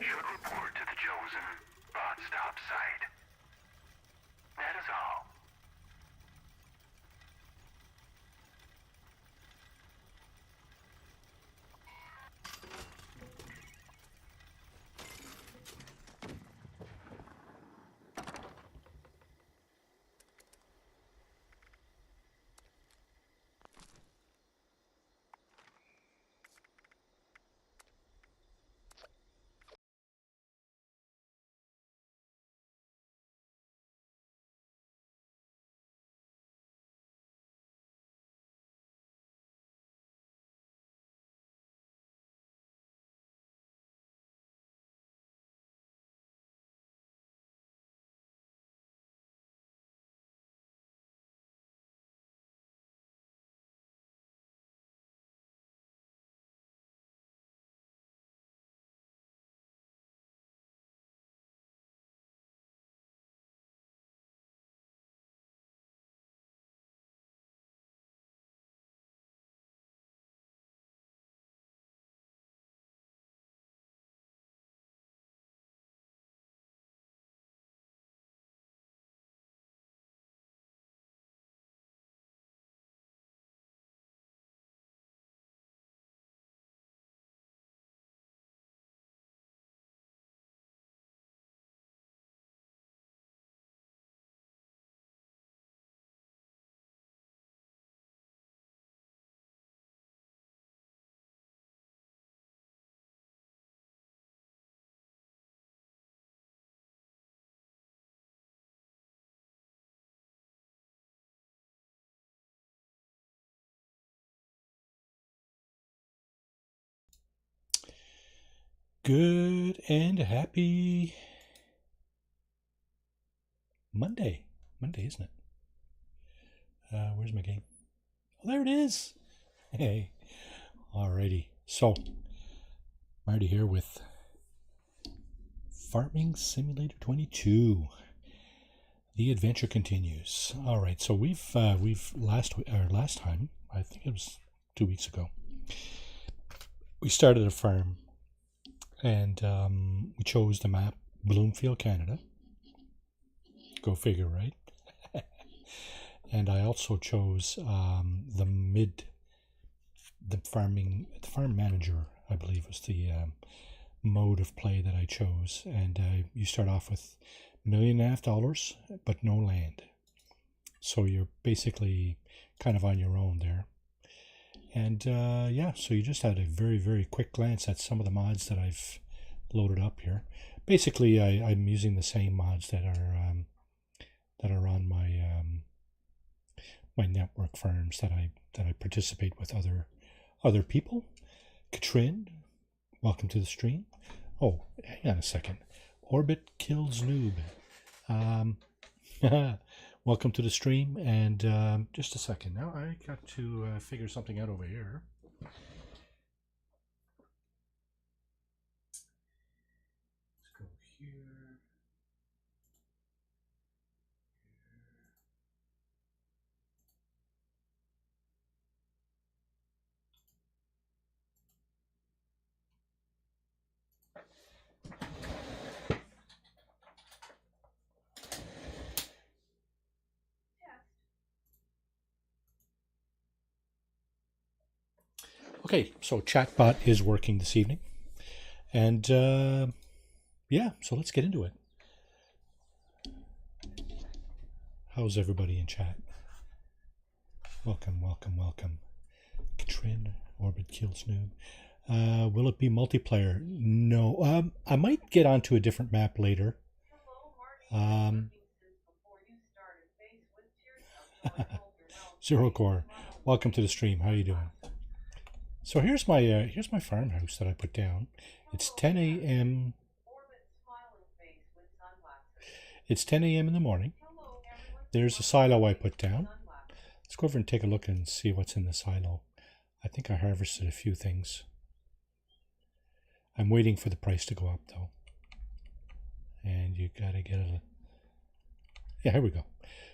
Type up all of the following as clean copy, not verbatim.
should report to the chosen bot stop site. That is all. Good and happy Monday. Monday, isn't it? Where's my game? Oh, there it is. Hey. Alrighty. So, Marty here with Farming Simulator 22. The adventure continues. All right. So we've last time, I think it was 2 weeks ago, we started a farm, and we chose the map Bloomfield, Canada. Go figure, right? And I also chose the farm manager, I believe, was the mode of play that I chose. And you start off with $1.5 million, but no land. So you're basically kind of on your own there. And so you just had a very, very quick glance at some of the mods that I've loaded up here. Basically, I'm using the same mods that are on my my network farms that I participate with other people. Katrin, welcome to the stream. Oh, hang on a second. Orbit kills noob. Welcome to the stream, and just a second. Now I got to figure something out over here. Let's go here. Okay, so chatbot is working this evening, and so let's get into it. How's everybody in chat? Welcome, welcome, welcome. Katrin, Orbit kills noob. Will it be multiplayer? No. I might get onto a different map later. Zero Core, welcome to the stream. How you doing? So here's my farmhouse that I put down. It's 10 a.m. It's 10 a.m. in the morning. There's a silo I put down. Let's go over and take a look and see what's in the silo. I think I harvested a few things. I'm waiting for the price to go up though. And you gotta get a... Yeah, here we go.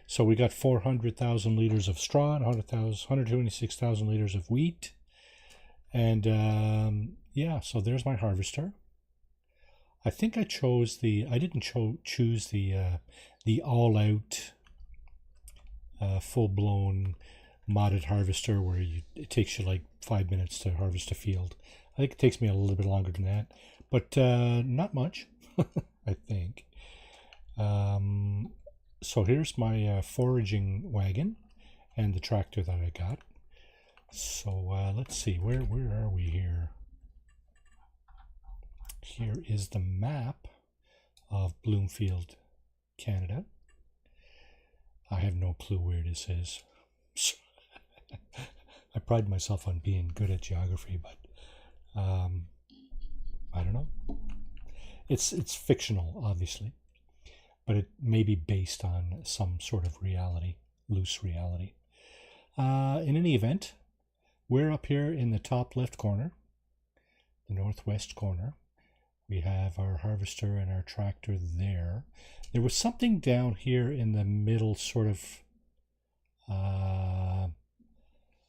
So we got 400,000 liters of straw and 126,000 liters of wheat. And so there's my harvester. I think I chose I didn't choose the all-out full-blown modded harvester where it takes you like 5 minutes to harvest a field. I think it takes me a little bit longer than that, but not much, I think. So here's my foraging wagon and the tractor that I got. So let's see, where are we here? Here is the map of Bloomfield, Canada. I have no clue where this is. I pride myself on being good at geography, but I don't know. It's fictional, obviously, but it may be based on some sort of reality, loose reality. In any event, we're up here in the top left corner, the northwest corner. We have our harvester and our tractor there. There was something down here in the middle, sort of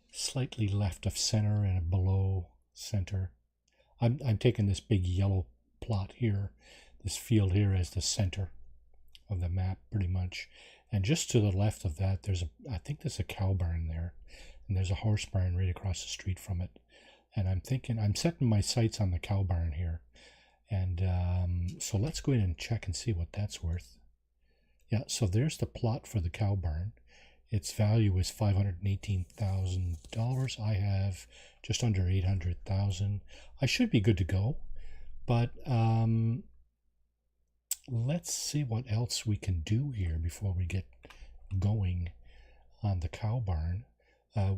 slightly left of center and below center. I'm taking this big yellow plot here, this field here, as the center of the map, pretty much. And just to the left of that, I think there's a cow barn there, and there's a horse barn right across the street from it. And I'm setting my sights on the cow barn here. And so let's go in and check and see what that's worth. Yeah, so there's the plot for the cow barn. Its value is $518,000. I have just under $800,000. I should be good to go, but let's see what else we can do here before we get going on the cow barn.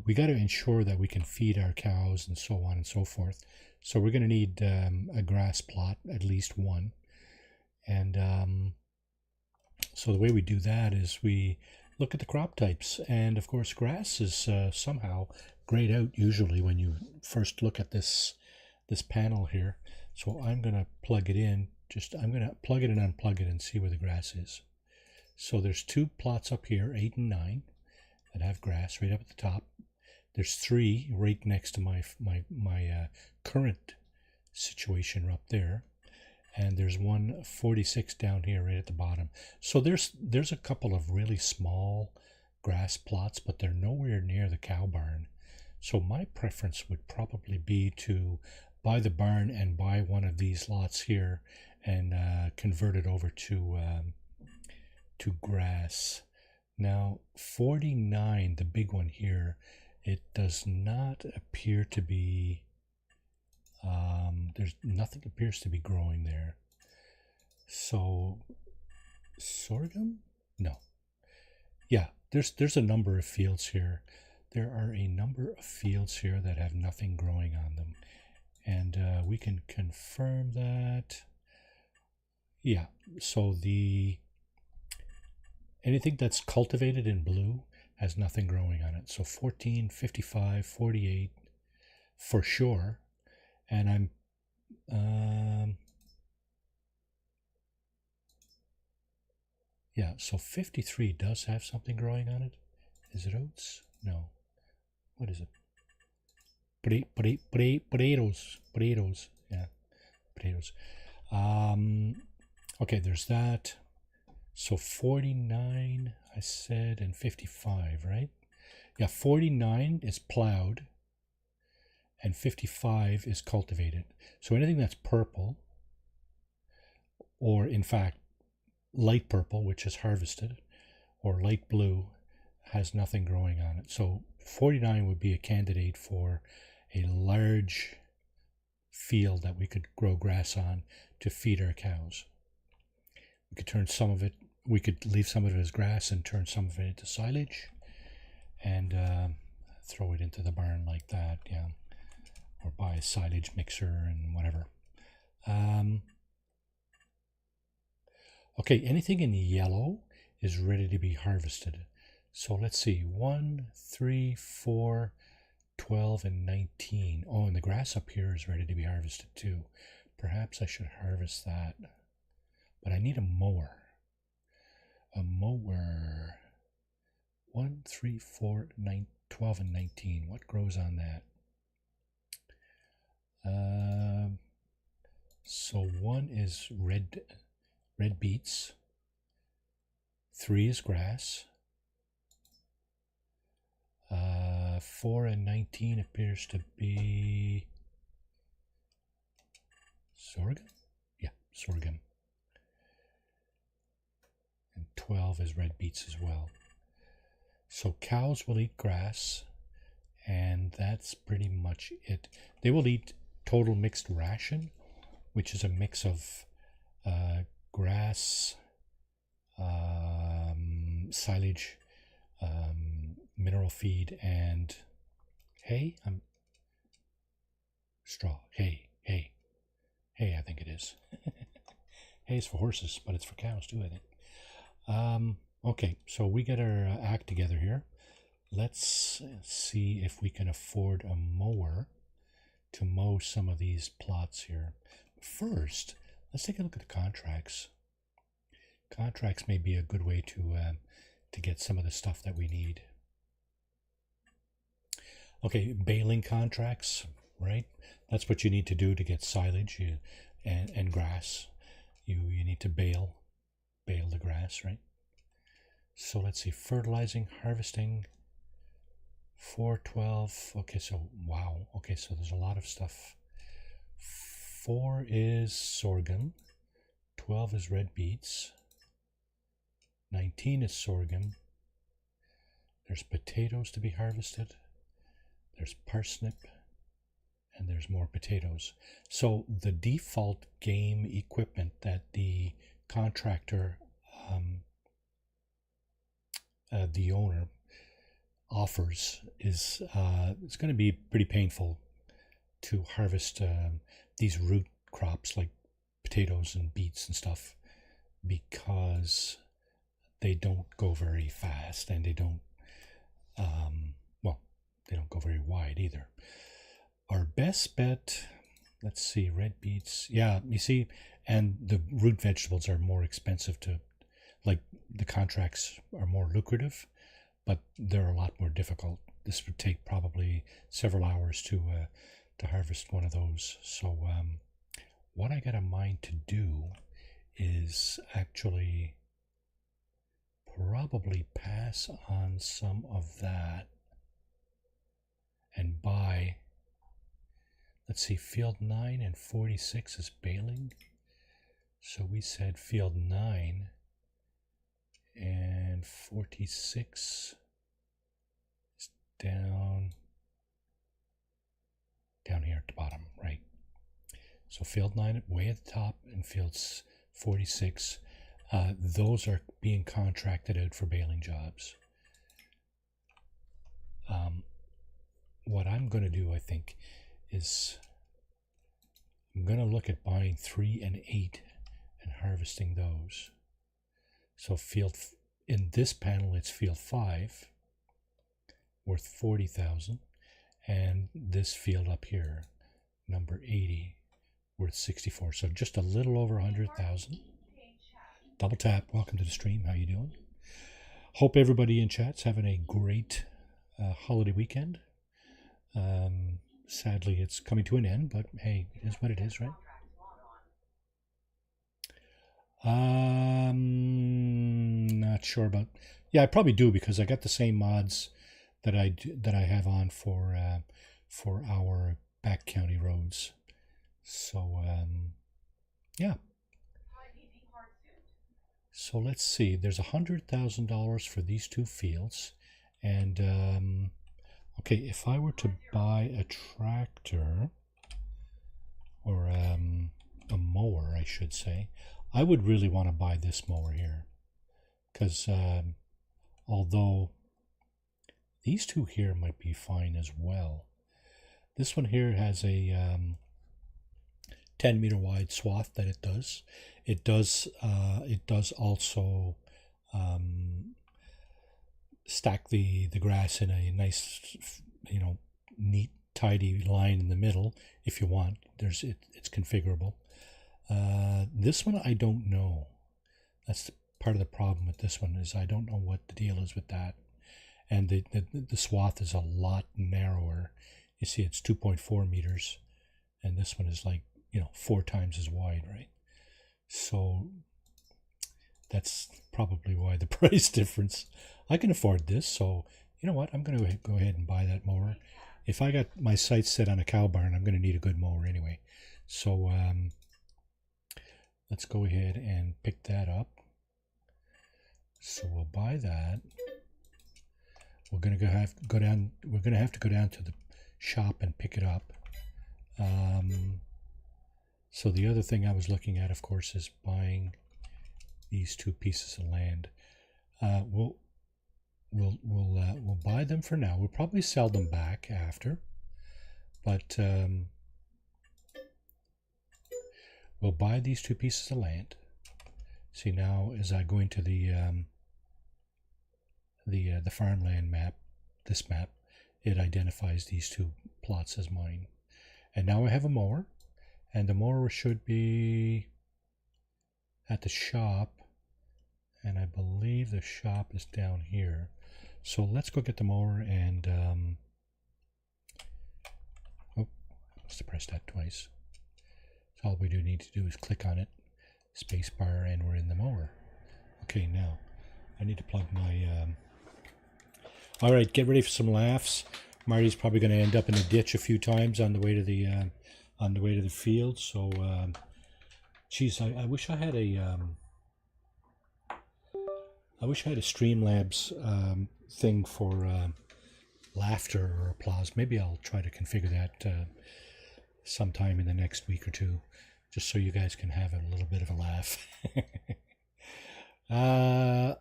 We got to ensure that we can feed our cows and so on and so forth. So we're going to need a grass plot, at least one. And so the way we do that is we look at the crop types. And of course, grass is somehow grayed out usually when you first look at this panel here. So I'm going to plug it in. I'm going to plug it and unplug it and see where the grass is. So there's 2 plots up here, 8 and 9, that have grass right up at the top. There's 3 right next to my current situation up there, and there's 146 down here right at the bottom. So there's a couple of really small grass plots, but they're nowhere near the cow barn. So my preference would probably be to buy the barn and buy one of these lots here and convert it over to grass. Now 49, the big one here, it does not appear to be there's nothing appears to be growing there. So sorghum? No. Yeah, there's a number of fields here. There are a number of fields here that have nothing growing on them, and we can confirm that. Yeah, so anything that's cultivated in blue has nothing growing on it. So 14, 55, 48 for sure. And I'm yeah, so 53 does have something growing on it. Is it oats? No. What is it? Potatoes. Yeah, potatoes. Okay, there's that. So 49, I said, and 55, right? Yeah, 49 is plowed, and 55 is cultivated. So anything that's purple, or in fact, light purple, which is harvested, or light blue, has nothing growing on it. So 49 would be a candidate for a large field that we could grow grass on to feed our cows. We could turn some of it, we could leave some of it as grass and turn some of it into silage and throw it into the barn like that, yeah. Or buy a silage mixer and whatever. Okay, anything in yellow is ready to be harvested. So let's see, 1, 3, 4, 12, and 19. Oh, and the grass up here is ready to be harvested too. Perhaps I should harvest that. But I need a mower. A mower. 1, 3, 4, 9, 12, and 19. What grows on that? So 1 is red beets, 3 is grass, 4 and 19 appears to be sorghum. Yeah, sorghum. And 12 is red beets as well. So cows will eat grass, and that's pretty much it. They will eat total mixed ration, which is a mix of grass, silage, mineral feed, and hay. Straw. Hay. I think it is. Hay is for horses, but it's for cows too, I think. Okay, so we get our act together here. Let's see if we can afford a mower to mow some of these plots here. First, let's take a look at the contracts. Contracts may be a good way to get some of the stuff that we need. Okay, baling contracts, right? That's what you need to do to get silage and grass. You need to bale the grass, right? So let's see, fertilizing, harvesting, 412. Okay, so wow. Okay, so there's a lot of stuff. 4 is sorghum, 12 is red beets, 19 is sorghum. There's potatoes to be harvested. There's parsnip, and there's more potatoes. So the default game equipment that the contractor, the owner, offers is it's going to be pretty painful to harvest these root crops like potatoes and beets and stuff, because they don't go very fast, and they don't they don't go very wide either. Our best bet, let's see, red beets. Yeah, you see, and the root vegetables are more expensive to, like, the contracts are more lucrative, but they're a lot more difficult. This would take probably several hours to harvest one of those. So what I got in mind to do is actually probably pass on some of that and buy, let's see, field 9 and 46 is baling. So we said field 9 and 46 is down here at the bottom, right? So field 9 way at the top, and fields 46, those are being contracted out for baling jobs. What I'm going to do, I think, is I'm going to look at buying 3 and 8 and harvesting those. So in this panel, it's field 5, worth 40,000, and this field up here, number 80, worth 64. So just a little over 100,000. Double tap. Welcome to the stream. How you doing? Hope everybody in chat's having a great holiday weekend. Sadly, it's coming to an end, but hey, it is what it is, right? Not sure about. Yeah, I probably do, because I got the same mods that I have on for our back county roads. So yeah. So let's see. There's $100,000 for these two fields, and okay, if I were to buy a tractor, or a mower, I should say, I would really want to buy this mower here, because although these two here might be fine as well, this one here has a 10 meter wide swath that it does. It does also stack the grass in a nice, neat, tidy line in the middle if you want. It's configurable. This one I don't know. That's part of the problem with this one, is I don't know what the deal is with that. And the swath is a lot narrower. You see, it's 2.4 meters, and this one is like 4 times as wide, right? So that's probably why the price difference. I can afford this, so you know what? I'm going to go ahead and buy that mower. If I got my sights set on a cow barn, I'm going to need a good mower anyway. So let's go ahead and pick that up. So we'll buy that. We're going to have to go down. We're going to have to go down to the shop and pick it up. So the other thing I was looking at, of course, is buying these 2 pieces of land. We'll buy them for now. We'll probably sell them back after, but we'll buy these 2 pieces of land. See, now as I go into the farmland map, this map, it identifies these 2 plots as mine. And now I have a mower, and the mower should be at the shop, and I believe the shop is down here. So let's go get the mower and oh, I must have pressed that twice. So all we do need to do is click on it, space bar, and we're in the mower. Okay, now I need to plug my all right, get ready for some laughs. Marty's probably going to end up in a ditch a few times on the way to the field. So geez, I wish I had a Streamlabs thing for laughter or applause. Maybe I'll try to configure that sometime in the next week or 2, just so you guys can have a little bit of a laugh.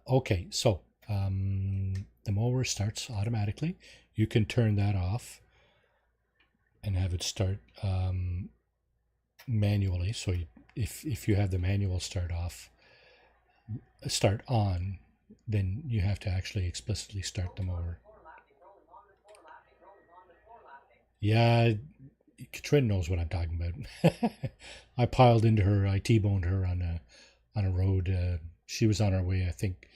Okay, so the mower starts automatically. You can turn that off and have it start manually. So if you have the manual start on, then you have to actually explicitly start the mower. Yeah, Katrin knows what I'm talking about. I piled into her. I T-boned her on a road. She was on her way, I think,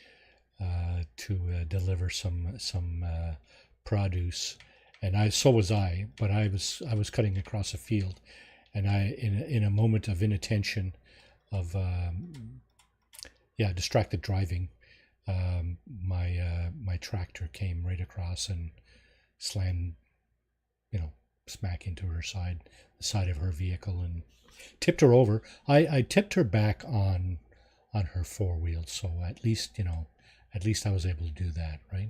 to deliver some produce, and so was I. But I was cutting across a field, and in a moment of inattention, of distracted driving, my tractor came right across and slammed, smack into her side, the side of her vehicle, and tipped her over. I tipped her back on her 4 wheels, so at least I was able to do that, right?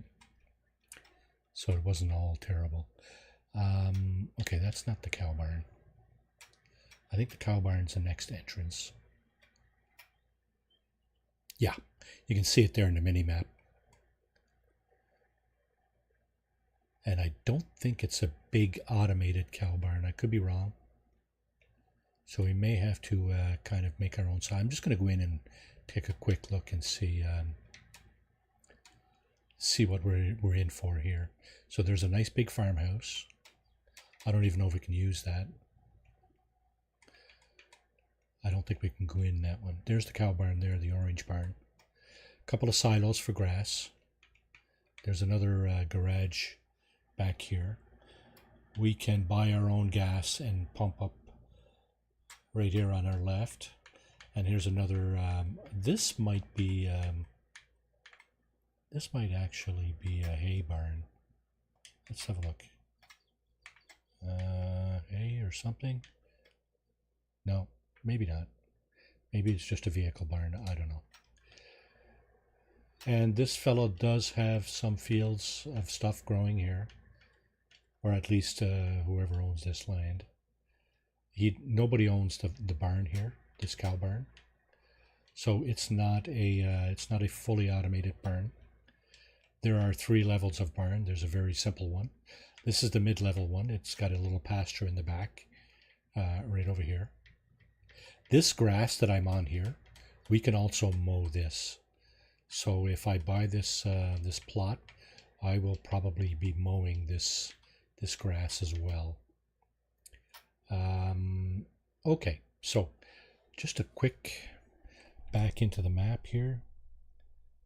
So it wasn't all terrible. Okay, that's not the cow barn. I think the cow barn's the next entrance. Yeah, you can see it there in the mini-map. And I don't think it's a big automated cow barn. I could be wrong. So we may have to kind of make our own. So I'm just going to go in and take a quick look and see what we're in for here. So there's a nice big farmhouse. I don't even know if we can use that. I don't think we can go in that one. There's the cow barn there, the orange barn. A couple of silos for grass. There's another garage back here. We can buy our own gas and pump up right here on our left. And here's another, this might actually be a hay barn. Let's have a look. Hay or something? No, maybe not. Maybe it's just a vehicle barn. I don't know. And this fellow does have some fields of stuff growing here, or at least whoever owns this land. Nobody owns the barn here, this cow barn. So it's not a fully automated barn. There are 3 levels of barn. There's a very simple one. This is the mid-level one. It's got a little pasture in the back, right over here. This grass that I'm on here, we can also mow this. So if I buy this this plot, I will probably be mowing this grass as well. Okay, so just a quick back into the map here.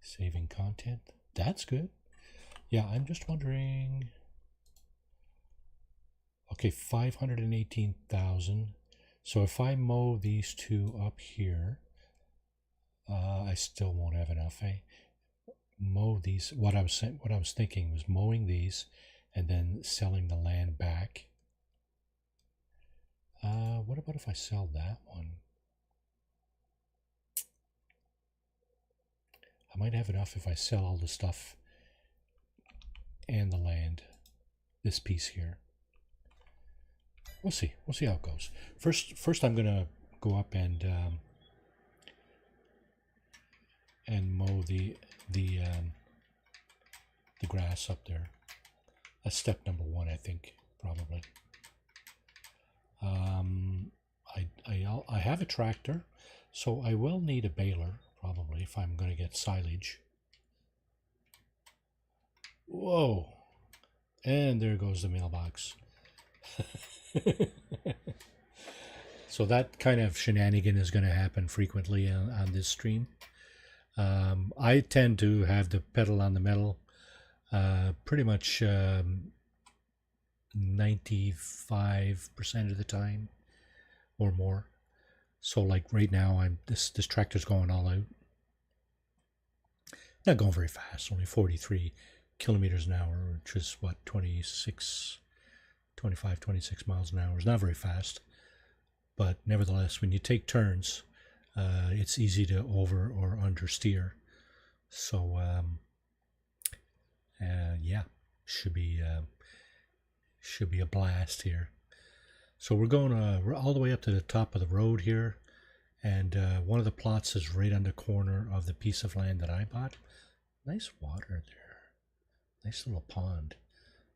Saving content. That's good. Yeah, I'm just wondering. Okay, 518,000. So if I mow these two up here, I still won't have enough. Mow these. What I was thinking was mowing these, and then selling the land back. What about if I sell that one? I might have enough if I sell all the stuff and the land. This piece here. We'll see. We'll see how it goes. First, I'm gonna go up and mow the grass up there. That's step number one, I think, probably. I have a tractor, so I will need a baler probably if I'm going to get silage. Whoa! And there goes the mailbox. So that kind of shenanigan is going to happen frequently on this stream. I tend to have the pedal on the metal pretty much 95% of the time or more. So like right now, this tractor's going all out. Not going very fast, only 43 kilometers an hour, which is what, 25, 26 miles an hour. It's not very fast, but nevertheless, when you take turns, it's easy to over or understeer. So yeah, should be a blast here. So we're going all the way up to the top of the road here, and one of the plots is right on the corner of the piece of land that I bought. Nice water there. Nice little pond.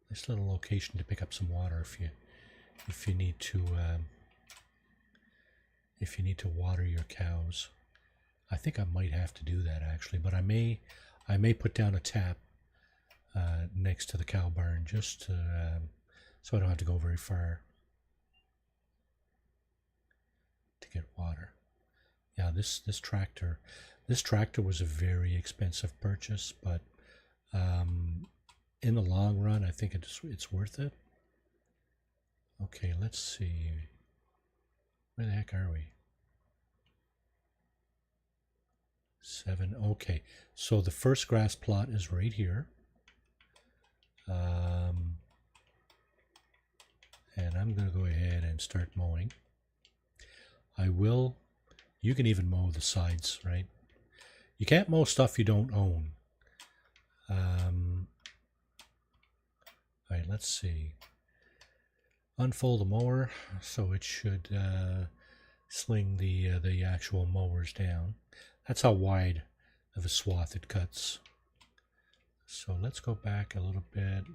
Nice little location to pick up some water if you need to water your cows. I think I might have to do that actually, but I may put down a tap next to the cow barn just to, so I don't have to go very far to get water. Yeah, this tractor was a very expensive purchase, but in the long run, I think it's worth it. Okay, let's see. Where the heck are we? 7. Okay, so the first grass plot is right here. And I'm going to go ahead and start mowing. You can even mow the sides, right? You can't mow stuff you don't own. All right, let's see. Unfold the mower so it should sling the actual mowers down. That's how wide of a swath it cuts. So let's go back a little bit,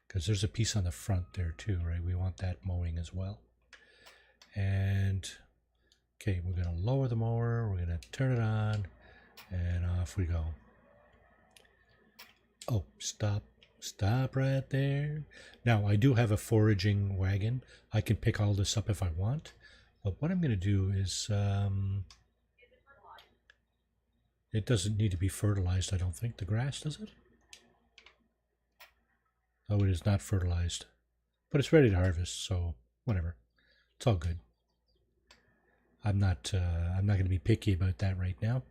because there's a piece on the front there too, right? We want that mowing as well. And okay, we're going to lower the mower, we're going to turn it on, and off we go. Oh, stop right there. Now, I do have a foraging wagon. I can pick all this up if I want. But what I'm going to do is, it doesn't need to be fertilized, I don't think. The grass, does it? Oh, it is not fertilized. But it's ready to harvest, so whatever. It's all good. I'm not going to be picky about that right now.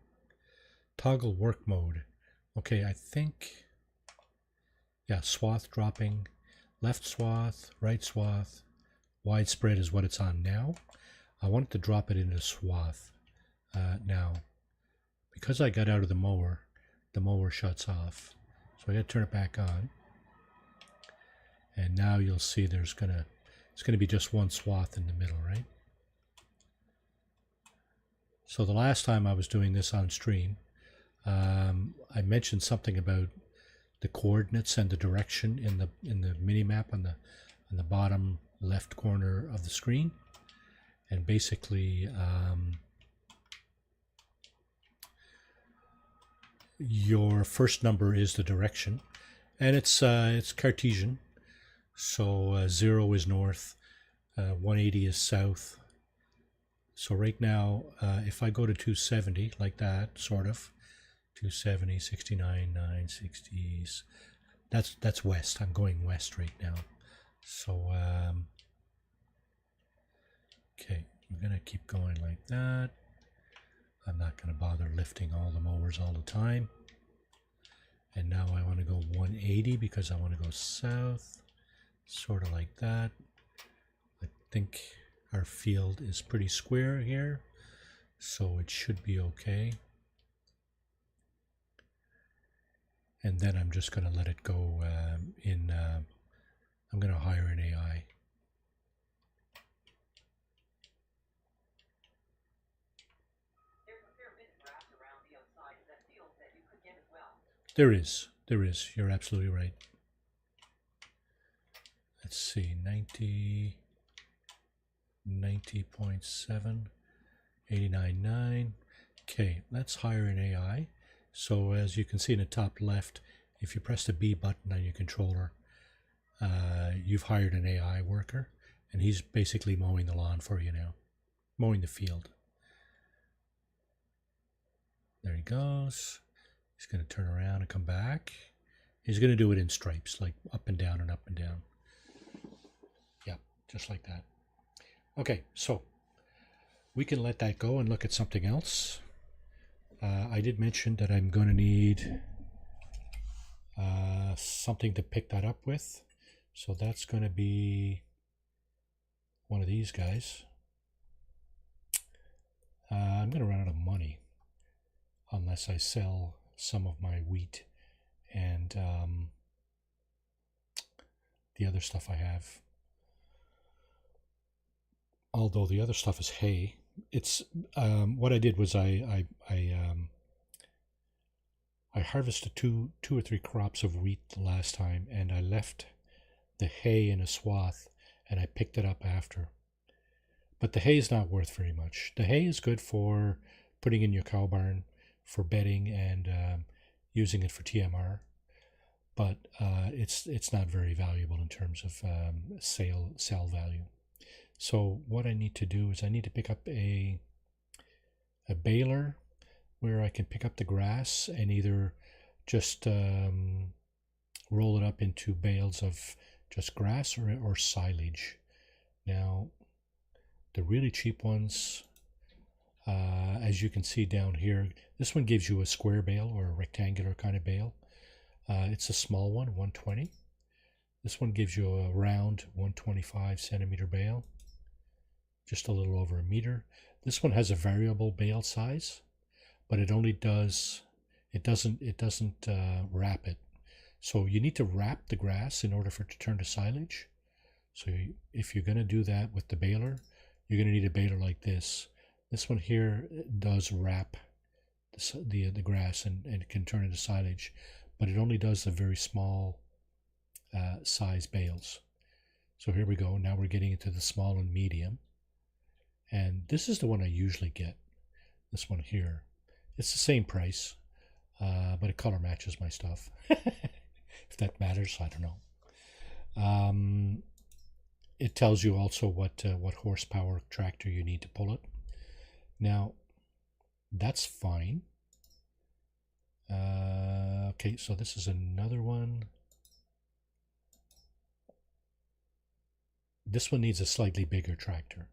Toggle work mode. Okay, I think, yeah, swath dropping, left swath, right swath, widespread is what it's on now. I want to drop it into swath now. Because I got out of the mower shuts off. So I got to turn it back on. And now you'll see it's gonna be just one swath in the middle, right? So the last time I was doing this on stream, I mentioned something about the coordinates and the direction in the mini map on the bottom left corner of the screen, and basically your first number is the direction, and it's Cartesian. So 0 is north, 180 is south. So right now, if I go to 270, like that, sort of, 270, 69, 960s, that's west. I'm going west right now. So Okay, we're going to keep going like that. I'm not going to bother lifting all the mowers all the time. And now I want to go 180 because I want to go south, sort of like that. I think our field is pretty square here, so it should be okay. And then I'm just going to let it go I'm going to hire an AI. There is. You're absolutely right. Let's see, 90.7, 89.9. Okay, let's hire an AI. So as you can see in the top left, if you press the B button on your controller, you've hired an AI worker, and he's basically mowing the lawn for you now, mowing the field. There he goes. He's going to turn around and come back. He's going to do it in stripes, like up and down and up and down. Yeah, just like that. Okay, so we can let that go and look at something else. I did mention that I'm going to need something to pick that up with. So that's going to be one of these guys. I'm going to run out of money unless I sell some of my wheat and the other stuff I have. Although the other stuff is hay. It's what I did was I harvested two or three crops of wheat the last time, and I left the hay in a swath, and I picked it up after. But the hay is not worth very much. The hay is good for putting in your cow barn, for bedding, and using it for TMR. But it's not very valuable in terms of sale value. So what I need to do is I need to pick up a baler where I can pick up the grass and either just roll it up into bales of just grass or silage. Now, the really cheap ones, as you can see down here, this one gives you a square bale or a rectangular kind of bale. It's a small one, 120. This one gives you a round 125 centimeter bale, just a little over a meter. This one has a variable bale size, but it only does, it doesn't wrap it. So you need to wrap the grass in order for it to turn to silage. So if you're going to do that with the baler, you're going to need a baler like this. This one here does wrap the grass and it can turn into silage, but it only does the very small size bales. So here we go. Now we're getting into the small and medium. And this is the one I usually get. This one here. It's the same price, but it color matches my stuff. If that matters, I don't know. It tells you also what horsepower tractor you need to pull it. Now, that's fine. Okay, so this is another one. This one needs a slightly bigger tractor.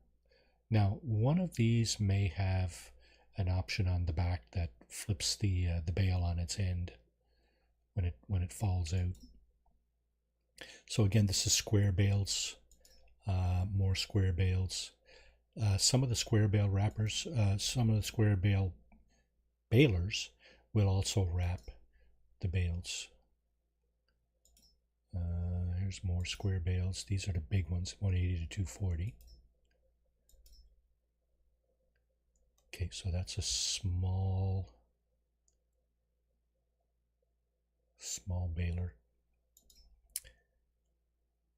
Now, one of these may have an option on the back that flips the bale on its end when it falls out. So again, this is square bales, more square bales. Some of the square bale wrappers, some of the square bale balers will also wrap the bales. Here's more square bales. These are the big ones, 180 to 240. Okay, so that's a small baler.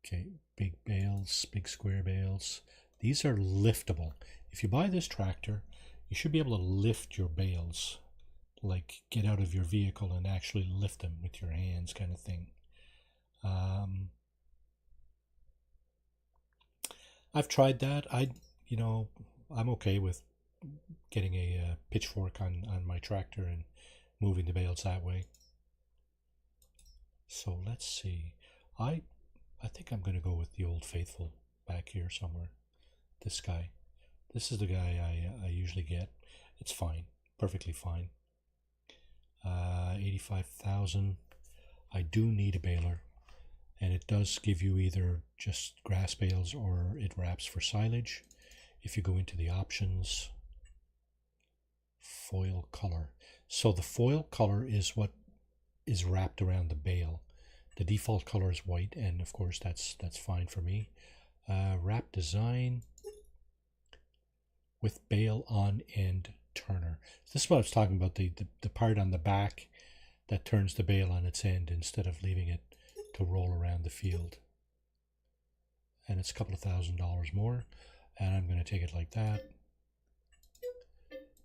Okay, big bales, big square bales. These are liftable. If you buy this tractor, you should be able to lift your bales, like get out of your vehicle and actually lift them with your hands, kind of thing. I've tried that. I'm okay with getting a pitchfork on my tractor and moving the bales that way. So let's see. I think I'm going to go with the Old Faithful back here somewhere. This guy. This is the guy I usually get. It's fine, perfectly fine. 85,000. I do need a baler, and it does give you either just grass bales or it wraps for silage. If you go into the options, foil color. So the foil color is what is wrapped around the bale. The default color is white, and of course that's fine for me. Wrap design with bale on end turner. This is what I was talking about, the part on the back that turns the bale on its end instead of leaving it to roll around the field. And it's a couple of $1,000s more, and I'm going to take it like that.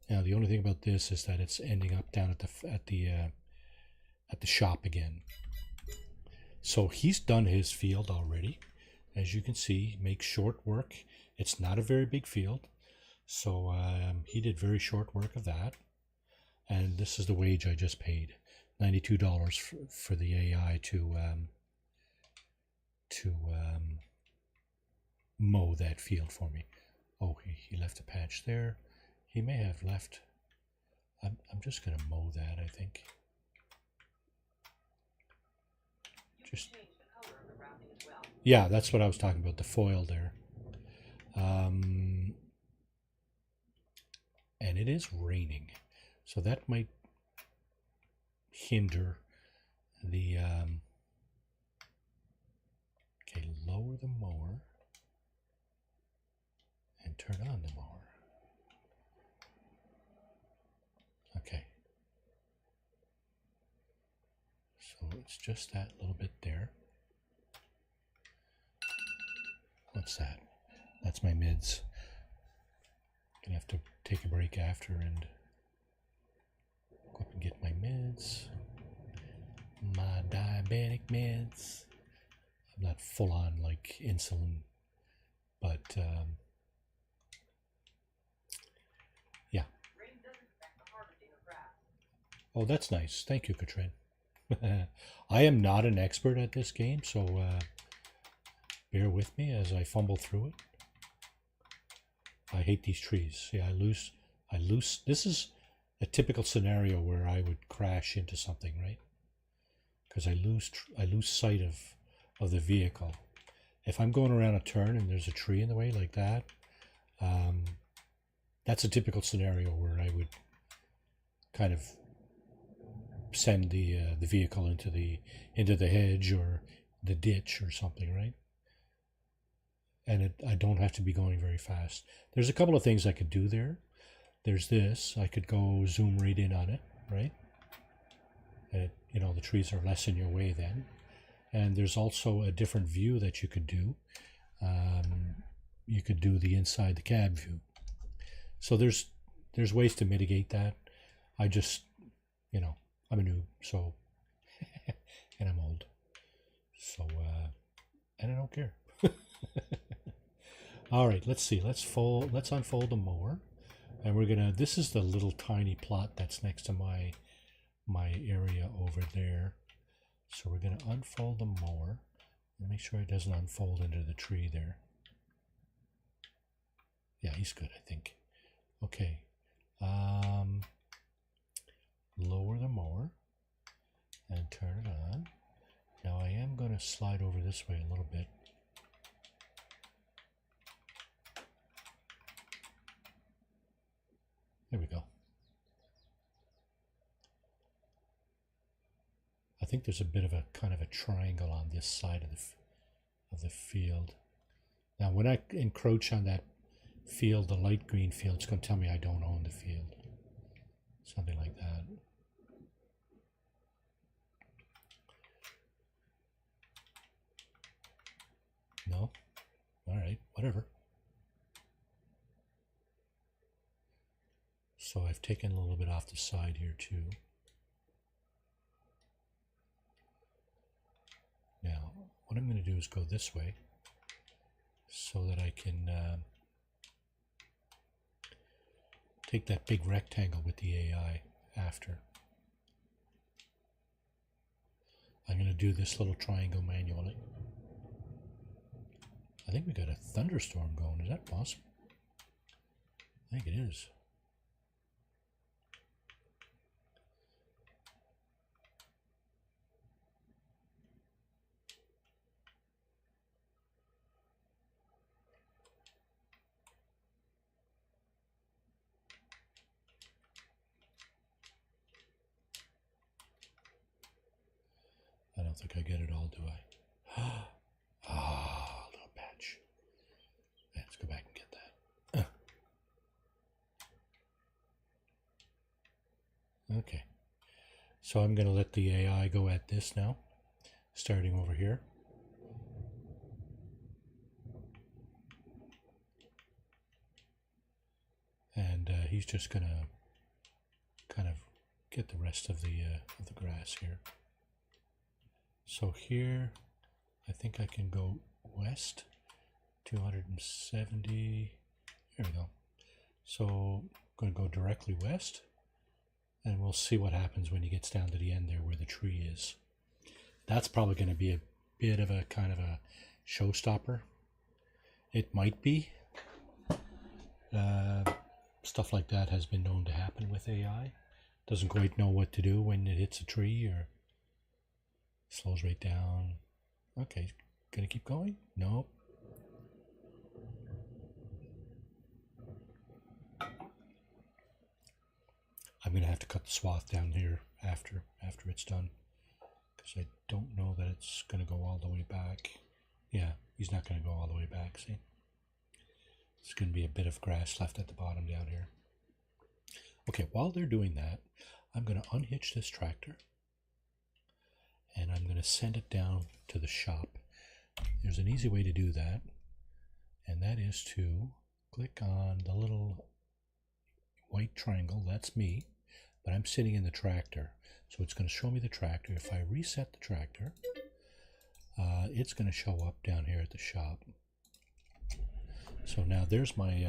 Now the only thing about this is that it's ending up down at the shop again. So he's done his field already. As you can see, makes short work. It's not a very big field, so he did very short work of that. And this is the wage I just paid, $92 for the AI to mow that field for me. Oh, he left a patch there. He may have left. I'm just going to mow that, I think. Just yeah, that's what I was talking about, the foil there. And it is raining, so that might hinder the okay, lower the mower and turn on the mower. Okay, so it's just that little bit there. What's that? That's my mids. Gonna have to take a break after and go up and get my mids. My diabetic meds. I'm not full on like insulin, but yeah. Oh, that's nice. Thank you, Katrin. I am not an expert at this game, so bear with me as I fumble through it. I hate these trees. Yeah, I lose. This is a typical scenario where I would crash into something, right? Because I lose sight of the vehicle. If I'm going around a turn and there's a tree in the way like that, that's a typical scenario where I would kind of send the vehicle into the hedge or the ditch or something, right? And I don't have to be going very fast. There's a couple of things I could do there. There's this. I could go zoom right in on it, right? And the trees are less in your way then. And there's also a different view that you could do. You could do the inside the cab view. So there's ways to mitigate that. I just, I'm a noob, so, and I'm old. So, and I don't care. All right, let's see. Let's unfold the mower, and we're gonna. This is the little tiny plot that's next to my area over there. So we're gonna unfold the mower and make sure it doesn't unfold into the tree there. Yeah, he's good, I think. Okay. Lower the mower and turn it on. Now I am going to slide over this way a little bit. There we go. I think there's a bit of a kind of a triangle on this side of the field. Now when I encroach on that field, the light green field, it's going to tell me I don't own the field. Something like that. No? All right, whatever. So I've taken a little bit off the side here too. Now, what I'm going to do is go this way so that I can take that big rectangle with the AI after. I'm going to do this little triangle manually. I think we got a thunderstorm going. Is that possible? I think it is. I don't think I get it all, do I? Ah, little patch. Let's go back and get that. Okay. So I'm going to let the AI go at this now, starting over here. And he's just going to kind of get the rest of the grass here. So here, I think I can go west, 270. There we go. So I'm going to go directly west, and we'll see what happens when he gets down to the end there where the tree is. That's probably going to be a bit of a kind of a showstopper. It might be. Stuff like that has been known to happen with AI. Doesn't quite know what to do when it hits a tree or slows right down. Okay, gonna keep going? Nope. I'm gonna have to cut the swath down here after it's done, because I don't know that it's gonna go all the way back. Yeah, he's not gonna go all the way back, see? There's gonna be a bit of grass left at the bottom down here. Okay, while they're doing that, I'm gonna unhitch this tractor and I'm going to send it down to the shop. There's an easy way to do that, and that is to click on the little white triangle. That's me, but I'm sitting in the tractor, so it's going to show me the tractor. If I reset the tractor, it's going to show up down here at the shop. So now there's my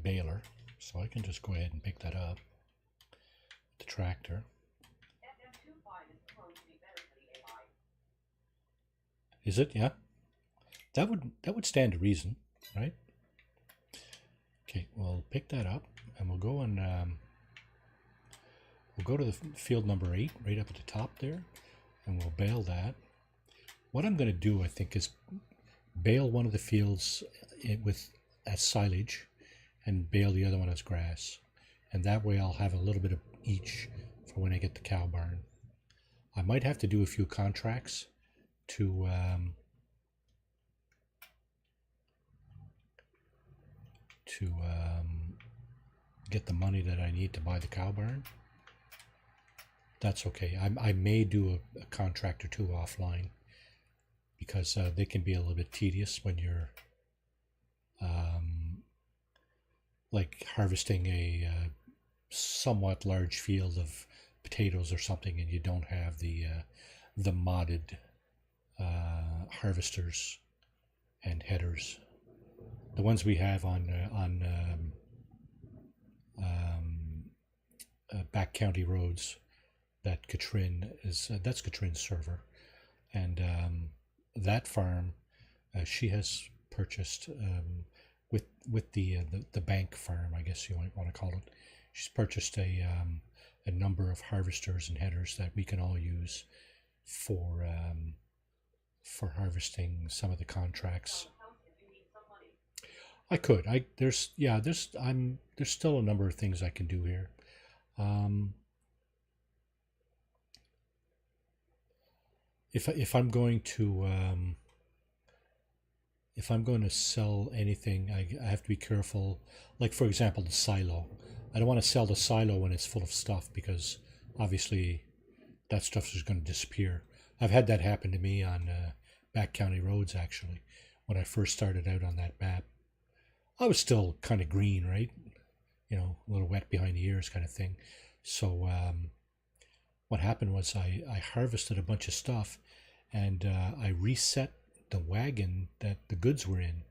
baler, so I can just go ahead and pick that up, the tractor. Is it? Yeah. That would stand to reason, right? Okay, we'll pick that up and we'll go and we'll go to the field number 8, right up at the top there, and we'll bale that. What I'm going to do, I think, is bale one of the fields as silage and bale the other one as grass, and that way I'll have a little bit of each for when I get the cow barn. I might have to do a few contracts to get the money that I need to buy the cow barn. That's okay. I may do a contract or two offline, because they can be a little bit tedious when you're like harvesting a somewhat large field of potatoes or something, and you don't have the modded harvesters and headers. The ones we have on back county roads, that Katrin is that's Katrin's server, and that farm she has purchased with the bank farm, I guess you might want to call it. She's purchased a number of harvesters and headers that we can all use for harvesting some of the contracts. I could. There's still a number of things I can do here. If I'm going to sell anything, I have to be careful. Like, for example, the silo. I don't want to sell the silo when it's full of stuff, because obviously that stuff is going to disappear. I've had that happen to me on back county roads, actually, when I first started out on that map. I was still kind of green, right? You know, a little wet behind the ears kind of thing. So what happened was I harvested a bunch of stuff, and I reset the wagon that the goods were in,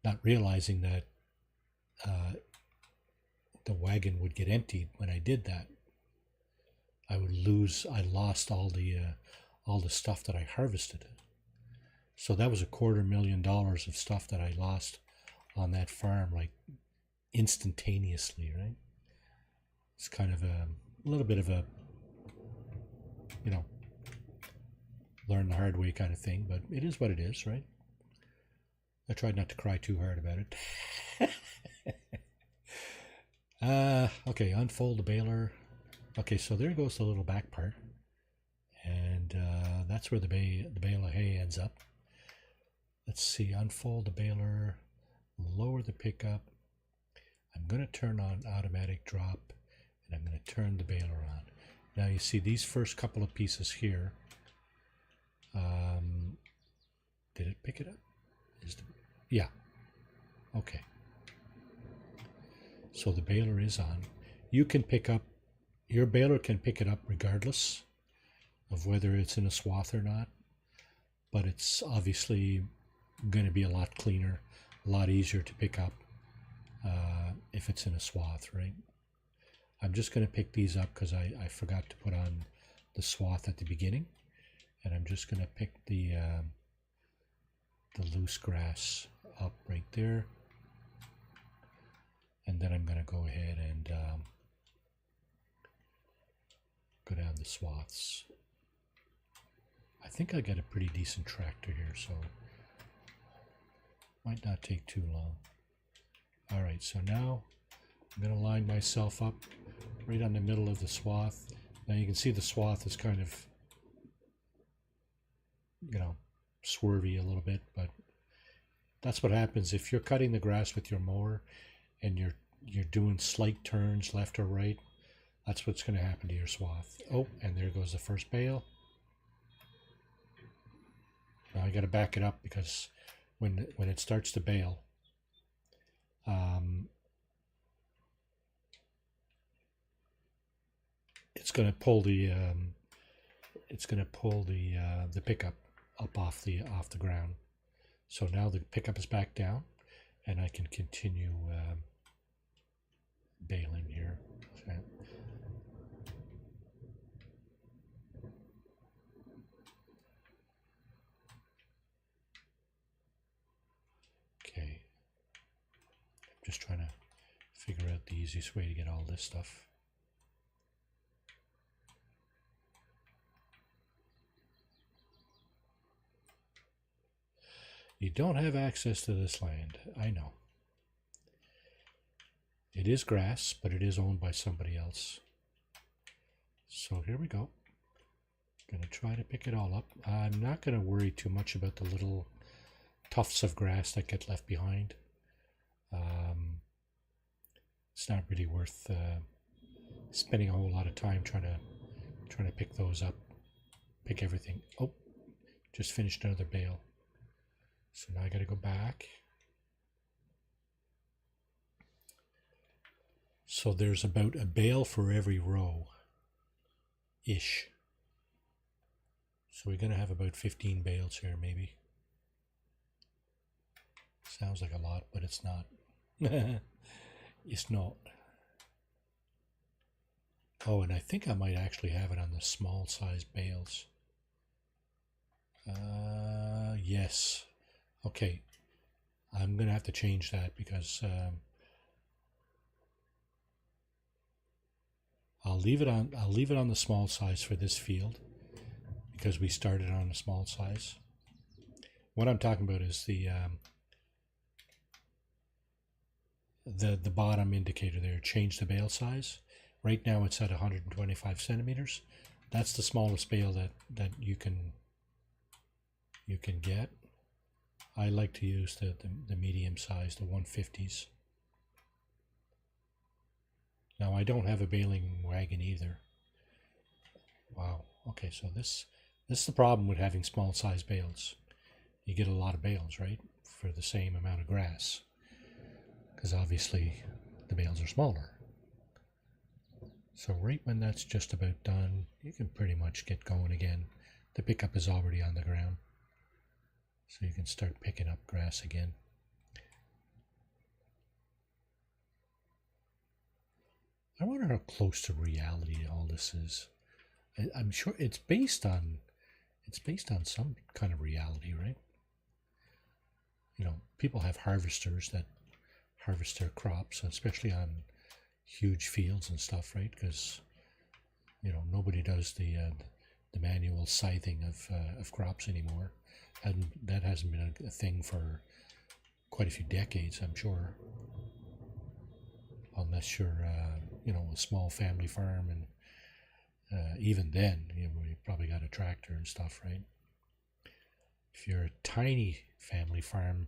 not realizing that the wagon would get emptied when I did that. I lost all the stuff that I harvested. So that was $250,000 of stuff that I lost on that farm like instantaneously, right? It's kind of a little bit of a, you know, learn the hard way kind of thing, but it is what it is, right? I tried not to cry too hard about it. Okay, unfold the baler. Okay, so there goes the little back part, and that's where the bale of hay ends up. Let's see, unfold the baler, lower the pickup. I'm going to turn on automatic drop, and I'm going to turn the baler on. Now you see these first couple of pieces here. Did it pick it up? Yeah. Okay. So the baler is on. You can pick up, your baler can pick it up regardless of whether it's in a swath or not, but it's obviously going to be a lot cleaner, a lot easier to pick up if it's in a swath, right? I'm just going to pick these up because I forgot to put on the swath at the beginning, and I'm just going to pick the loose grass up right there, and then I'm going to go ahead and go down the swaths. I think I got a pretty decent tractor here, so might not take too long. All right, so now I'm going to line myself up right on the middle of the swath. Now you can see the swath is kind of, you know, swervy a little bit, but that's what happens if you're cutting the grass with your mower and you're doing slight turns left or right. That's what's going to happen to your swath. Oh, and there goes the first bale. Now I got to back it up because when it starts to bale, it's going to pull the pickup up off the ground. So now the pickup is back down, and I can continue baling here. Okay, I'm just trying to figure out the easiest way to get all this stuff. You don't have access to this land, I know. It is grass, but it is owned by somebody else. So here we go. Gonna try to pick it all up. I'm not gonna worry too much about the little tufts of grass that get left behind. It's not really worth spending a whole lot of time trying to pick those up, pick everything. Oh, just finished another bale. So now I got to go back. So there's about a bale for every row ish. So we're going to have about 15 bales here maybe. Sounds like a lot, but it's not. It's not. Oh, and I think I might actually have it on the small size bales. Yes. Okay. I'm going to have to change that because I'll leave it on the small size for this field because we started on the small size. What I'm talking about is the bottom indicator there. Change the bale size. Right now it's at 125 centimeters. That's the smallest bale that you can get. I like to use the medium size, the 150s. Now I don't have a baling wagon either. Wow. Okay, so this is the problem with having small size bales. You get a lot of bales, right, for the same amount of grass, because obviously the bales are smaller. So right when that's just about done, you can pretty much get going again. The pickup is already on the ground, so you can start picking up grass again. I wonder how close to reality all this is. I'm sure it's based on some kind of reality, right? You know, people have harvesters that harvest their crops, especially on huge fields and stuff, right? Because nobody does the manual scything of crops anymore, and that hasn't been a thing for quite a few decades, I'm sure. Unless you're a small family farm, and even then, you probably got a tractor and stuff, right? If you're a tiny family farm,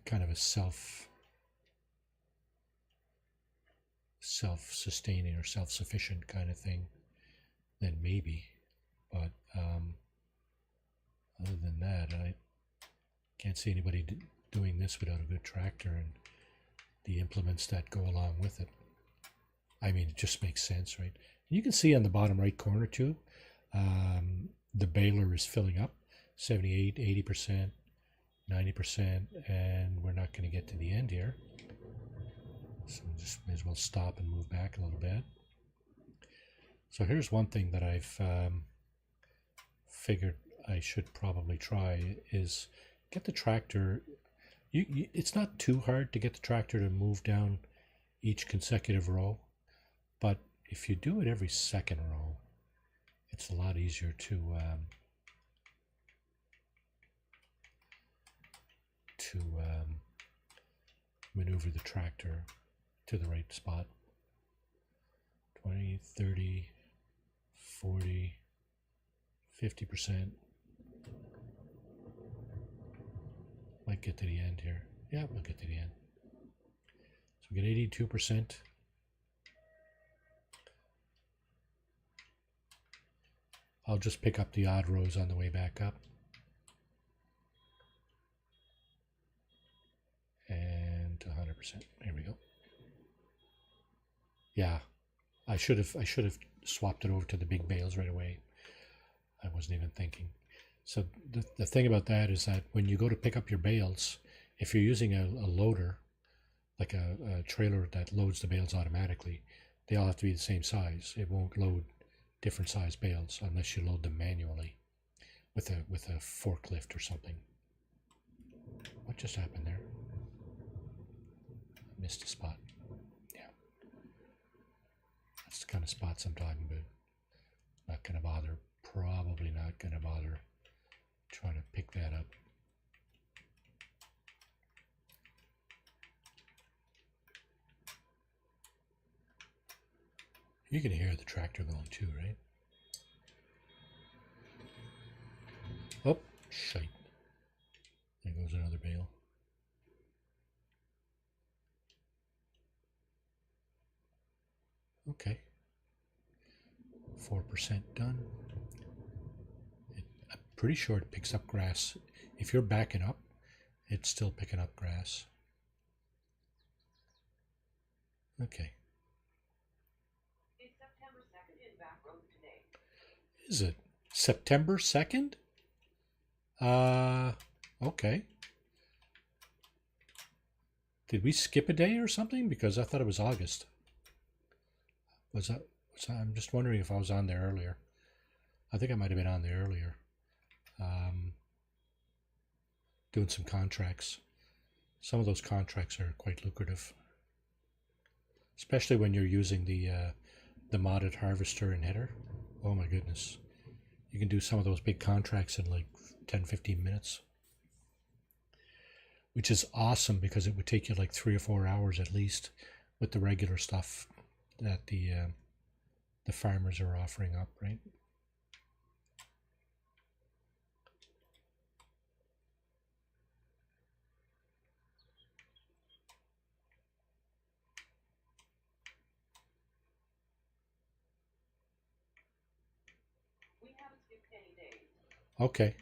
kind of a self-sustaining or self-sufficient kind of thing, then maybe. But other than that, I can't see anybody doing this without a good tractor and the implements that go along with it. I mean, it just makes sense, right? And you can see on the bottom right corner too, the baler is filling up 78, 80%, 90%, and we're not going to get to the end here. So just may as well stop and move back a little bit. So here's one thing that I've figured I should probably try is get the tractor. It's not too hard to get the tractor to move down each consecutive row, but if you do it every second row, it's a lot easier to maneuver the tractor to the right spot. 20, 30, 40, 50%. Might get to the end here. Yeah, we'll get to the end. So we get 82%. I'll just pick up the odd rows on the way back up. And 100%. There we go. Yeah, I should have swapped it over to the big bales right away. I wasn't even thinking. So the thing about that is that when you go to pick up your bales, if you're using a loader, like a trailer that loads the bales automatically, they all have to be the same size. It won't load different size bales unless you load them manually with a forklift or something. What just happened there? Missed a spot. Yeah. That's the kind of spots I'm talking about. Not going to bother. Probably not going to bother trying to pick that up. You can hear the tractor going too, right? Oh, shite. There goes another bale. Okay. 4% done. I'm pretty sure it picks up grass. If you're backing up, it's still picking up grass. Okay. It's September 2nd in Back Road today. Is it September 2nd? Okay. Did we skip a day or something? Because I thought it was August. I'm just wondering if I was on there earlier. I think I might have been on there earlier. Doing some contracts. Some of those contracts are quite lucrative, especially when you're using the modded harvester and header. Oh my goodness. You can do some of those big contracts in like 10-15 minutes, which is awesome because it would take you like 3 or 4 hours at least with the regular stuff that the farmers are offering up, right? We haven't skipped any days. Okay.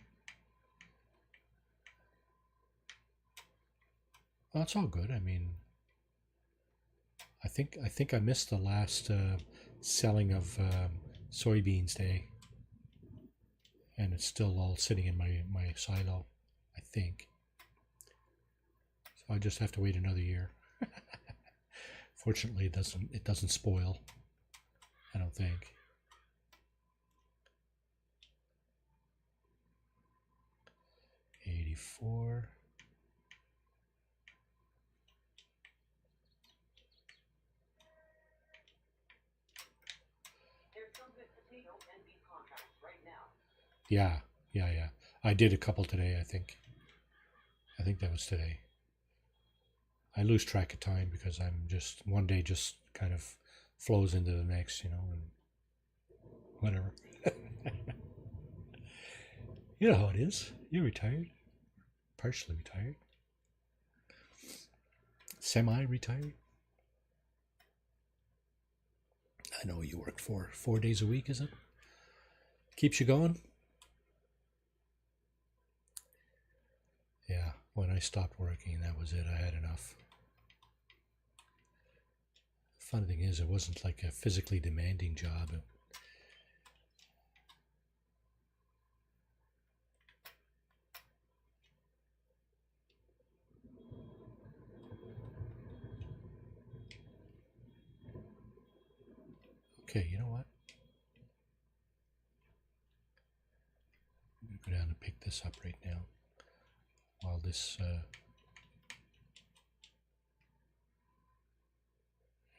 Well, it's all good. I mean, I think I missed the last selling of soybeans day, and it's still all sitting in my silo, I think. So I just have to wait another year. Fortunately, it doesn't spoil, I don't think. $84. Yeah, yeah. I did a couple today, I think. I think that was today. I lose track of time because I'm just, one day just kind of flows into the next, and whatever. You know how it is. You're retired, partially retired, semi retired. I know you work 4 days a week, is it? Keeps you going? Yeah, when I stopped working, that was it. I had enough. Funny thing is, it wasn't like a physically demanding job. Okay, you know what? I'm going to go down and pick this up right now while this. There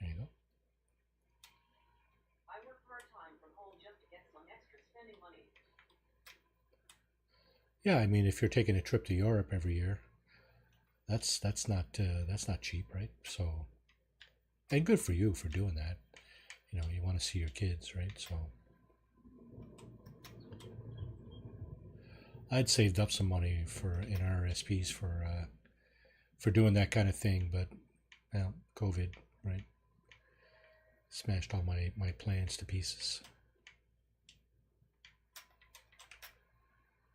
you go. I work part-time from home just to get some extra spending money. Yeah, I mean, if you're taking a trip to Europe every year, that's not cheap, right? So, and good for you for doing that. You want to see your kids, right? So, I'd saved up some money in RSPs for doing that kind of thing, but well, COVID, right, smashed all my plans to pieces.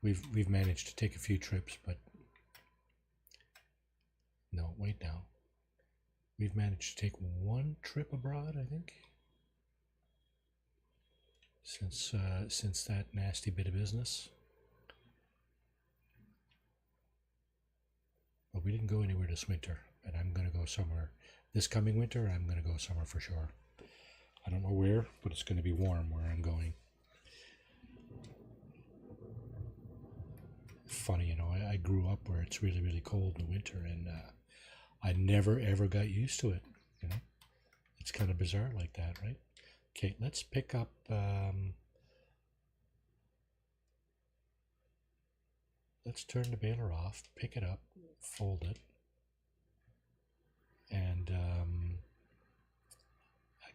We've managed to take a few trips, but no, wait now. We've managed to take one trip abroad, I think, since that nasty bit of business. But we didn't go anywhere this winter, and I'm going to go somewhere this coming winter. I'm going to go somewhere for sure. I don't know where, but it's going to be warm where I'm going. Funny, I grew up where it's really, really cold in the winter, and I never ever got used to it. It's kind of bizarre like that, right? Okay, let's pick up. Let's turn the baler off, pick it up, fold it, and I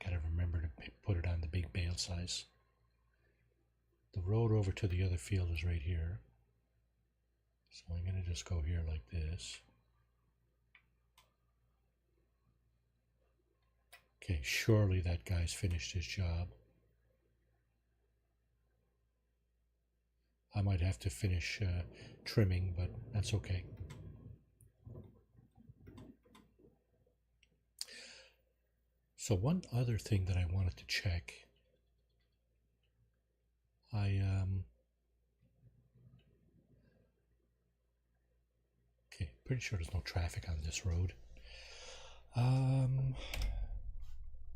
gotta remember to put it on the big bale size. The road over to the other field is right here. So I'm going to just go here like this. Okay, surely that guy's finished his job. I might have to finish trimming, but that's okay. So one other thing that I wanted to check, okay, pretty sure there's no traffic on this road. I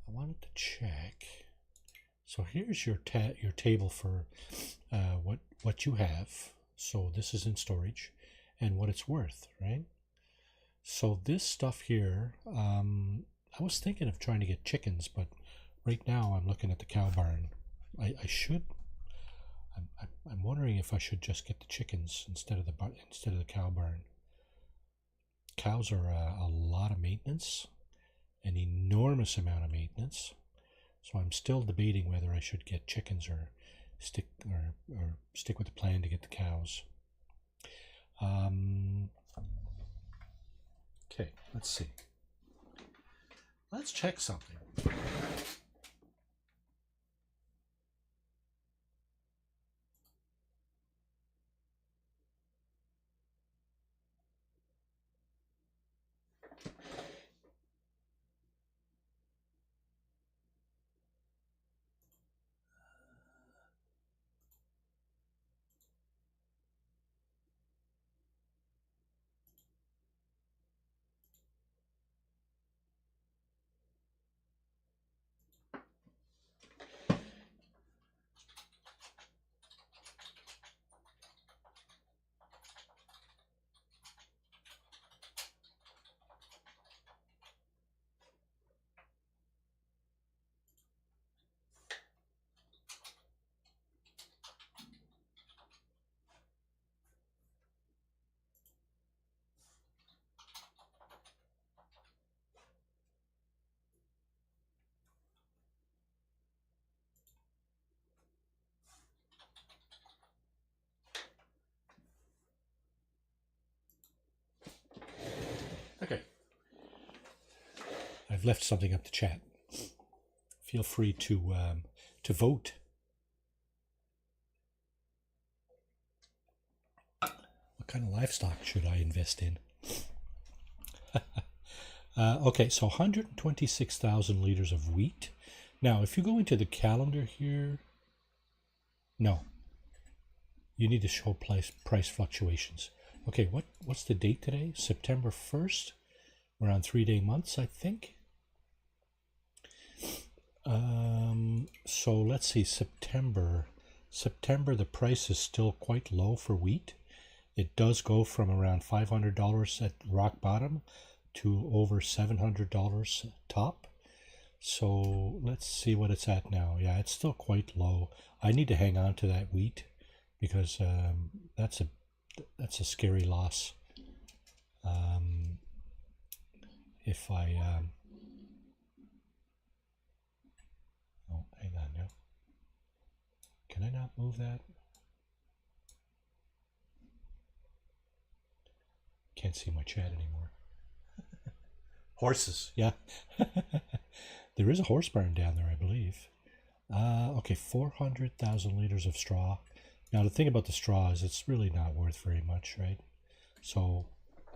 wanted to check. So here's your table for what you have. So this is in storage, and what it's worth, right? So this stuff here, I was thinking of trying to get chickens, but right now I'm looking at the cow barn. I should. I'm wondering if I should just get the chickens instead of the cow barn. Cows are a lot of maintenance, an enormous amount of maintenance. So I'm still debating whether I should get chickens or stick with the plan to get the cows. Okay, let's see. Let's check something. Okay. I've left something up to chat. Feel free to vote. What kind of livestock should I invest in? Okay, so 126,000 liters of wheat. Now, if you go into the calendar here, no, you need to show price fluctuations. Okay, what's the date today? September 1st. We're on 3-day months, I think. So let's see, September, the price is still quite low for wheat. It does go from around $500 at rock bottom to over $700 top. So let's see what it's at now. Yeah, it's still quite low. I need to hang on to that wheat because that's a scary loss. If I oh, hang on now. Can I not move that? Can't see my chat anymore. Horses, yeah. There is a horse barn down there, I believe. Okay, 400,000 liters of straw. Now, the thing about the straw is it's really not worth very much, right? So,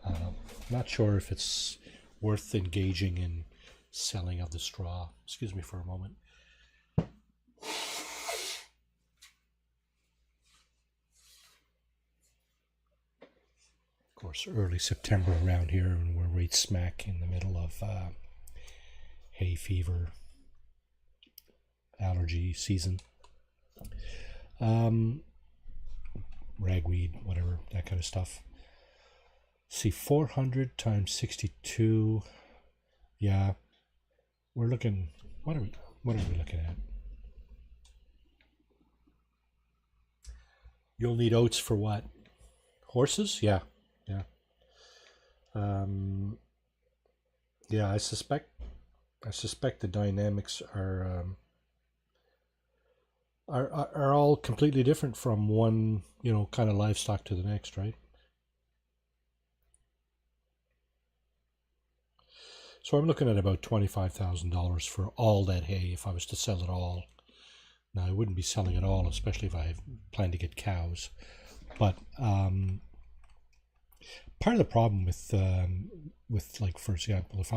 I'm not sure if it's worth engaging in selling of the straw. Excuse me for a moment. Of course, early September around here, and we're right smack in the middle of hay fever, allergy season. Ragweed, whatever, that kind of stuff. See, 400 times 62. Yeah, we're looking. What are we looking at? You'll need oats for what? Horses? Yeah. Yeah, I suspect the dynamics are all completely different from one, kind of livestock to the next, right? So I'm looking at about $25,000 for all that hay if I was to sell it all. Now, I wouldn't be selling it all, especially if I plan to get cows. But part of the problem with like, for example, if I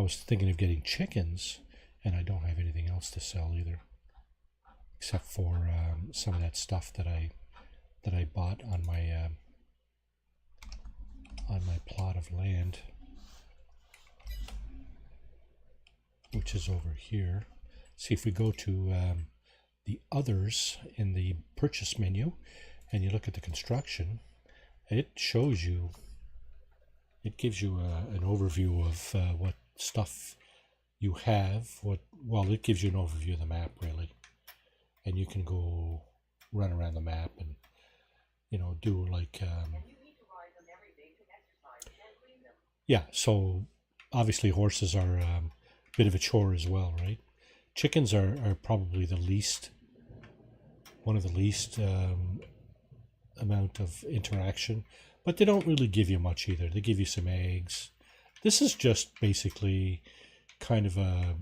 was thinking of getting chickens, and I don't have anything else to sell either, except for some of that stuff that I bought on my plot of land, which is over here. See, if we go to the others in the purchase menu, and you look at the construction, it shows you, it gives you an overview of what stuff you have. It gives you an overview of the map, really, and you can go run around the map and do like yeah. So obviously horses are a bit of a chore as well, right? Chickens are probably one of the least amount of interaction, but they don't really give you much either. They give you some eggs. This is just basically kind of a,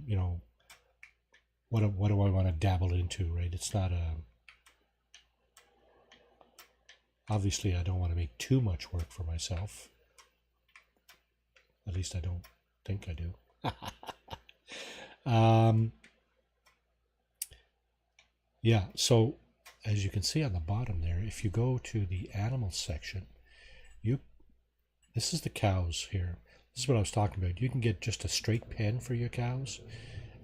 what do I want to dabble into, right? It's not obviously I don't want to make too much work for myself. At least I don't think I do. Yeah, so as you can see on the bottom there, if you go to the animals section, this is the cows here. This is what I was talking about. You can get just a straight pen for your cows,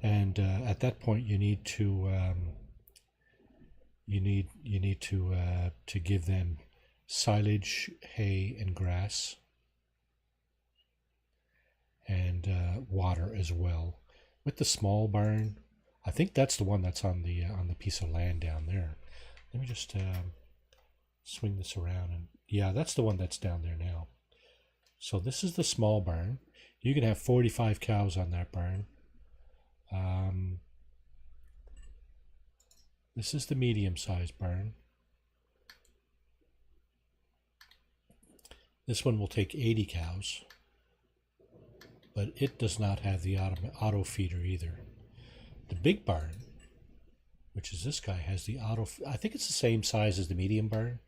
and at that point you need to to give them silage, hay, and grass, and water as well. With the small barn, I think that's the one that's on the piece of land down there. Let me just swing this around, and yeah, that's the one that's down there now. So this is the small barn. You can have 45 cows on that barn. This is the medium-sized barn. This one will take 80 cows. but it does not have the auto feeder either. The big barn, which is this guy, has the auto. I think it's the same size as the medium barn,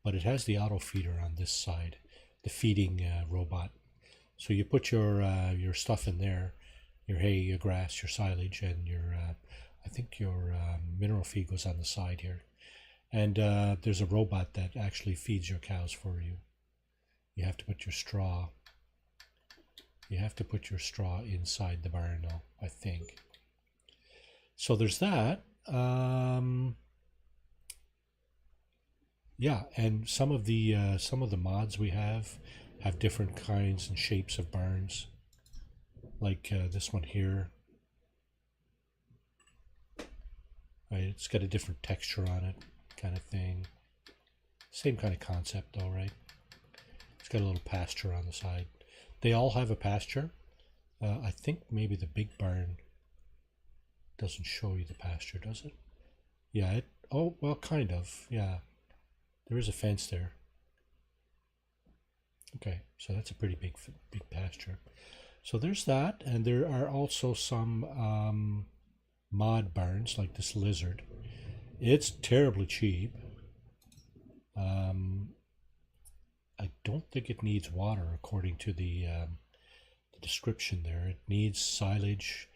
but it has the auto feeder on this side, the feeding robot. So you put your stuff in there, your hay, your grass, your silage, and your I think your mineral feed goes on the side here. And there's a robot that actually feeds your cows for you. You have to put your straw. You have to put your straw inside the barn now, I think. So there's that. Yeah, and some of the mods we have different kinds and shapes of barns. Like this one here. Right, it's got a different texture on it, kind of thing. Same kind of concept though, right? It's got a little pasture on the side. They all have a pasture. I think maybe the big barn doesn't show you the pasture, does it? Yeah, oh, well, kind of, yeah. There is a fence there. Okay, so that's a pretty big pasture. So there's that, and there are also some mod barns like this lizard. It's terribly cheap. I don't think it needs water according to the description there. It needs silage,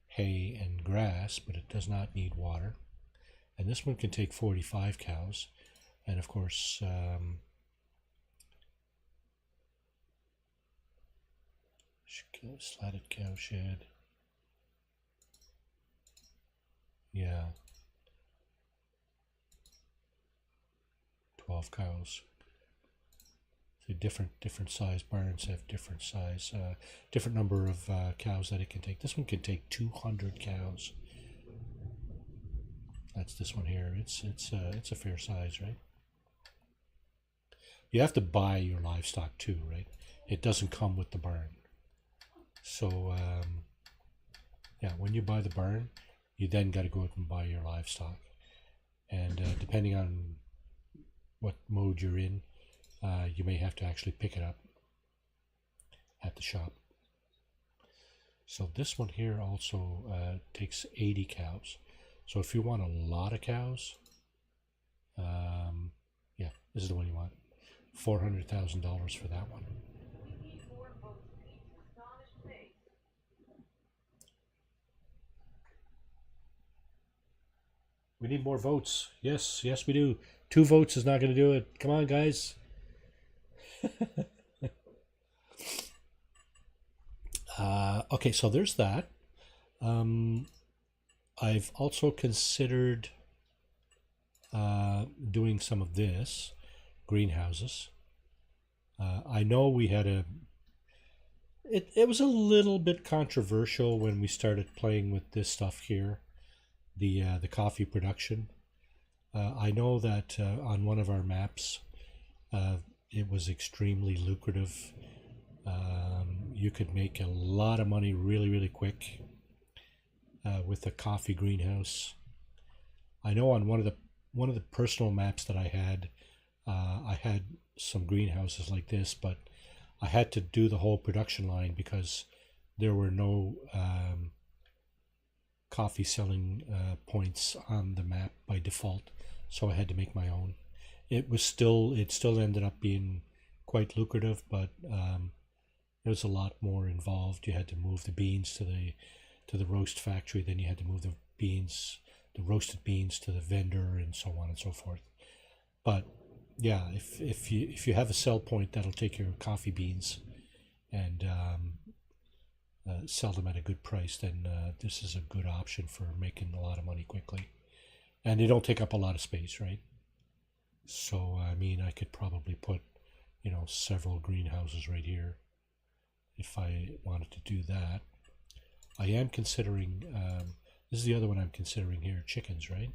hay, and grass, but it does not need water. And this one can take 45 cows. And of course, slatted cow shed. Yeah. 12 cows. So different size barns have different size, different number of cows that it can take. This one can take 200 cows. That's this one here. It's a fair size, right? You have to buy your livestock too, right? It doesn't come with the barn. So yeah, when you buy the barn, you then got to go out and buy your livestock. And depending on what mode you're in, you may have to actually pick it up at the shop. So this one here also takes 80 cows. So if you want a lot of cows, yeah, this is the one you want. $400,000 for that one. We need more votes. Yes, yes, we do. 2 votes is not going to do it. Come on, guys. Okay, so there's that. I've also considered doing some of this, greenhouses. I know we had it was a little bit controversial when we started playing with this stuff here, the coffee production. I know that on one of our maps, it was extremely lucrative. You could make a lot of money really quick with a coffee greenhouse. I know on one of the personal maps that I had some greenhouses like this, but I had to do the whole production line because there were no coffee selling points on the map by default, so I had to make my own. It still ended up being quite lucrative, but there was a lot more involved. You had to move the beans to the roast factory, then you had to move the roasted beans to the vendor, and so on and so forth. But yeah, if you have a sell point that'll take your coffee beans and sell them at a good price, then this is a good option for making a lot of money quickly, and they don't take up a lot of space, right? So I mean, I could probably put several greenhouses right here if I wanted to do that. I am considering this is the other one I'm considering here, chickens, right?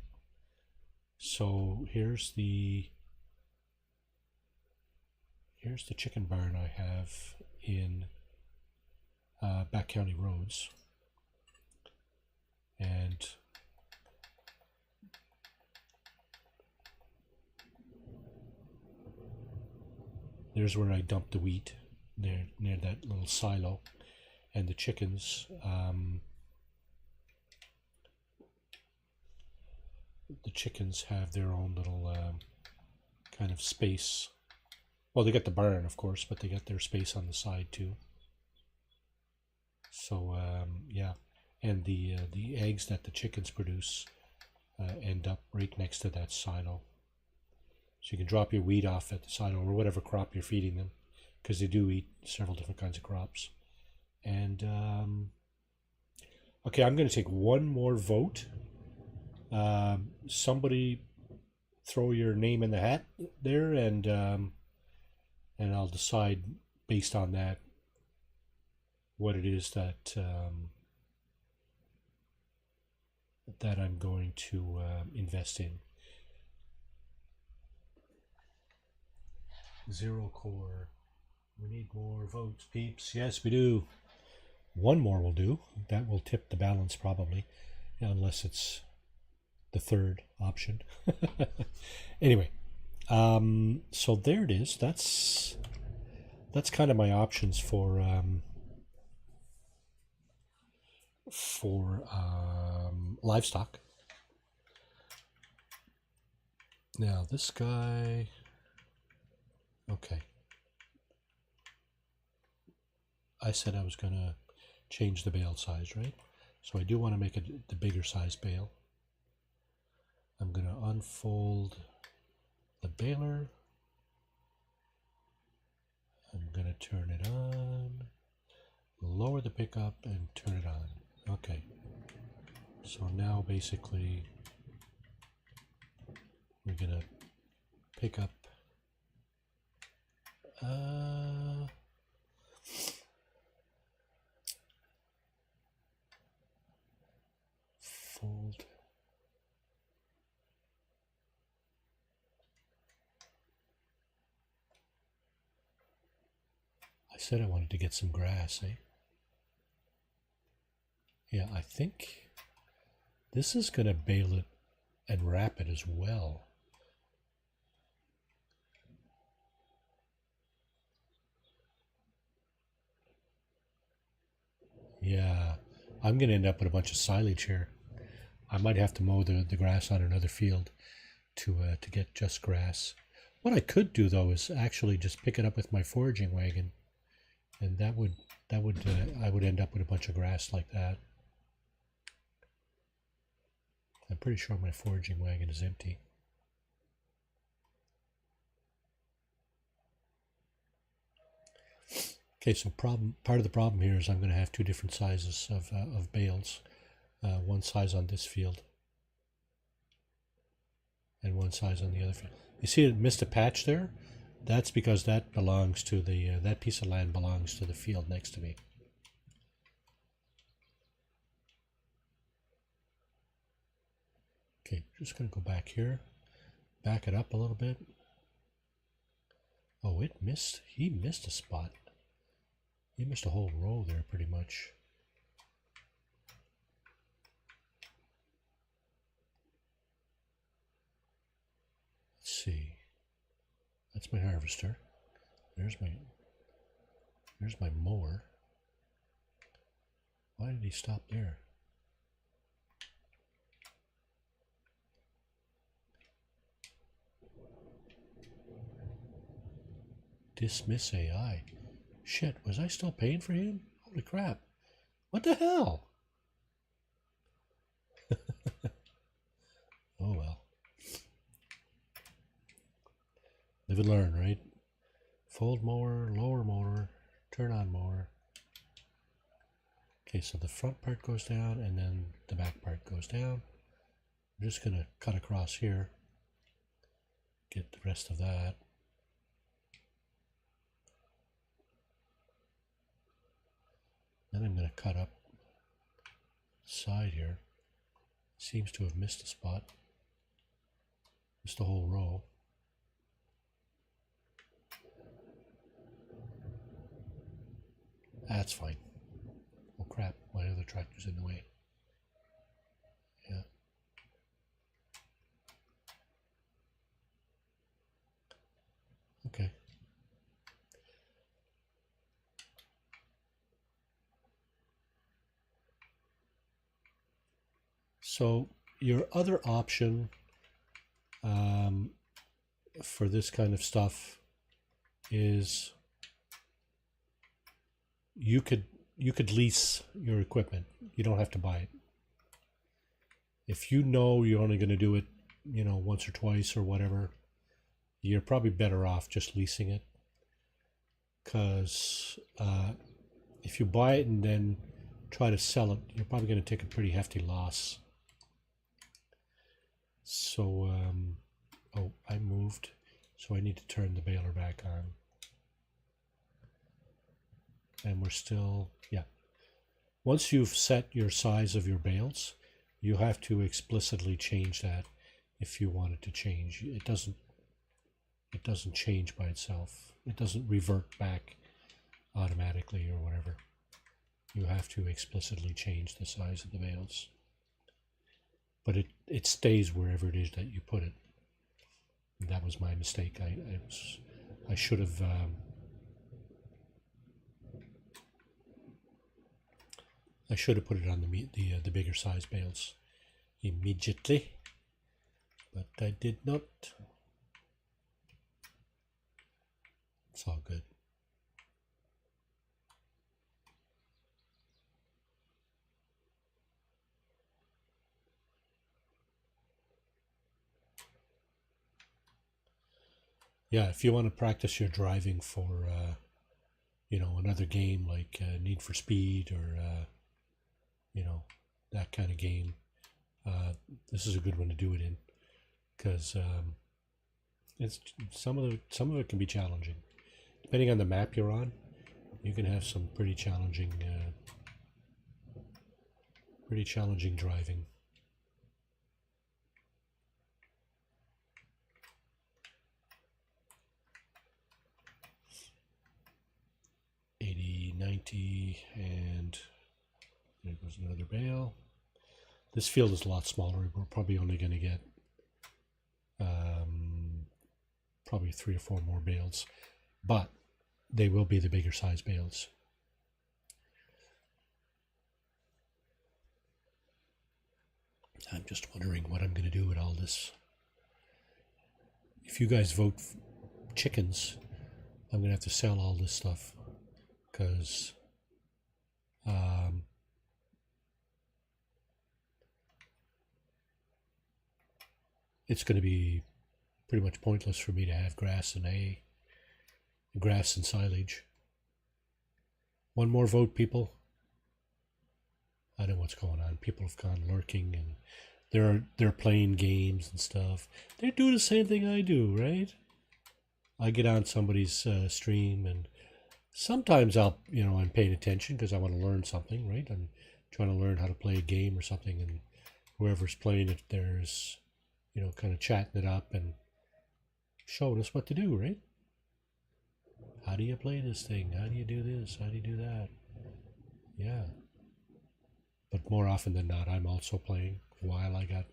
So here's the chicken barn I have in Back County Roads, and there's where I dump the wheat near that little silo. and the chickens. The chickens have their own little kind of space. Well, they got the barn, of course, but they got their space on the side too. So yeah, and the eggs that the chickens produce end up right next to that silo. So you can drop your wheat off at the silo or whatever crop you're feeding them, because they do eat several different kinds of crops. And okay, I'm going to take one more vote. Somebody throw your name in the hat there, and I'll decide based on that what it is that that I'm going to invest in. Zero core. We need more votes, peeps. Yes, we do. One more will do. That will tip the balance probably, unless it's the third option. Anyway, so there it is. That's kind of my options for livestock. Now this guy, okay. I said I was going to change the bale size, right? So I do want to make it the bigger size bale. I'm going to unfold the baler. I'm going to turn it on, lower the pickup, and turn it on. Okay. So now basically we're going to pick up fold. I said I wanted to get some grass, eh? Yeah, I think this is going to bale it and wrap it as well. Yeah, I'm going to end up with a bunch of silage here. I might have to mow the grass on another field to get just grass. What I could do though is actually just pick it up with my foraging wagon, and that would I would end up with a bunch of grass like that. I'm pretty sure my foraging wagon is empty. Okay, so part of the problem here is I'm going to have two different sizes of bales. One size on this field and one size on the other field. You see it missed a patch there? That's because that belongs to the that piece of land belongs to the field next to me. Okay, just going to go back here, back it up a little bit. Oh, he missed a spot. He missed a whole row there pretty much. Let's see. That's my harvester. There's my mower. Why did he stop there? Dismiss AI. Shit, was I still paying for him? Holy crap. What the hell? Oh well. Live and learn, right? Fold mower, lower mower, turn on mower. Okay, so the front part goes down and then the back part goes down. I'm just going to cut across here. Get the rest of that. Then I'm going to cut up the side here. Seems to have missed a spot. Missed a whole row. That's fine. Oh crap, my other tractor's in the way. Yeah. Okay. So your other option for this kind of stuff is you could lease your equipment. You don't have to buy it. If you know you're only going to do it, once or twice or whatever, you're probably better off just leasing it. Because if you buy it and then try to sell it, you're probably going to take a pretty hefty loss. So, oh, I moved, so I need to turn the baler back on. And we're still, yeah. Once you've set your size of your bales, you have to explicitly change that if you want it to change. It doesn't change by itself. It doesn't revert back automatically or whatever. You have to explicitly change the size of the bales. But it stays wherever it is that you put it. And that was my mistake. I should have put it on the bigger size bales immediately, but I did not. It's all good. Yeah, if you want to practice your driving for, another game like Need for Speed or, that kind of game, this is a good one to do it in, because it's some of it can be challenging. Depending on the map you're on, you can have some pretty challenging driving. $80, $90, and there goes another bale. This field is a lot smaller. We're probably only going to get probably 3 or 4 more bales, but they will be the bigger size bales. I'm just wondering what I'm going to do with all this. If you guys vote chickens, I'm going to have to sell all this stuff, because it's going to be pretty much pointless for me to have grass and silage. One more vote, people. I know what's going on. People have gone lurking and they're playing games and stuff. They do the same thing I do, right? I get on somebody's stream, and sometimes I'm paying attention because I want to learn something, right? I'm trying to learn how to play a game or something, and whoever's playing it, there's, kind of chatting it up and showing us what to do, right? How do you play this thing? How do you do this? How do you do that? Yeah. But more often than not, I'm also playing while I got,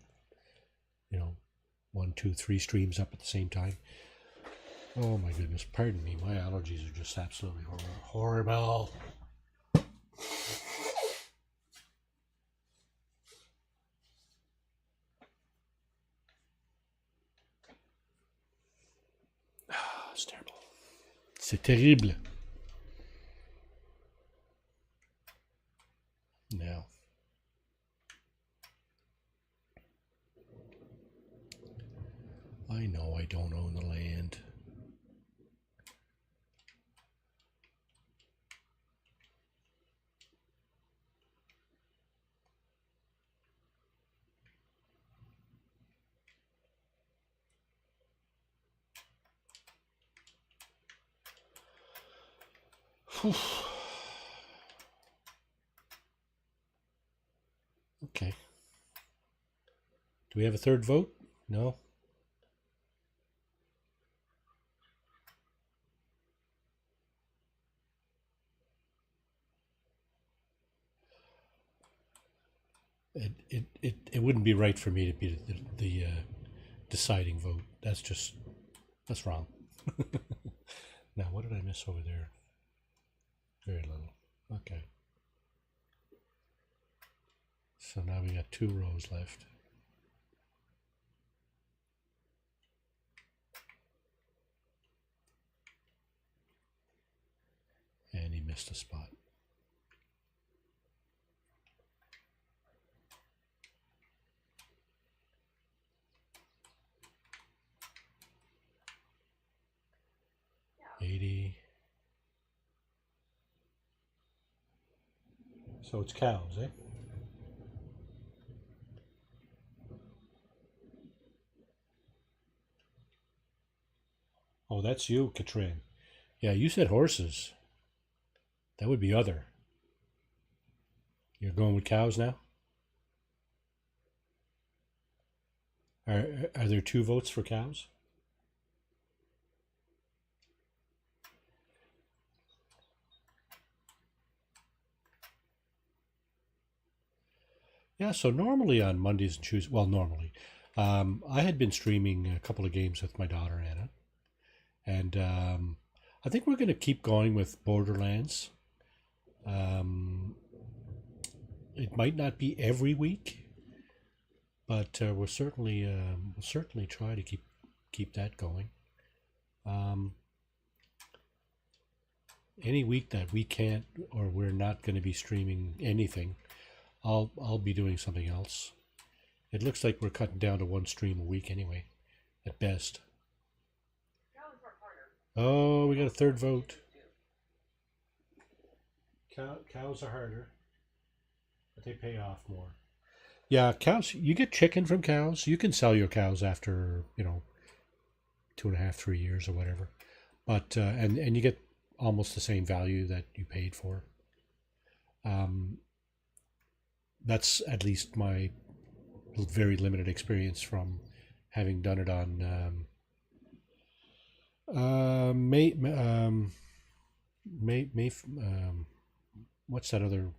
1, 2, 3 streams up at the same time. Oh my goodness, pardon me, my allergies are just absolutely horrible. C'est terrible. C'est terrible. Now, I know I don't own the land. Okay. Do we have a third vote? No? It wouldn't be right for me to be the deciding vote. That's wrong. Now, what did I miss over there? Very little. Okay. So now we got 2 rows left. And he missed a spot. Yeah. 80. So it's cows, eh? Oh, that's you, Katrin. Yeah, you said horses. That would be other. You're going with cows now? Are there 2 votes for cows? Yeah, so normally on Mondays and Tuesdays, well, normally, I had been streaming a couple of games with my daughter, Anna. And I think we're going to keep going with Borderlands. It might not be every week, but we'll certainly try to keep that going. Any week that we can't or we're not going to be streaming anything, I'll be doing something else. It looks like we're cutting down to 1 stream a week anyway, at best. Cows work harder. Oh, we got a 3rd vote. Cows are harder, but they pay off more. Yeah, cows. You get chicken from cows. You can sell your cows after 2.5, 3 years or whatever. But and you get almost the same value that you paid for. That's at least my very limited experience from having done it on what's that other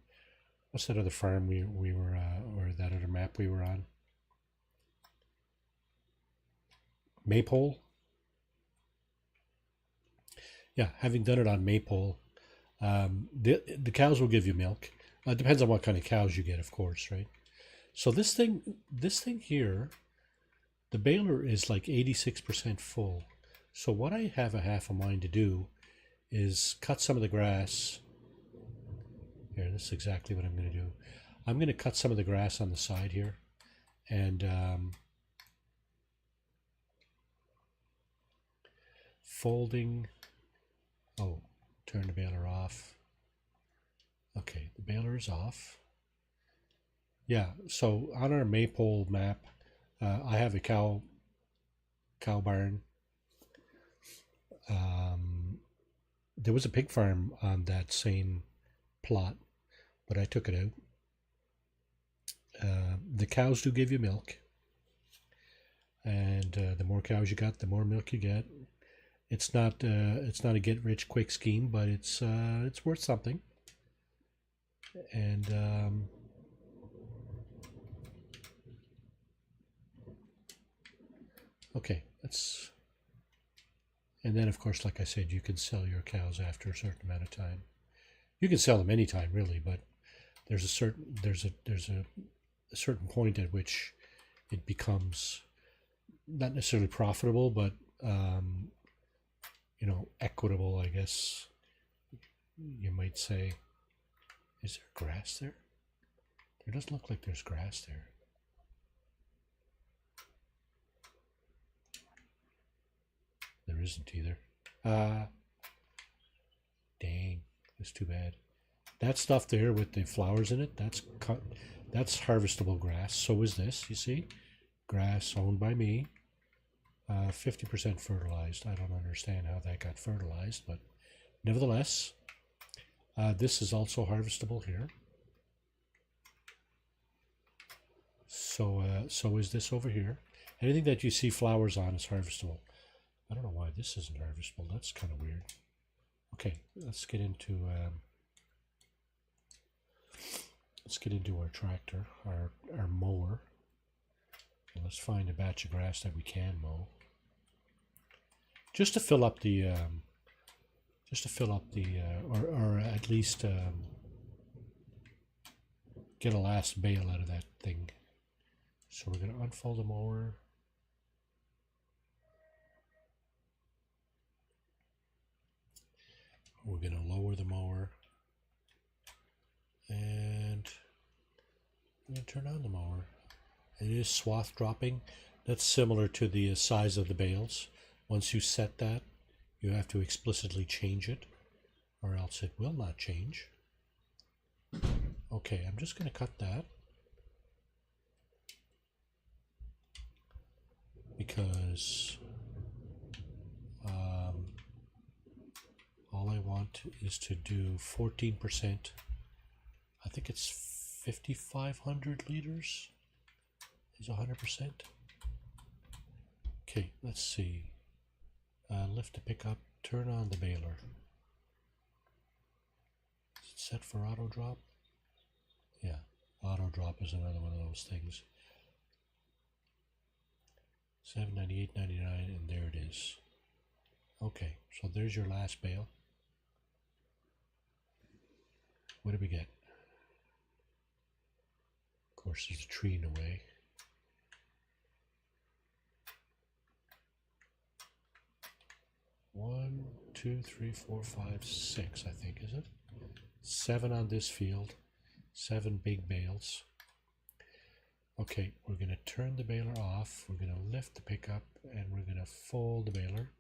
farm we were or that other map we were on? Maypole. Yeah, having done it on Maypole, the cows will give you milk. It depends on what kind of cows you get, of course, right? So this thing here, the baler is like 86% full. So what I have a half a mind to do is cut some of the grass. Here, this is exactly what I'm going to do. I'm going to cut some of the grass on the side here, and folding. Oh, turn the baler off. Okay, the baler is off. Yeah, so on our Maypole map, I have a cow barn. There was a pig farm on that same plot, but I took it out. The cows do give you milk, and the more cows you got, the more milk you get. It's not a get rich quick scheme, but it's worth something. And okay, that's. And then, of course, like I said, you can sell your cows after a certain amount of time. You can sell them anytime, really, but there's a certain point at which it becomes not necessarily profitable, but equitable, I guess you might say. Is there grass there? There doesn't look like there's grass there. There isn't either. Dang, that's too bad. That stuff there with the flowers in it, that's harvestable grass. So is this, you see? Grass owned by me. 50% fertilized. I don't understand how that got fertilized, but nevertheless, this is also harvestable here. So is this over here. Anything that you see flowers on is harvestable. I don't know why this isn't harvestable. That's kind of weird. Okay, let's get into our tractor, our mower. And let's find a batch of grass that we can mow. Just to fill up the or at least get a last bale out of that thing. So we're going to unfold the mower. We're going to lower the mower. And I'm going to turn on the mower. It is swath dropping. That's similar to the size of the bales. Once you set that, you have to explicitly change it, or else it will not change. Okay, I'm just going to cut that because all I want is to do 14%. I think it's 5,500 liters is 100%. Okay, let's see. Lift the pickup, turn on the baler. Is it set for auto drop? Yeah, auto drop is another one of those things. $798.99, and there it is. Okay, so there's your last bale. What did we get? Of course, there's a tree in the way. One, two, three, four, five, six, I think, is it? 7 on this field. 7 big bales. Okay, we're going to turn the baler off. We're going to lift the pickup and we're going to fold the baler.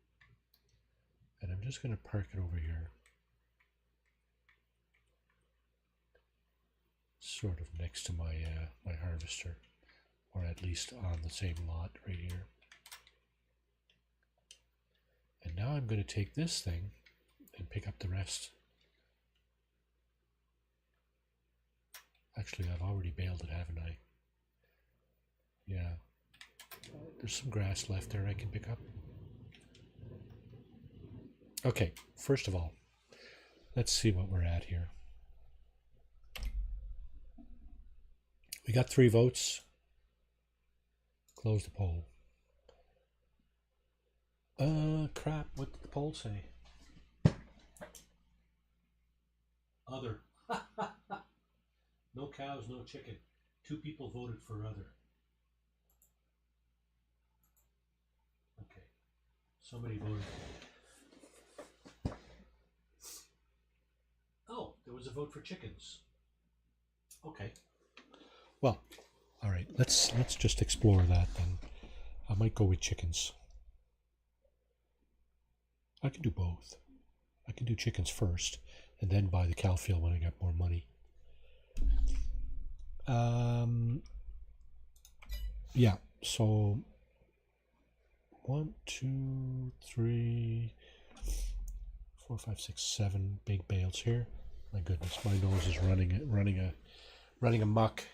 And I'm just going to park it over here. Sort of next to my my harvester, or at least on the same lot right here. And now I'm going to take this thing and pick up the rest. Actually, I've already baled it, haven't I? Yeah. There's some grass left there I can pick up. Okay, first of all, let's see what we're at here. We got 3 votes. Close the poll. Crap, what did the poll say? Other. No cows, no chicken. 2 people voted for other. Okay. Somebody voted. Oh, there was a vote for chickens. Okay. Well, all right. Let's just explore that then. I might go with chickens. I can do both. I can do chickens first and then buy the cow field when I get more money. Yeah, so 1, 2, 3, 4, 5, 6, 7 big bales here. My goodness, my nose is running amok.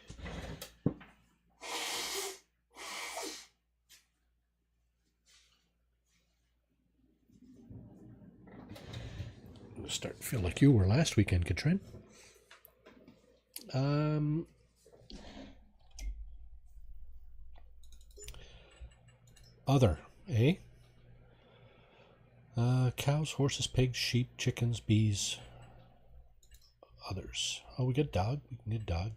I'm starting to feel like you were last weekend, Katrin. Other, eh? Cows, horses, pigs, sheep, chickens, bees. Others. Oh, we got dog. We can get dog.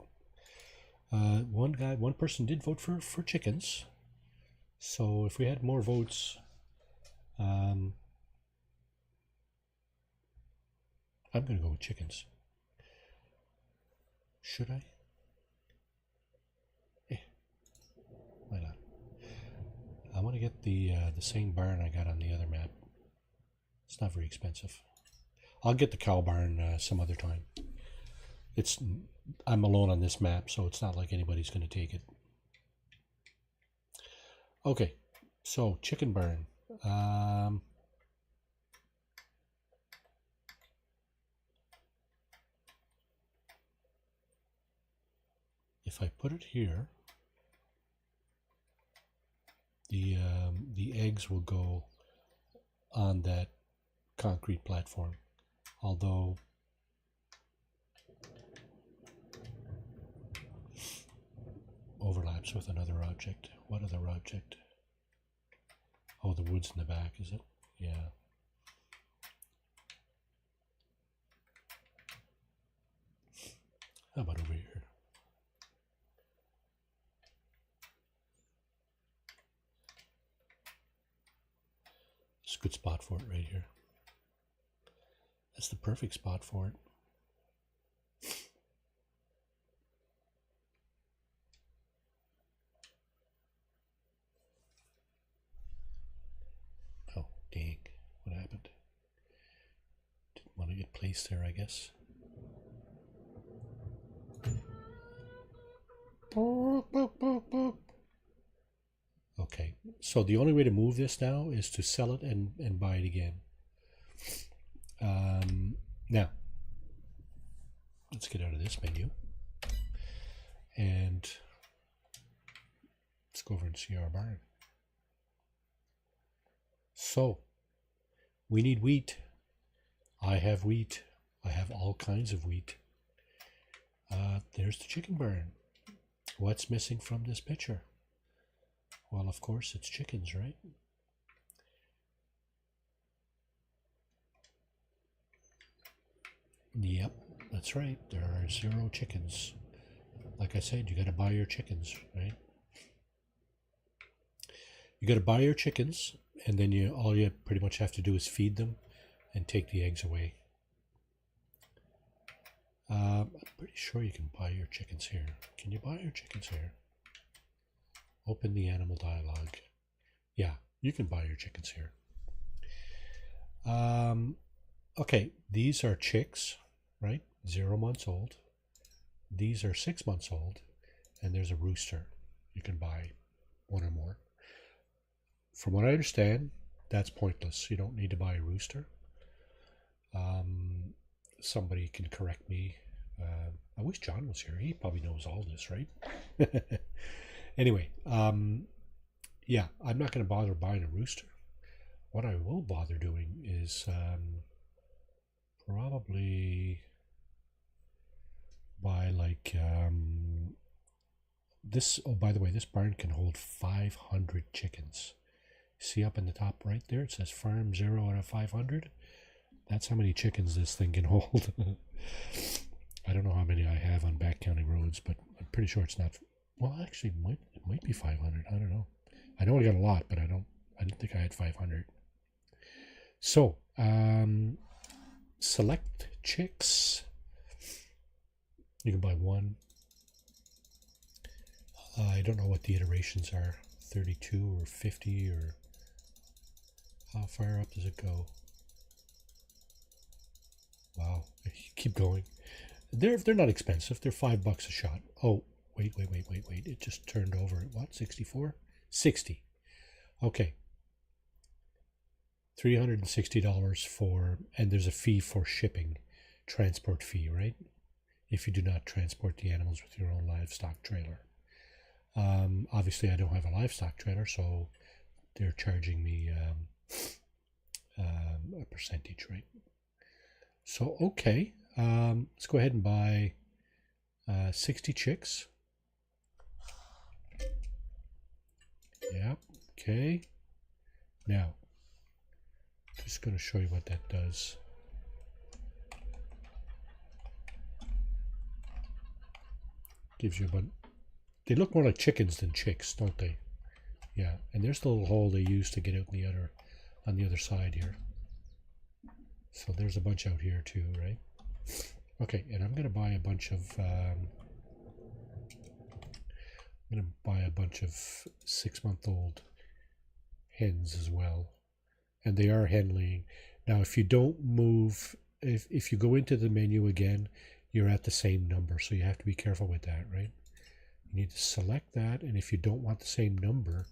One person did vote for chickens. So if we had more votes, I'm going to go with chickens. Should I? Why not? I want to get the same barn I got on the other map. It's not very expensive. I'll get the cow barn some other time. I'm alone on this map, so it's not like anybody's going to take it. Okay, so chicken barn. If I put it here, the eggs will go on that concrete platform, although overlaps with another object. What other object? Oh, the woods in the back, is it? Yeah. How about over here? It's a good spot for it right here. That's the perfect spot for it. Oh, dang. What happened? Didn't want to get placed there, I guess. Okay, so the only way to move this now is to sell it and buy it again. Now, let's get out of this menu. And let's go over and see our barn. So, we need wheat. I have wheat. I have all kinds of wheat. There's the chicken barn. What's missing from this picture? Well, of course, it's chickens, right? Yep, that's right. There are 0 chickens. Like I said, you got to buy your chickens, right? You got to buy your chickens, and then all you pretty much have to do is feed them and take the eggs away. I'm pretty sure you can buy your chickens here. Can you buy your chickens here? Open the animal dialogue. Yeah, you can buy your chickens here. Okay, these are chicks, right? 0 months old. These are 6 months old, and there's a rooster. You can buy 1 or more. From what I understand, that's pointless. You don't need to buy a rooster. Somebody can correct me. I wish John was here. He probably knows all this, right? Anyway, yeah, I'm not going to bother buying a rooster. What I will bother doing is probably buy like this. Oh, by the way, this barn can hold 500 chickens. See up in the top right there, it says farm 0 out of 500. That's how many chickens this thing can hold. I don't know how many I have on back county roads, but I'm pretty sure it's not. Well, actually, it might be 500. I don't know. I know I got a lot, but I didn't think I had 500. So, select chicks. You can buy 1. I don't know what the iterations are. 32 or 50 or how far up does it go? Wow, keep going. They're not expensive. They're $5 a shot. Oh, wait. It just turned over at what? 64? 60. Okay. $360 for, and there's a fee for shipping, transport fee, right? If you do not transport the animals with your own livestock trailer. Obviously, I don't have a livestock trailer, so they're charging me a percentage, right? So, okay, let's go ahead and buy 60 chicks. Yeah, okay. Now, just going to show you what that does. Gives you a bunch. They look more like chickens than chicks, don't they? Yeah, and there's the little hole they use to get out on the other side here. So there's a bunch out here too, right? Okay, and I'm going to buy a bunch of 6-month-old hens as well. And they are hen laying. Now, if you don't move, if you go into the menu again, you're at the same number. So you have to be careful with that, right? You need to select that. And if you don't want the same number,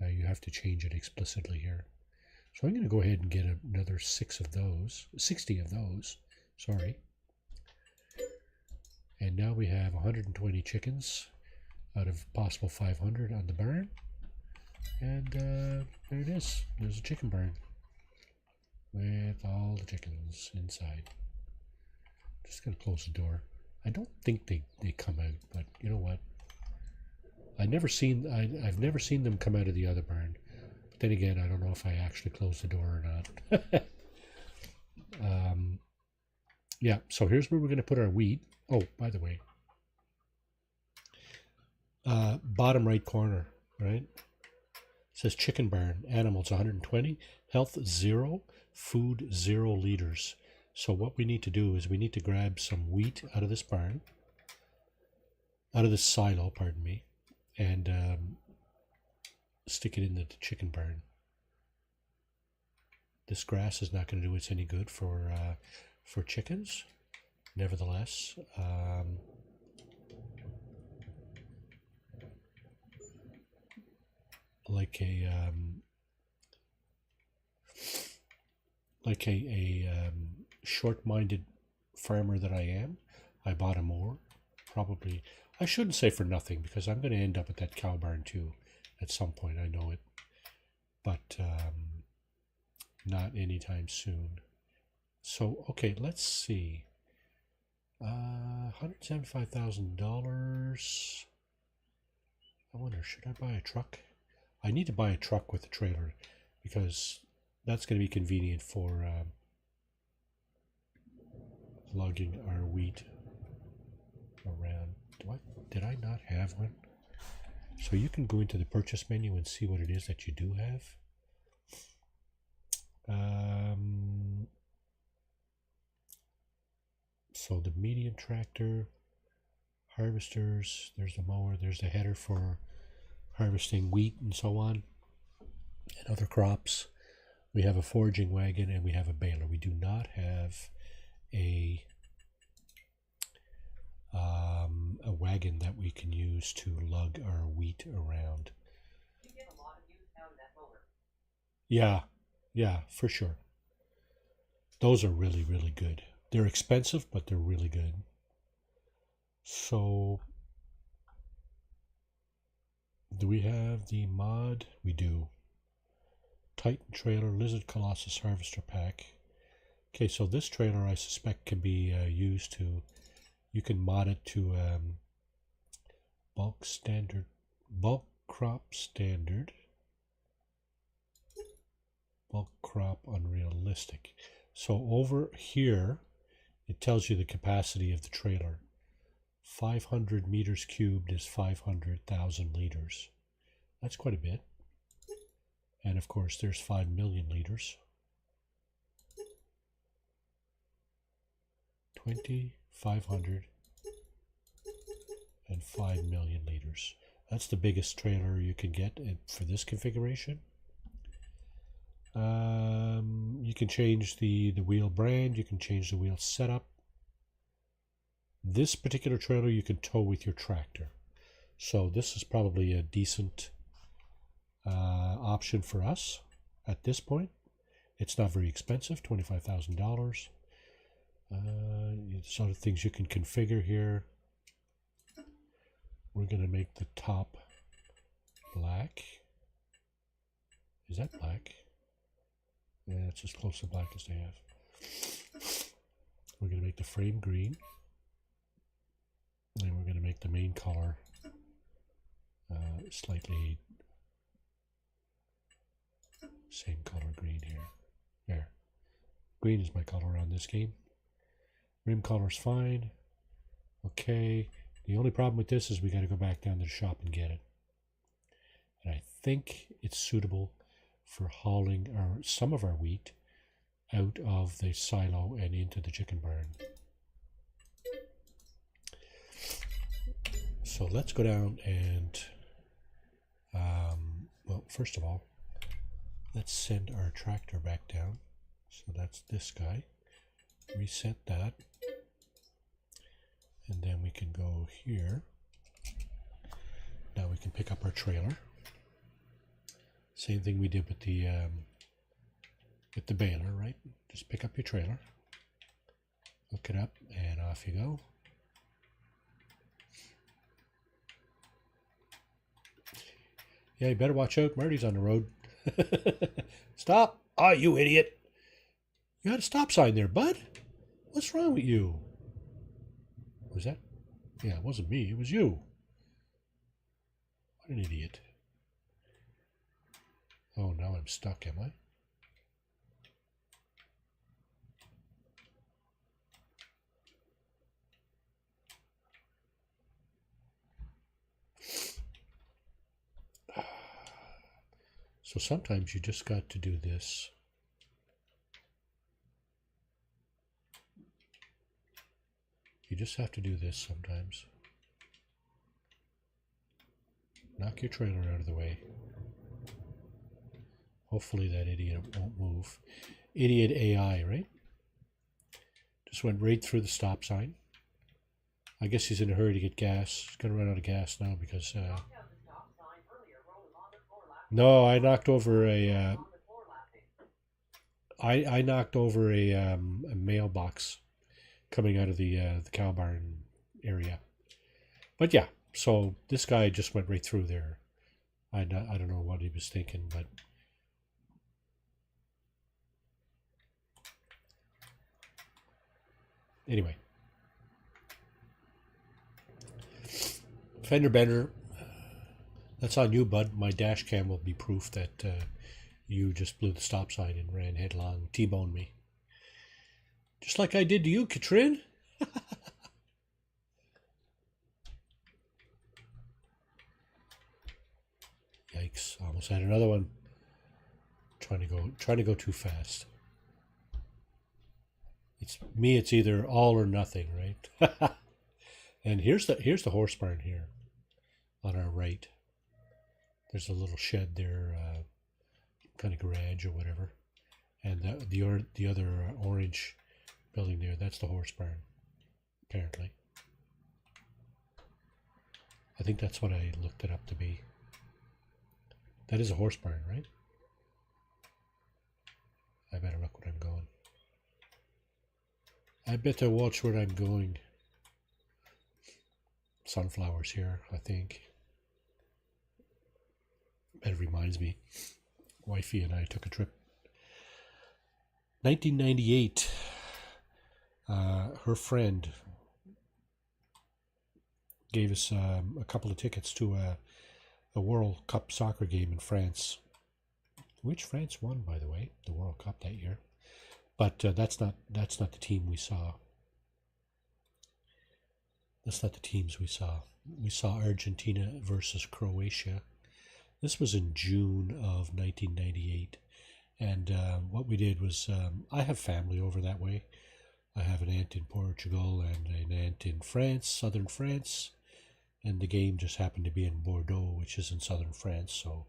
you have to change it explicitly here. So I'm going to go ahead and get another 60 of those, sorry. And now we have 120 chickens out of possible 500 on the barn. And there it is. There's a chicken barn with all the chickens inside. Just going to close the door. I don't think they come out, but you know what? I've never seen them come out of the other barn. But then again, I don't know if I actually closed the door or not. Yeah, so here's where we're going to put our wheat. Oh, by the way, bottom right corner, right? It says chicken barn, animals 120, health 0, food 0 liters. So what we need to do is we need to grab some wheat out of this barn, out of this silo, pardon me, and stick it in the chicken barn. This grass is not going to do us any good for chickens. Nevertheless, like a short-minded farmer that I am, I bought a mower. Probably, I shouldn't say for nothing, because I'm going to end up at that cow barn too at some point. I know it, but not anytime soon. So okay, let's see. $175,000. I wonder, should I buy a truck? I need to buy a truck with a trailer, because that's going to be convenient for lugging our wheat around. Did I not have one? So you can go into the purchase menu and see what it is that you do have. So the medium tractor, harvesters, there's the mower, there's the header for harvesting wheat and so on, and other crops. We have a foraging wagon and we have a baler. We do not have a wagon that we can use to lug our wheat around. You get a lot of use out of that mower. Yeah, for sure. Those are really, really good. They're expensive, but they're really good. So, do we have the mod? We do. Titan trailer, Lizard Colossus harvester pack. Okay, so this trailer I suspect can be used to, you can mod it to bulk crop standard, bulk crop unrealistic. So over here, it tells you the capacity of the trailer. 500 meters cubed is 500,000 liters. That's quite a bit. And of course, there's 5 million liters. 20, 500, and 5 million liters. That's the biggest trailer you can get for this configuration. You can change the wheel brand, you can change the wheel setup. This particular trailer you can tow with your tractor. So this is probably a decent option for us at this point. It's not very expensive, $25,000. There's other things you can configure here. We're going to make the top black. Is that black? Yeah, it's as close to black as they have. We're going to make the frame green. And we're going to make the main color slightly same color green here. There. Green is my color on this game. Rim color's fine. Okay. The only problem with this is we got to go back down to the shop and get it. And I think it's suitable for hauling some of our wheat out of the silo and into the chicken barn. So let's go down and, well, first of all, let's send our tractor back down. So that's this guy. Reset that. And then we can go here. Now we can pick up our trailer. Same thing we did with the baler, right? Just pick up your trailer, hook it up, and off you go. Yeah, you better watch out. Marty's on the road. Stop! Ah, oh, you idiot! You had a stop sign there, bud. What's wrong with you? Was that? Yeah, it wasn't me. It was you. What an idiot. Oh, now I'm stuck, am I? So sometimes you just got to do this. You just have to do this sometimes. Knock your trailer out of the way. Hopefully that idiot won't move. Idiot AI, right? Just went right through the stop sign. I guess he's in a hurry to get gas. He's going to run out of gas now because... No, I knocked over a... I knocked over a mailbox coming out of the cow barn area. But yeah, so this guy just went right through there. I don't know what he was thinking, but... Anyway. Fender bender. That's on you, bud. My dash cam will be proof that you just blew the stop sign and ran headlong, T-boned me. Just like I did to you, Katrin. Yikes! Almost had another one. Trying to go too fast. It's me. It's either all or nothing, right? And here's the horse barn here, on our right. There's a little shed there, kind of garage or whatever, and the other orange building there. That's the horse barn, apparently. I think that's what I looked it up to be. That is a horse barn, right? I better look where I'm going. I better watch where I'm going. Sunflowers here, I think. That reminds me, wifey and I took a trip. 1998. Her friend gave us a couple of tickets to a World Cup soccer game in France, which France won, by the way, the World Cup that year. But that's not the team we saw. That's not the teams we saw. We saw Argentina versus Croatia. This was in June of 1998. And what we did was, I have family over that way. I have an aunt in Portugal and an aunt in France, southern France. And the game just happened to be in Bordeaux, which is in southern France. So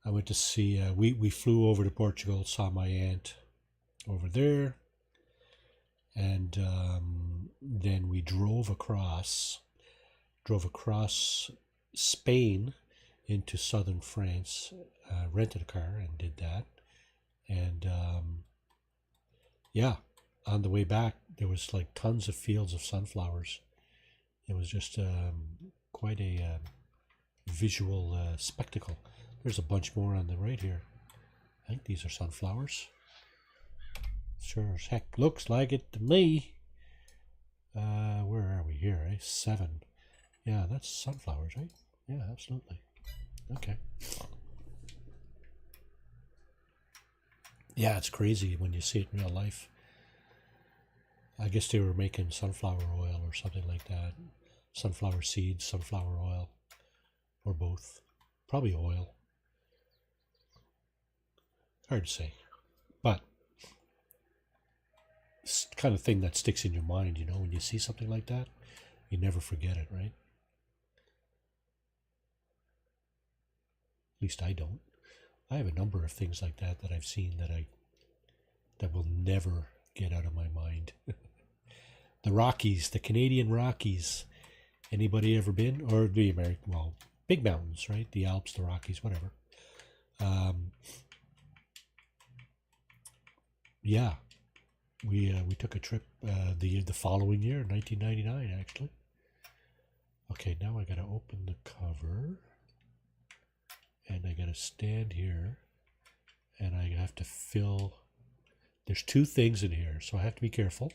I went to see, we flew over to Portugal, saw my aunt over there. And then we drove across Spain into southern France, rented a car and did that. And yeah, on the way back, there was like tons of fields of sunflowers. It was just quite a visual spectacle. There's a bunch more on the right here. I think these are sunflowers. Sure as heck looks like it to me. Where are we here? 7. Yeah, that's sunflowers, right? Yeah, absolutely. Okay. Yeah, it's crazy when you see it in real life. I guess they were making sunflower oil or something like that. Sunflower seeds, sunflower oil, or both. Probably oil. Hard to say. But it's the kind of thing that sticks in your mind, you know, when you see something like that, you never forget it, right? At least I don't. I have a number of things like that I've seen that will never get out of my mind. The Rockies, the Canadian Rockies. Anybody ever been? Or the American, well, big mountains, right? The Alps, the Rockies, whatever. Yeah, we took a trip the following year, 1999, actually. Okay, now I gotta open the cover, and I gotta stand here, and I have to fill. There's 2 things in here, so I have to be careful.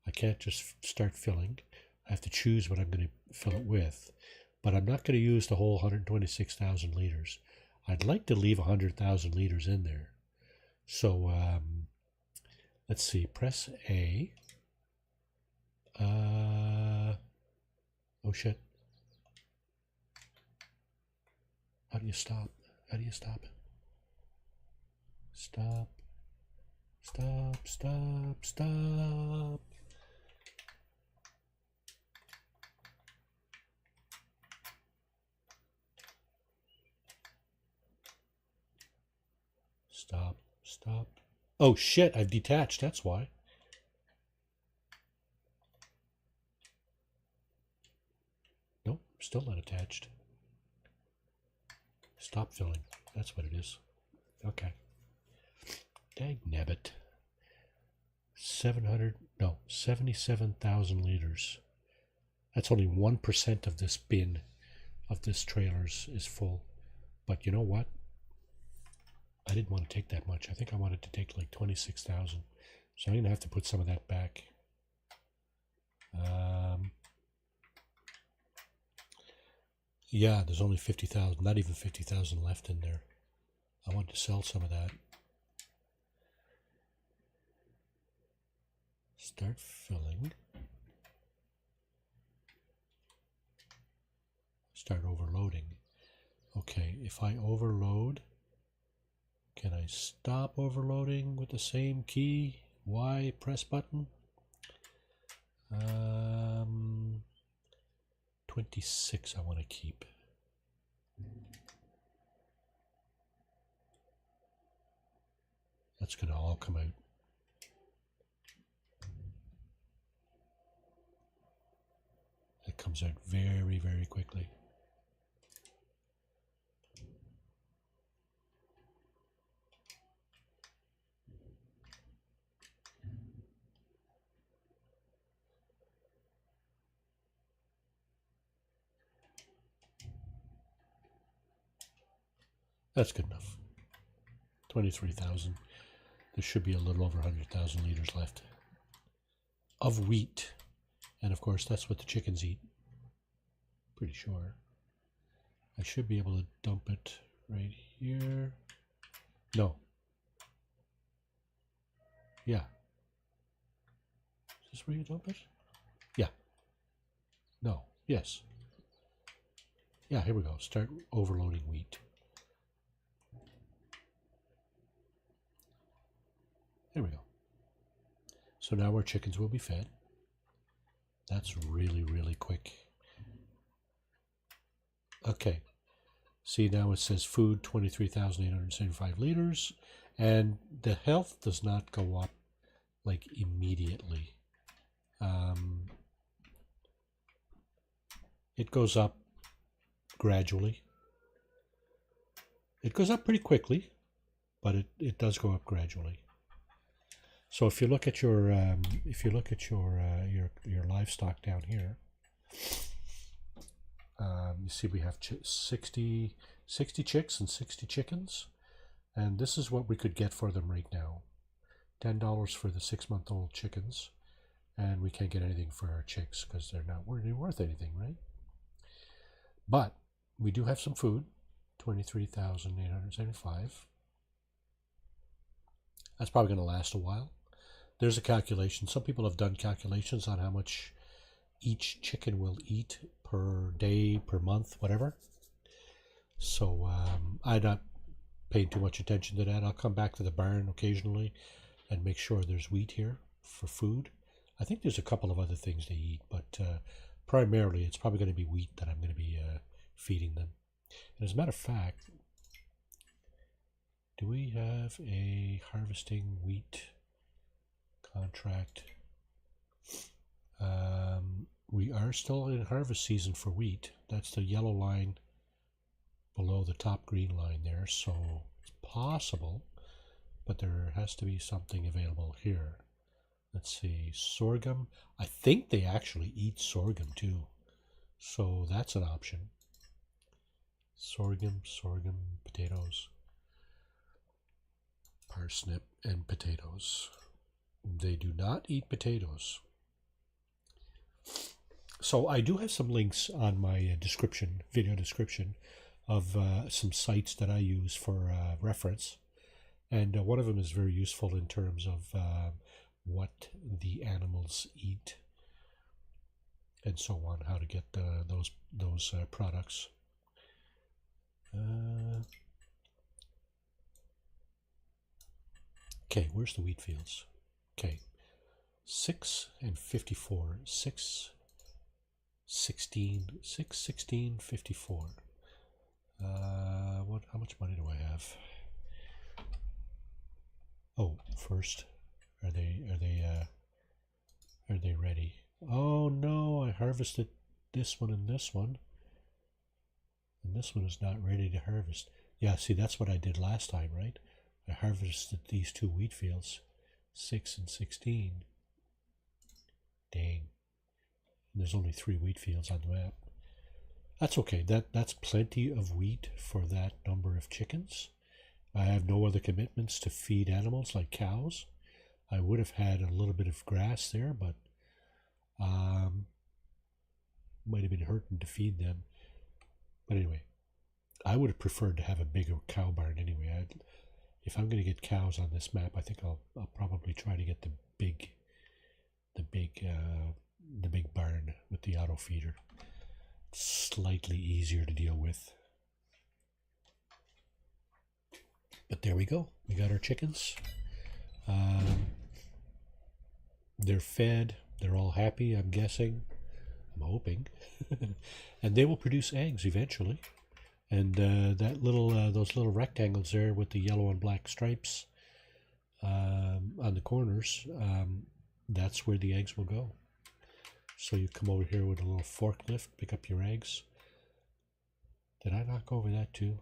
I can't just start filling. I have to choose what I'm going to fill it with, but I'm not going to use the whole 126,000 liters. I'd like to leave 100,000 liters in there. So let's see, press A. Oh shit. How do you stop? How do you stop? Stop. Stop, stop, stop. Stop, stop. Oh shit, I've detached, that's why. Nope, still not attached. Stop filling, that's what it is. Okay. Dagnabbit. 77,000 liters. That's only 1% of this bin, of this trailer's is full. But you know what? I didn't want to take that much. I think I wanted to take like 26,000. So I'm going to have to put some of that back. Yeah, there's only 50,000, not even 50,000 left in there. I want to sell some of that. Start filling. Start overloading. Okay, if I overload, can I stop overloading with the same key? Y, press button. 26 I want to keep. That's going to all come out. It comes out very, very quickly. That's good enough. 23,000. There should be a little over 100,000 liters left of wheat. And of course, that's what the chickens eat. Pretty sure. I should be able to dump it right here. No. Yeah. Is this where you dump it? Yeah. No. Yes. Yeah, here we go. Start overloading wheat. There we go. So now our chickens will be fed. That's really, really quick. Okay. See, now it says food 23,875 liters, and the health does not go up like immediately. It goes up gradually. It goes up pretty quickly, but it does go up gradually. So if you look at your your livestock down here, you see we have 60 chicks and 60 chickens, and this is what we could get for them right now. $10 for the 6-month-old chickens, and we can't get anything for our chicks because they're not really worth anything, right? But we do have some food, 23,875. That's probably going to last a while. There's a calculation. Some people have done calculations on how much each chicken will eat per day, per month, whatever. So I'm not paying too much attention to that. I'll come back to the barn occasionally and make sure there's wheat here for food. I think there's a couple of other things they eat, but primarily it's probably going to be wheat that I'm going to be feeding them. And as a matter of fact, do we have a harvesting wheat contract? We are still in harvest season for wheat. That's the yellow line below the top green line there, so it's possible, but there has to be something available here. Let's see, sorghum. I think they actually eat sorghum too, so that's an option. Sorghum, potatoes, parsnip, and potatoes. They do not eat potatoes. So I do have some links on my description, video description, of some sites that I use for reference. And one of them is very useful in terms of what the animals eat and so on, how to get those products. Okay, where's the wheat fields? Okay, 6 and 54. 6, 16, 6, 16, 54. How much money do I have? Oh, first, are they ready? Oh no, I harvested this one and this one. And this one is not ready to harvest. Yeah, see, that's what I did last time, right? I harvested these 2 wheat fields, 6 and 16. Dang. And there's only 3 wheat fields on the map. That's okay. That's plenty of wheat for that number of chickens. I have no other commitments to feed animals like cows. I would have had a little bit of grass there, but might have been hurting to feed them. But anyway, I would have preferred to have a bigger cow barn anyway. If I'm going to get cows on this map, I think I'll probably try to get the big barn with the auto feeder. Slightly easier to deal with. But there we go. We got our chickens. They're fed. They're all happy, I'm guessing. I'm hoping. And they will produce eggs eventually. And that those little rectangles there with the yellow and black stripes on the corners, that's where the eggs will go. So you come over here with a little forklift, pick up your eggs. Did I knock over that too?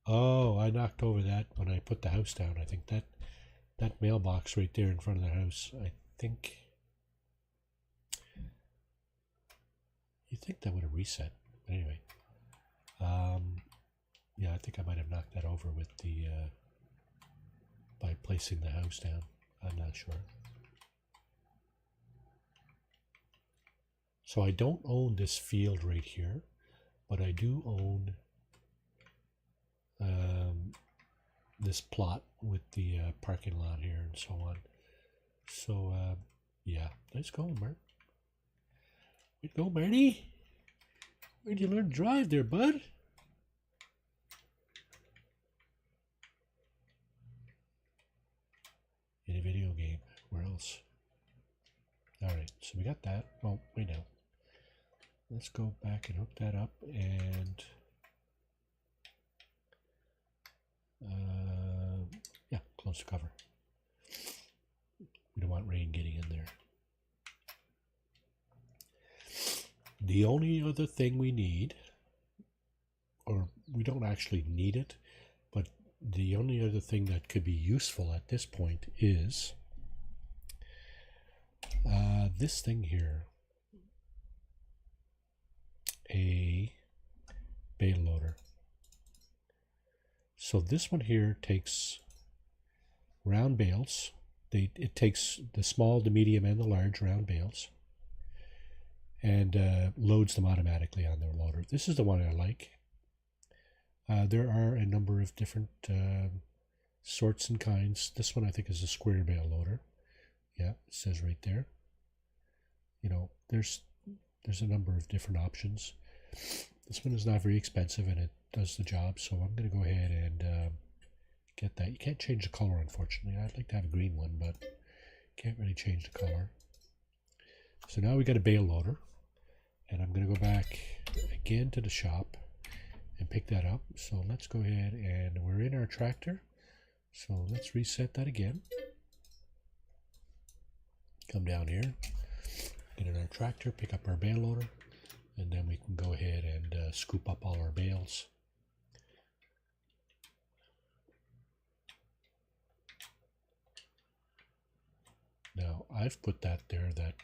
Oh, I knocked over that when I put the house down. I think that mailbox right there in front of the house, I think... You'd think that would have reset. Anyway. Yeah, I think I might have knocked that over with the... by placing the house down. I'm not sure. So I don't own this field right here, but I do own this plot with the parking lot here and so on. So yeah, nice going, Mark. Way to go, Marty. Where'd you learn to drive there, bud? In a video game. Where else? Alright, so we got that. Oh, wait now. Let's go back and hook that up and yeah, close the cover. We don't want rain getting in there. The only other thing we need, or we don't actually need it, but the only other thing that could be useful at this point is this thing here. A bale loader. So this one here takes round bales. It takes the small, the medium, and the large round bales and loads them automatically on their loader. This is the one I like. There are a number of different sorts and kinds. This one I think is a square bale loader. Yeah, it says right there. You know, there's a number of different options. This one is not very expensive and it does the job, so I'm going to go ahead and get that. You can't change the color, unfortunately. I'd like to have a green one, but can't really change the color. So now we got a bale loader, and I'm going to go back again to the shop and pick that up. So let's go ahead and we're in our tractor. So let's reset that again. Come down here, get in our tractor, pick up our bale loader, and then we can go ahead and scoop up all our bales. Now I've put that there, that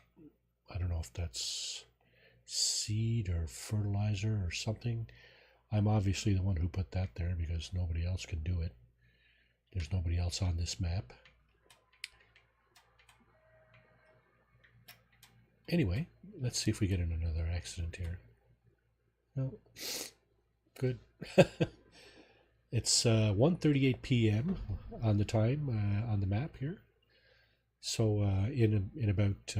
I don't know if that's seed or fertilizer or something. I'm obviously the one who put that there because nobody else can do it. There's nobody else on this map. Anyway, let's see if we get in another accident here. No, good. It's 1:38 p.m. on the time on the map here. So in about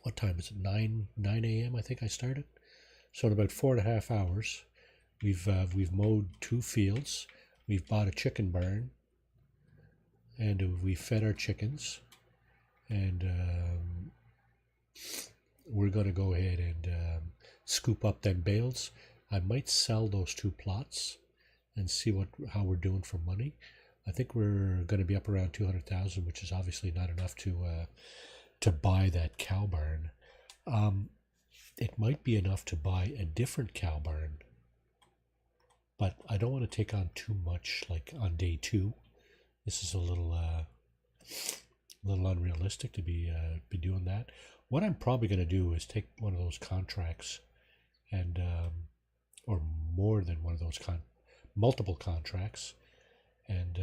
what time is it? 9 a.m. I think I started. So in about 4.5 hours, we've mowed 2 fields. we've bought a chicken barn, and we fed our chickens, and we're going to go ahead and scoop up them bales. I might sell those 2 plots and see how we're doing for money. I think we're going to be up around 200,000, which is obviously not enough to buy that cow barn. It might be enough to buy a different cow barn, but I don't want to take on too much like on day 2. This is a little unrealistic to be doing that. What I'm probably going to do is take one of those contracts and or more than one of those multiple contracts, and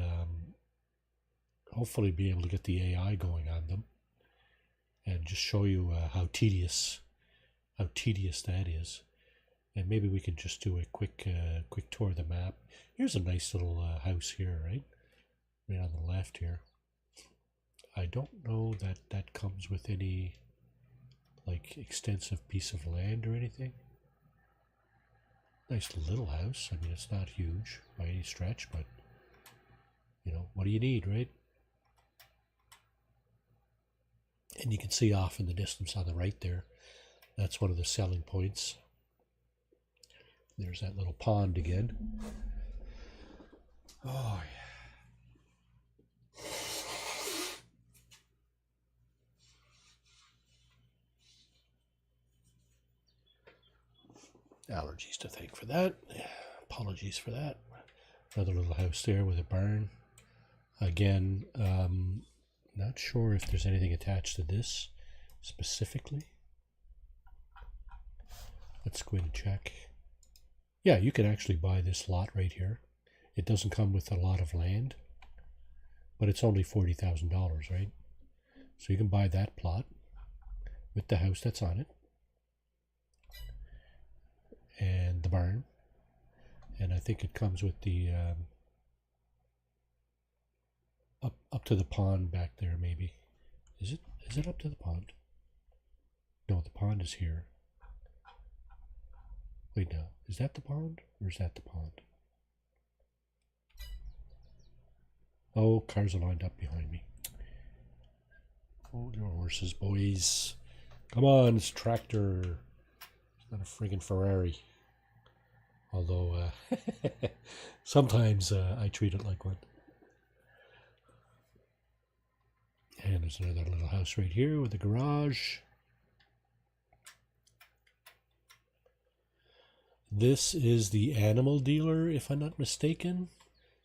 hopefully be able to get the AI going on them and just show you how tedious that is. And maybe we can just do a quick tour of the map. Here's a nice little house here, right on the left here. I don't know that comes with any like extensive piece of land or anything. Nice little house. I mean, it's not huge by any stretch, but you know, what do you need, right? And you can see off in the distance on the right there, that's one of the selling points. There's that little pond again. Oh, yeah. Allergies to thank for that. Apologies for that. Another little house there with a barn. Again, not sure if there's anything attached to this specifically. Let's go in and check. Yeah, you can actually buy this lot right here. It doesn't come with a lot of land, but it's only $40,000, right? So you can buy that plot with the house that's on it and the barn. And I think it comes with the up to the pond back there, maybe. Is it up to the pond? No, the pond is here. Wait, now, is that the pond or is that the pond? Oh, cars are lined up behind me. Hold your horses, boys. Come on, it's a tractor. It's not a friggin' Ferrari. Although, sometimes I treat it like one. And there's another little house right here with a garage. This is the animal dealer, if I'm not mistaken.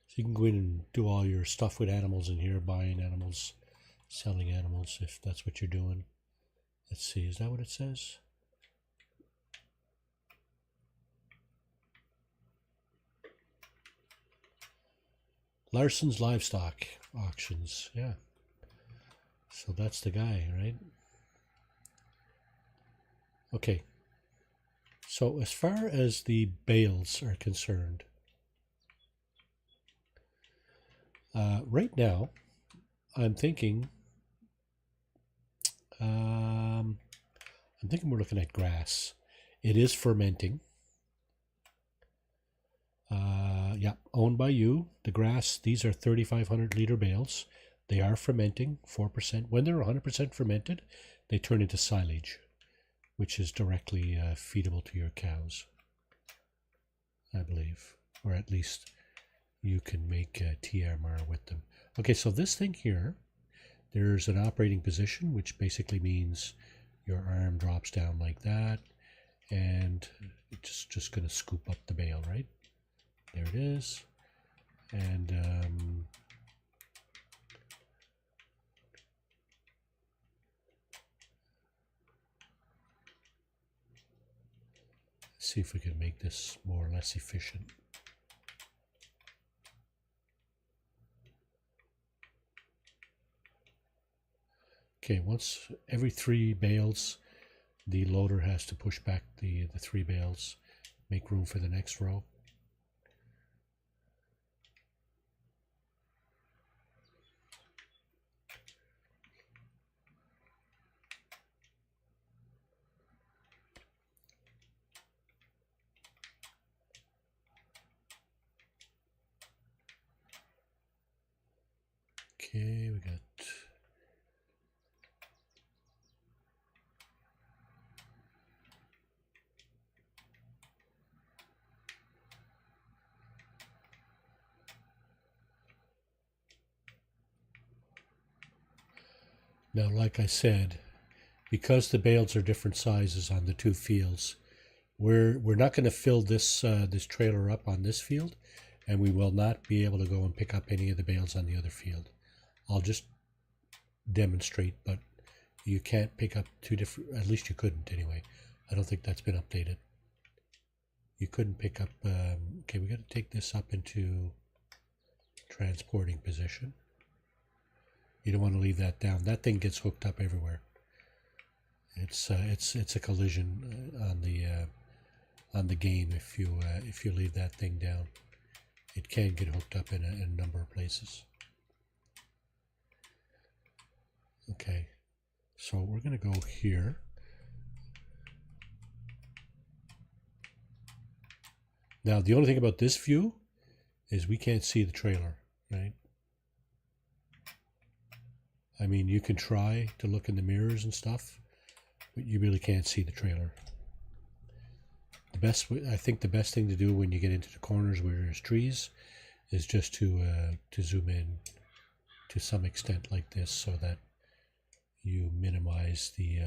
So you can go in and do all your stuff with animals in here, buying animals, selling animals, if that's what you're doing. Let's see, is that what it says? Larson's Livestock Auctions, yeah. So that's the guy, right? Okay. So as far as the bales are concerned, right now, I'm thinking we're looking at grass. It is fermenting. Yeah, owned by you. The grass, these are 3,500 liter bales. They are fermenting, 4%. When they're 100% fermented, they turn into silage, which is directly feedable to your cows, I believe. Or at least you can make TMR with them. Okay, so this thing here, there's an operating position, which basically means your arm drops down like that, and it's just going to scoop up the bale, right? There it is. And see if we can make this more or less efficient. Okay, once every 3 bales, the loader has to push back the 3 bales, make room for the next row. Okay, we got... Now, like I said, because the bales are different sizes on the two fields, we're not going to fill this this trailer up on this field, and we will not be able to go and pick up any of the bales on the other field. I'll just demonstrate, but you can't pick up two different, at least you couldn't anyway. I don't think that's been updated. You couldn't pick up, okay, we got to take this up into transporting position. You don't want to leave that down. That thing gets hooked up everywhere. It's a collision on the game if you leave that thing down. It can get hooked up in a number of places. Okay, so we're going to go here. Now, the only thing about this view is we can't see the trailer, right? I mean, you can try to look in the mirrors and stuff, but you really can't see the trailer. I think the best thing to do when you get into the corners where there's trees is just to zoom in to some extent like this, so that you minimize the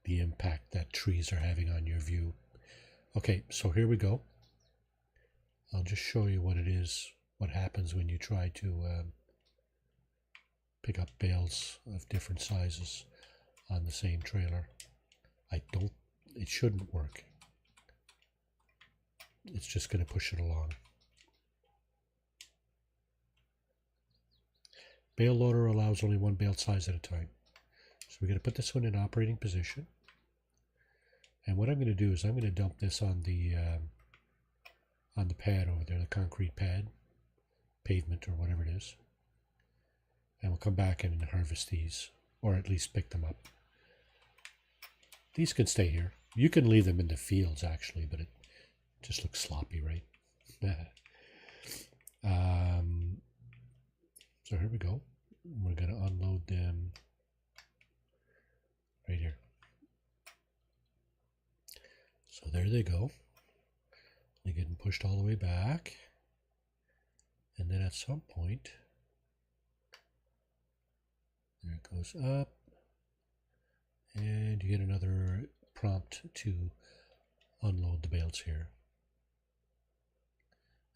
impact that trees are having on your view. Okay, so here we go. I'll just show you what it is, what happens when you try to pick up bales of different sizes on the same trailer. It shouldn't work. It's just going to push it along. Bale loader allows only one bale size at a time. So we're going to put this one in operating position. And what I'm going to do is I'm going to dump this on the pad over there, the concrete pad, pavement or whatever it is. And we'll come back in and harvest these, or at least pick them up. These can stay here. You can leave them in the fields actually, but it just looks sloppy, right? So here we go. We're going to unload them right here. So there they go. They're getting pushed all the way back. And then at some point, there it goes up. And you get another prompt to unload the bales here.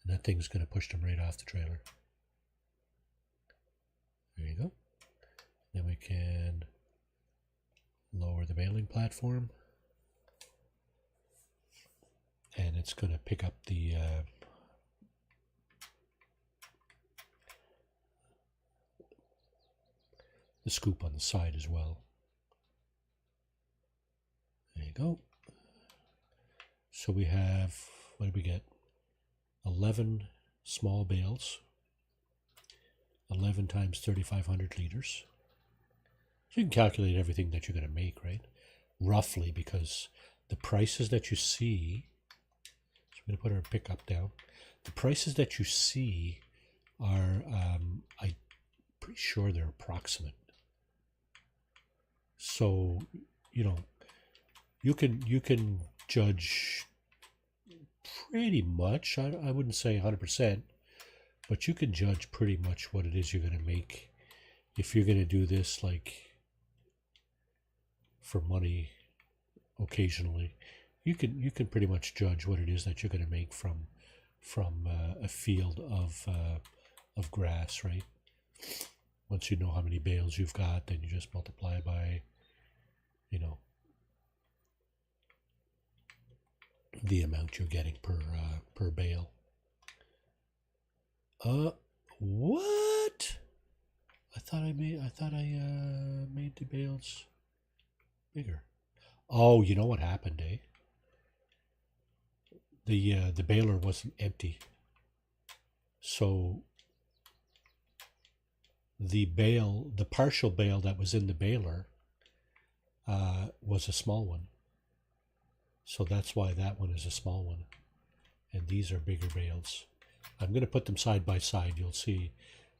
And that thing's going to push them right off the trailer. There you go. Then we can lower the baling platform. And it's going to pick up the scoop on the side as well. There you go. So we have, what did we get? 11 small bales. 11 times 3,500 liters. So you can calculate everything that you're going to make, right? Roughly, because the prices that you see, so I'm going to put our pickup down. The prices that you see are, I'm pretty sure they're approximate. So, you know, you can judge pretty much, I wouldn't say 100%, but you can judge pretty much what it is you're going to make if you're going to do this like for money occasionally. You can pretty much judge what it is that you're going to make from a field of grass, right? Once you know how many bales you've got, then you just multiply by, you know, the amount you're getting per bale. What? I thought I made the bales bigger. Oh, you know what happened, eh? The baler wasn't empty. So the partial bale that was in the baler was a small one. So that's why that one is a small one. And these are bigger bales. I'm going to put them side by side. You'll see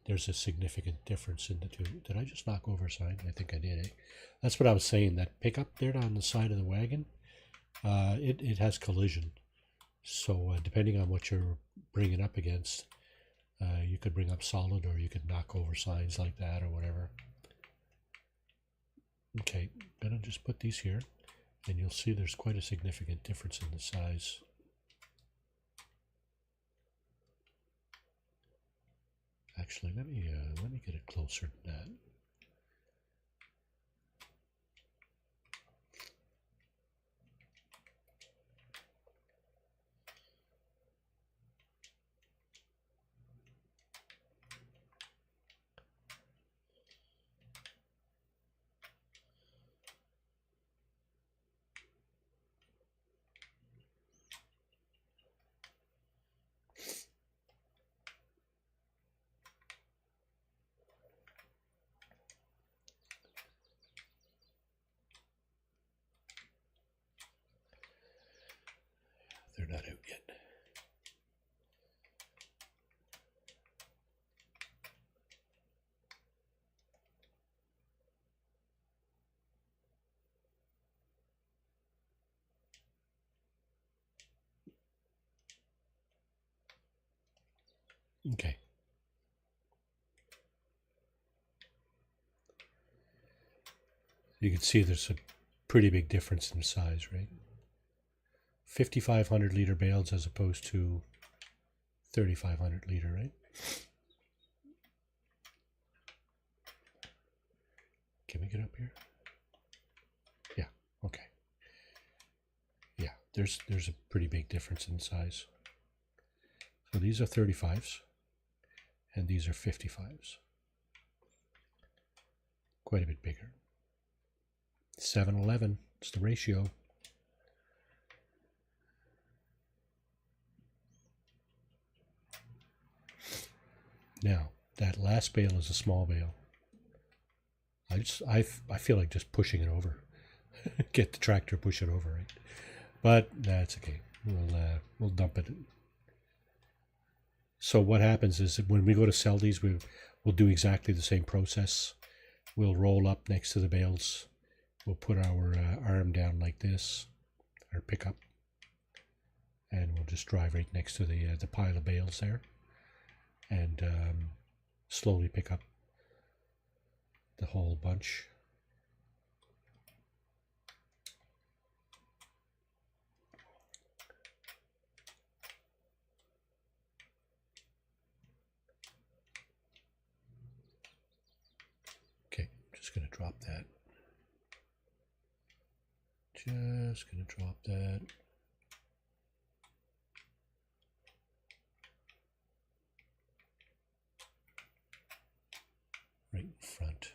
there's a significant difference in the two. Did I just knock over a sign? I think I did. Eh? That's what I was saying. That pickup there on the side of the wagon, it has collision. So depending on what you're bringing up against, you could bring up solid or you could knock over signs like that or whatever. Okay, I'm going to just put these here, and you'll see there's quite a significant difference in the size. Actually, let me get it closer than that. They're not out yet. Okay. You can see there's a pretty big difference in size, right? 5,500 liter bales as opposed to 3,500 liter, right? Can we get up here? Yeah, okay. Yeah, there's a pretty big difference in size. So these are 35s and these are 55s. Quite a bit bigger. 7-11, it's the ratio. Now, that last bale is a small bale. I feel like just pushing it over. Get the tractor, push it over, right? But that's okay. We'll dump it. So what happens is that when we go to sell these, we'll do exactly the same process. We'll roll up next to the bales. We'll put our arm down like this, our pickup, and we'll just drive right next to the pile of bales there, and slowly pick up the whole bunch. Okay, just going to drop that. Just going to drop that. Right in front.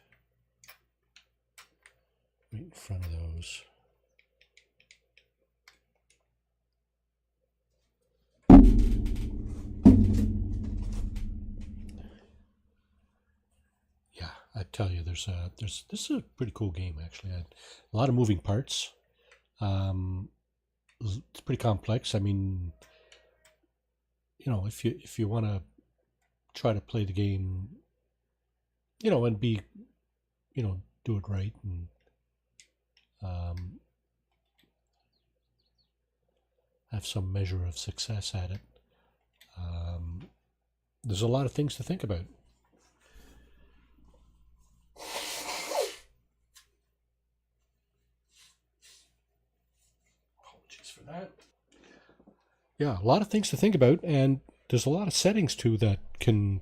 Right in front of those. Yeah, I tell you, this is a pretty cool game actually. A lot of moving parts. It's pretty complex. I mean, you know, if you want to try to play the game, you know, and be, you know, do it right and have some measure of success at it. There's a lot of things to think about. Apologies for that. Yeah, a lot of things to think about, and there's a lot of settings too that can,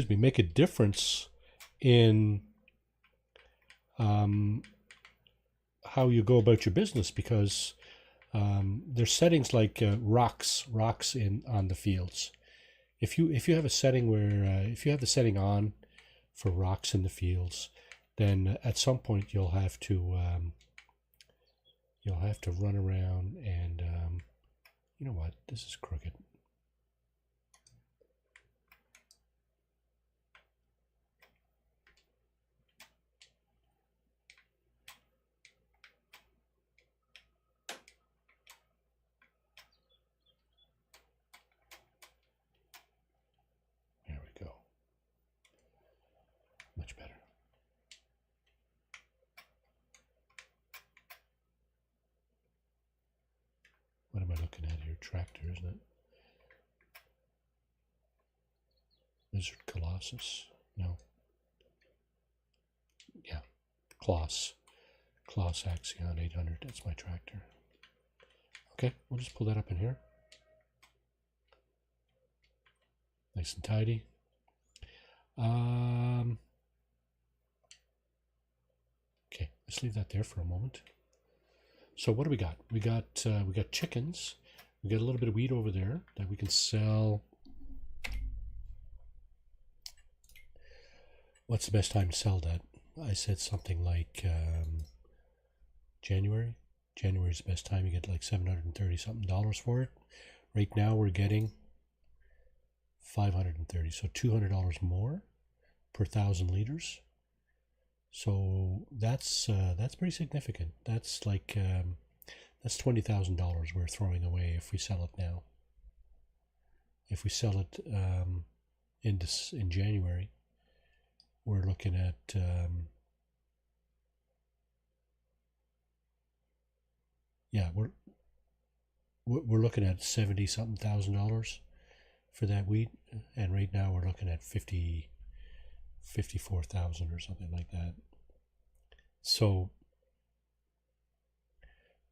make a difference in how you go about your business, because there's settings like rocks in on the fields. If you have a setting where if you have the setting on for rocks in the fields, then at some point you'll have to run around and you know what? This is crooked. much better. What am I looking at here? Tractor, isn't it? Lizard Colossus. No. Yeah. Kloss Axion 800. That's my tractor. Okay, we'll just pull that up in here. Nice and tidy. Okay, let's leave that there for a moment. So what do we got? We got chickens. We got a little bit of wheat over there that we can sell. What's the best time to sell that? I said something like January. January's the best time. You get like $730 something for it. Right now we're getting $530, so $200 more per 1,000 liters. So that's pretty significant. That's like that's $20,000 we're throwing away if we sell it now. If we sell it in January, we're looking at yeah, we're looking at $70-something thousand for that wheat, and right now we're looking at 54,000 or something like that. So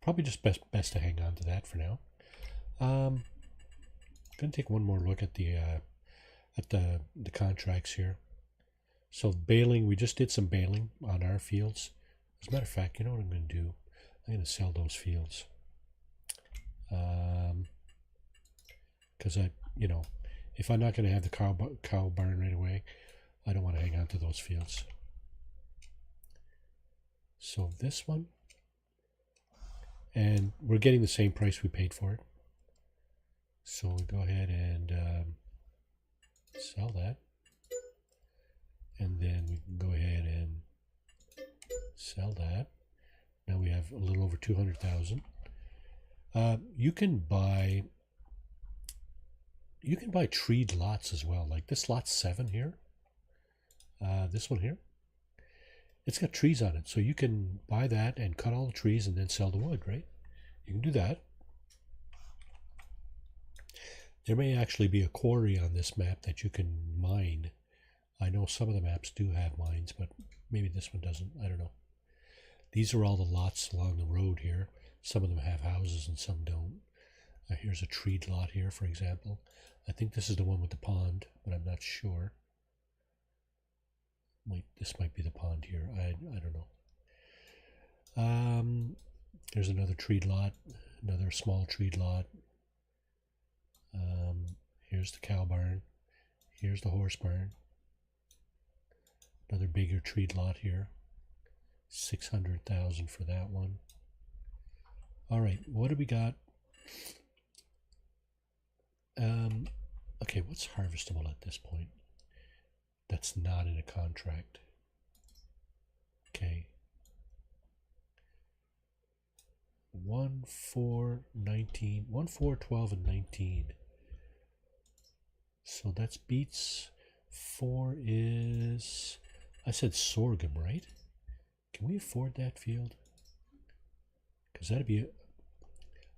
probably just best to hang on to that for now. I'm gonna take one more look at the contracts here. So baling, we just did some baling on our fields. As a matter of fact, you know what I'm going to do? I'm going to sell those fields. Because if I'm not going to have the cow barn right away, I don't want to hang on to those fields. So this one, and we're getting the same price we paid for it. So we go ahead and sell that. And then we can go ahead and sell that. Now we have a little over 200,000. You can buy treed lots as well. Like this lot 7 here. This one here. It's got trees on it, so you can buy that and cut all the trees and then sell the wood, right? You can do that. There may actually be a quarry on this map that you can mine. I know some of the maps do have mines, but maybe this one doesn't. I don't know. These are all the lots along the road here. Some of them have houses and some don't. Here's a treed lot here, for example. I think this is the one with the pond, but I'm not sure. This might be the pond here. I don't know. There's another treed lot, another small treed lot. Here's the cow barn. Here's the horse barn. Another bigger treed lot here. 600,000 for that one. All right, what do we got? Okay, what's harvestable at this point? That's not in a contract. Okay. 1, 4, 19, 1, 4, 12, and 19. So that's beets. 4 is, I said sorghum, right? Can we afford that field? Because that'd be,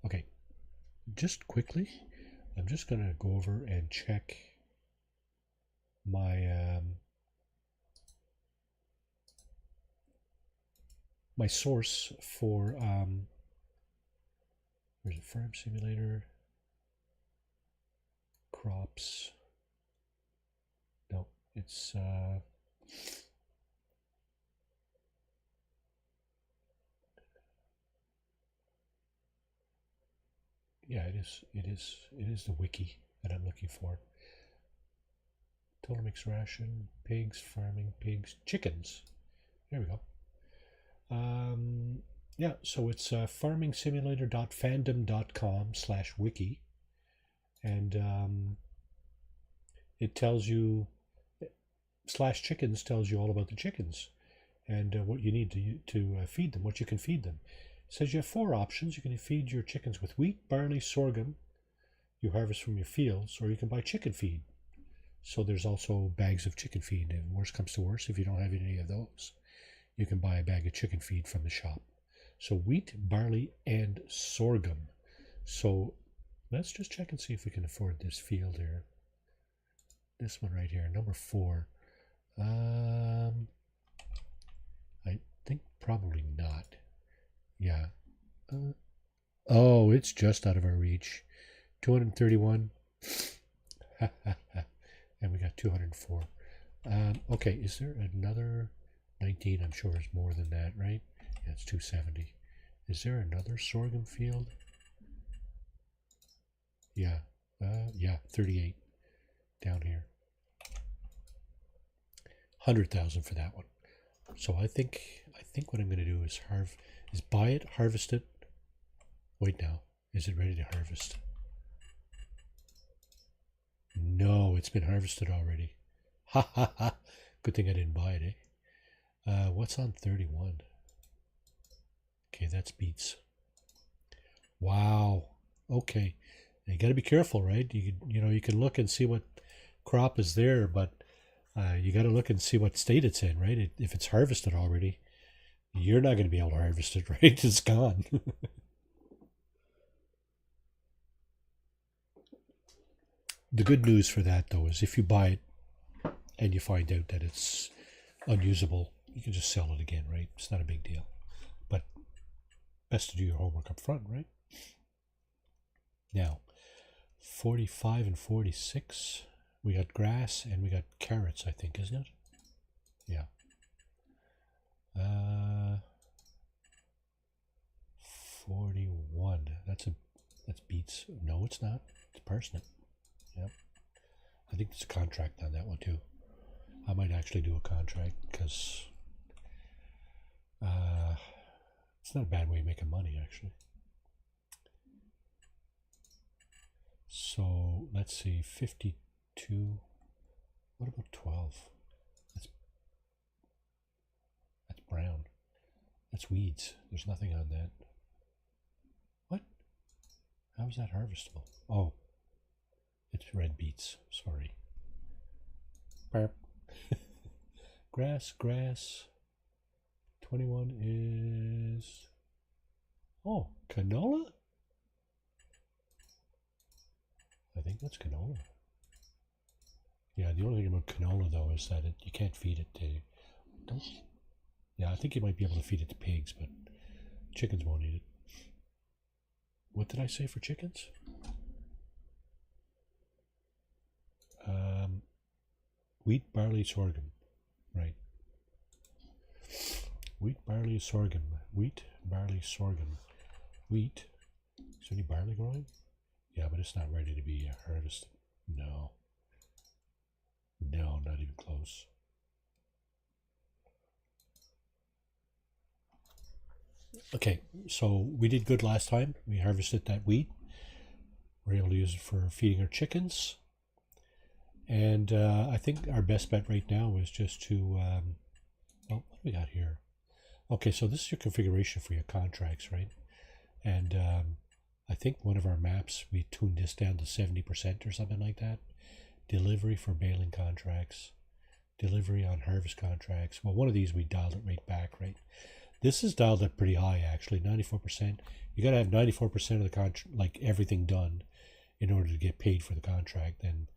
okay, just quickly, I'm just going to go over and check my my source for where's it? Farm Simulator, crops. No, it's yeah, it is the wiki that I'm looking for. Total mixed ration, pigs, farming, pigs, chickens. There we go. Yeah, so it's farmingsimulator.fandom.com/wiki, and it tells you /chickens tells you all about the chickens and what you need to feed them, what you can feed them. It says you have 4 options. You can feed your chickens with wheat, barley, sorghum you harvest from your fields, or you can buy chicken feed. So there's also bags of chicken feed. And worst comes to worst, if you don't have any of those, you can buy a bag of chicken feed from the shop. So wheat, barley, and sorghum. So let's just check and see if we can afford this field here. This one right here, number 4. I think probably not. Yeah. Oh, it's just out of our reach. 231. And we got 204. Okay, is there another 19? I'm sure it's more than that, right? Yeah, it's 270. Is there another sorghum field? Yeah. Yeah, 38 down here. 100,000 for that one. So I think what I'm going to do is buy it, harvest it. Wait now, is it ready to harvest? No, it's been harvested already. Ha ha ha! Good thing I didn't buy it, eh? What's on 31? Okay, that's beets. Wow. Okay, now you got to be careful, right? You can look and see what crop is there, but you got to look and see what state it's in, right? If it's harvested already, you're not going to be able to harvest it, right? It's gone. The good news for that, though, is if you buy it and you find out that it's unusable, you can just sell it again, right? It's not a big deal. But best to do your homework up front, right? Now, 45 and 46, we got grass and we got carrots, I think, isn't it? Yeah. 41. That's beets. No, it's not. It's parsnip. Yep. I think there's a contract on that one too. I might actually do a contract because it's not a bad way of making money, actually. So let's see, 52. What about 12? That's brown. That's weeds. There's nothing on that. What? How is that harvestable? Oh, it's red beets. Sorry. Burp. Grass. 21 is... Oh, canola? I think that's canola. Yeah, the only thing about canola, though, is that you can't feed it to... Don't... Yeah, I think you might be able to feed it to pigs, but chickens won't eat it. What did I say for chickens? Wheat, barley, sorghum. Right. Wheat, barley, sorghum. Wheat, barley, sorghum. Wheat. Is there any barley growing? Yeah, but it's not ready to be harvested. No. No, not even close. Okay, so we did good last time. We harvested that wheat. We're able to use it for feeding our chickens. And I think our best bet right now is just to, well, what do we got here? Okay, so this is your configuration for your contracts, right? And I think one of our maps, we tuned this down to 70% or something like that. Delivery for baling contracts, delivery on harvest contracts. Well, one of these we dialed it right back, right? This is dialed up pretty high, actually, 94%. You got to have 94% of the contract, like everything done, in order to get paid for the contract. Then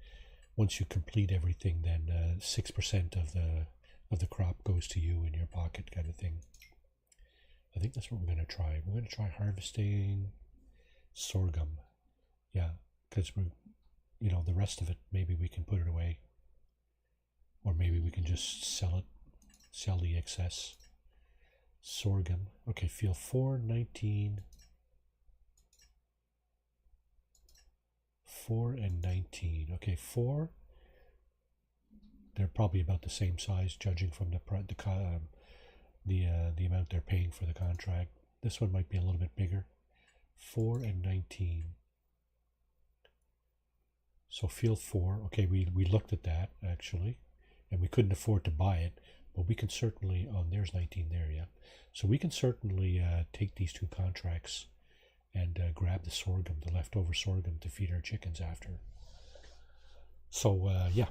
once you complete everything, then 6% of the crop goes to you in your pocket, kind of thing. I think that's what we're going to try. We're going to try harvesting sorghum. Yeah, because we're, the rest of it, maybe we can put it away. Or maybe we can just sell the excess. Sorghum. Okay, field 4, 19. 4 and 19. Okay, 4. They're probably about the same size, judging from the amount they're paying for the contract. This one might be a little bit bigger. 4 and 19. So field 4. Okay, we looked at that actually, and we couldn't afford to buy it, but we can certainly. Oh, there's 19 there, yeah. So we can certainly take these 2 contracts and grab the sorghum, the leftover sorghum, to feed our chickens after. So yeah,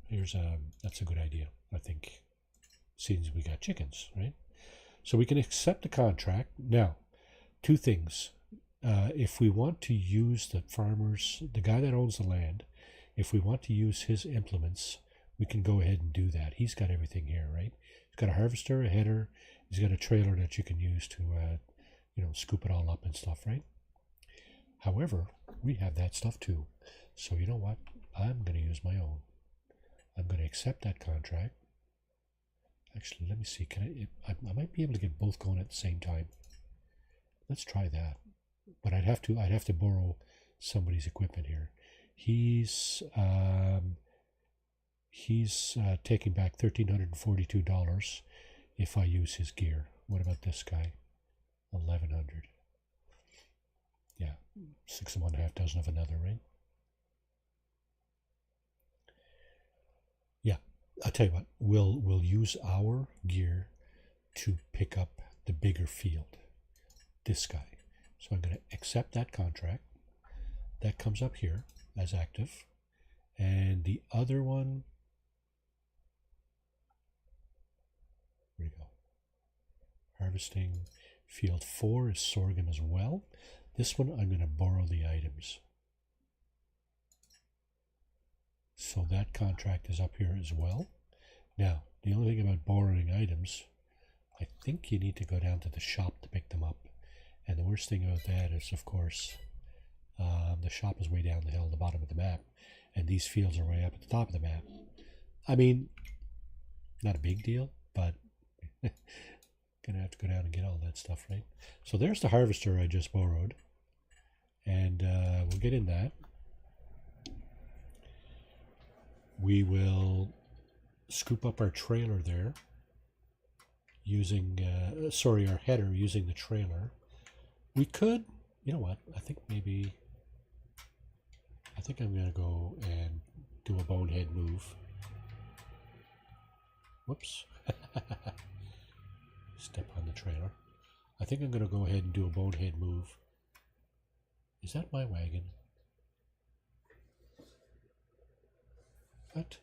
here's that's a good idea. I think, since we got chickens, right? So we can accept the contract now. Two things. If we want to use the guy that owns the land, if we want to use his implements, we can go ahead and do that. He's got everything here, right? He's got a harvester, a header. He's got a trailer that you can use to, scoop it all up and stuff, right? However, we have that stuff too. So you know what? I'm going to use my own. I'm going to accept that contract. Actually, let me see. I might be able to get both going at the same time. Let's try that. But I'd have to borrow somebody's equipment here. He's taking back $1,342 if I use his gear. What about this guy? 1,100. Yeah, 6 of one, half dozen of another, right? Yeah, I'll tell you what. We'll use our gear to pick up the bigger field. This guy. So I'm going to accept that contract. That comes up here as active. And the other one, where do you go? Harvesting. Field 4 is sorghum as well. This one I'm going to borrow the items. So that contract is up here as well. Now, the only thing about borrowing items, I think you need to go down to the shop to pick them up. And the worst thing about that is, of course, the shop is way down the hill, the bottom of the map, and these fields are way up at the top of the map. I mean, not a big deal, but gonna have to go down and get all that stuff, right? So there's the harvester I just borrowed, and we'll get in that. We will scoop up our trailer there using, our header using the trailer. We could, you know what, I think I'm going to go and do a bonehead move. Whoops. Step on the trailer. I think I'm going to go ahead and do a bonehead move. Is that my wagon? What?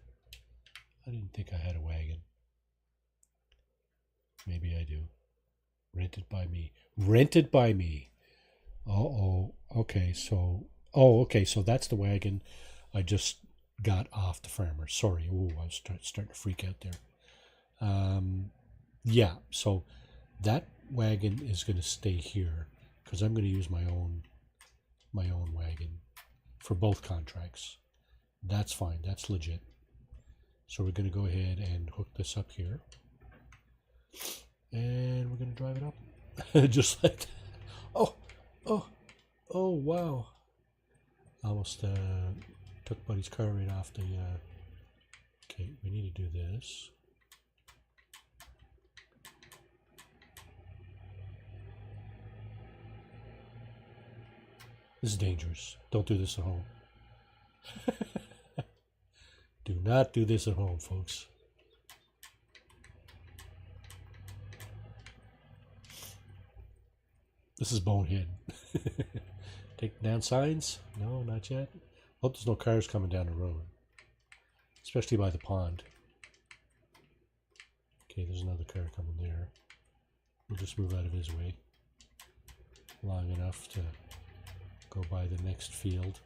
I didn't think I had a wagon. Maybe I do. Rented by me. Rented by me. Uh-oh. Okay, so... Oh, okay, so that's the wagon I just got off the farmer. Sorry. Ooh, I was starting to freak out there. Yeah, so that wagon is going to stay here because I'm going to use my own wagon for both contracts. That's fine. That's legit. So we're going to go ahead and hook this up here. And we're going to drive it up. Just like that. Oh, wow. Almost took Buddy's car right off the... Okay, we need to do this. This is dangerous. Don't do this at home. Do not do this at home, folks. This is bonehead. Take down signs? No, not yet. Hope there's no cars coming down the road. Especially by the pond. Okay, there's another car coming there. We'll just move out of his way. Long enough to go by the next field.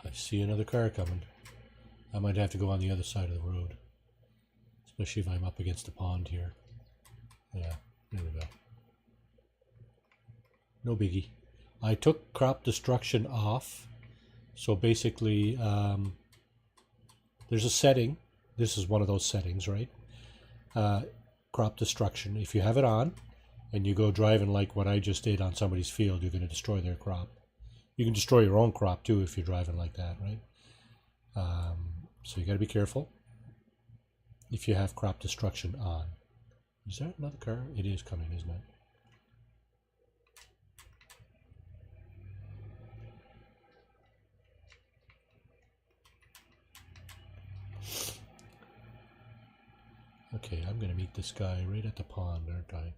I see another car coming. I might have to go on the other side of the road. Especially if I'm up against the pond here. Yeah, there we go. No biggie. I took crop destruction off. So basically, there's a setting. This is one of those settings, right? Crop destruction. If you have it on and you go driving like what I just did on somebody's field, you're going to destroy their crop. You can destroy your own crop too if you're driving like that, right? So you got to be careful if you have crop destruction on. Is there another car? It is coming, isn't it? Okay, I'm going to meet this guy right at the pond, aren't I?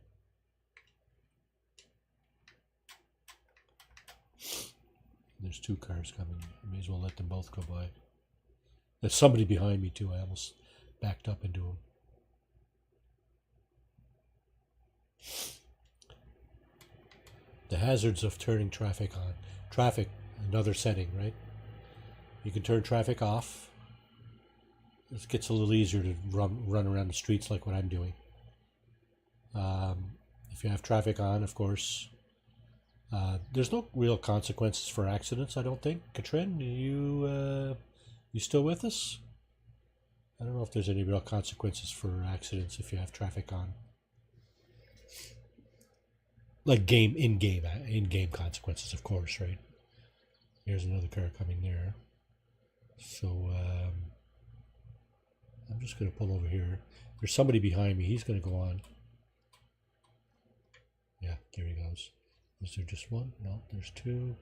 There's two cars coming. I may as well let them both go by. There's somebody behind me too. I almost backed up into him. The hazards of turning traffic on. Traffic, another setting, right? You can turn traffic off. It gets a little easier to run around the streets like what I'm doing. If you have traffic on, of course, there's no real consequences for accidents, I don't think. Katrin, you still with us? I don't know if there's any real consequences for accidents if you have traffic on. Like in-game consequences, of course, right? Here's another car coming there. So I'm just going to pull over here. There's somebody behind me. He's going to go on. Yeah, there he goes. Is there just one? No, there's two.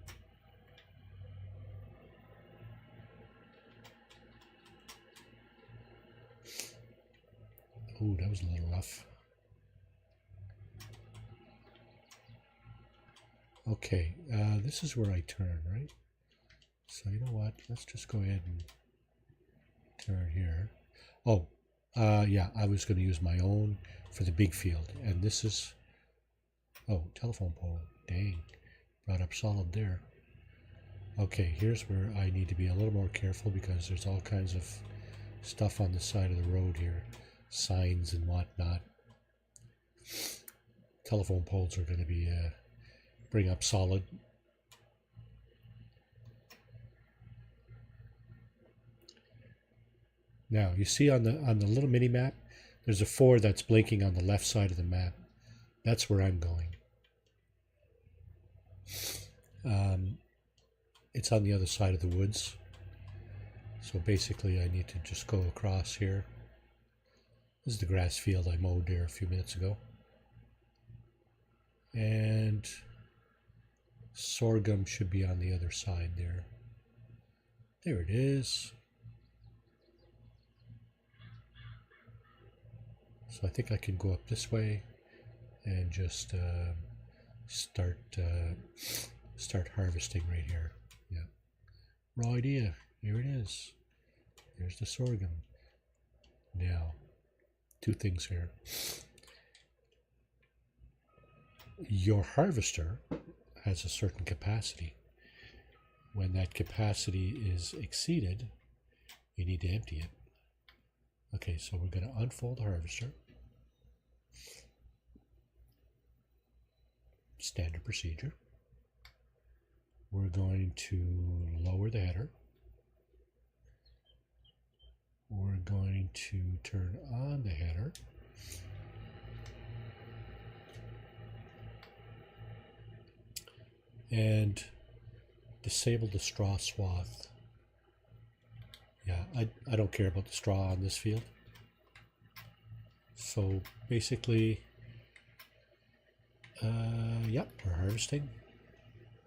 Ooh, that was a little rough. Okay, this is where I turn, right? So you know what? Let's just go ahead and turn here. Oh, yeah, I was going to use my own for the big field. And this is... Oh, telephone pole. Dang. Brought up solid there. Okay, here's where I need to be a little more careful because there's all kinds of stuff on the side of the road here. Signs and whatnot. Telephone poles are going to be... bring up solid. Now you see on the little mini map, there's a 4 that's blinking on the left side of the map. That's where I'm going. It's on the other side of the woods. So basically I need to just go across here. This is the grass field I mowed there a few minutes ago. And sorghum should be on the other side there. There it is. So I think I can go up this way and just start harvesting right here. Yeah, raw idea. Here it is. There's the sorghum. Now, two things here. Your harvester has a certain capacity. When that capacity is exceeded, you need to empty it. Okay, so we're going to unfold the harvester. Standard procedure. We're going to lower the header. We're going to turn on the header. And disable the straw swath. Yeah, I don't care about the straw on this field. So basically, yep, we're harvesting.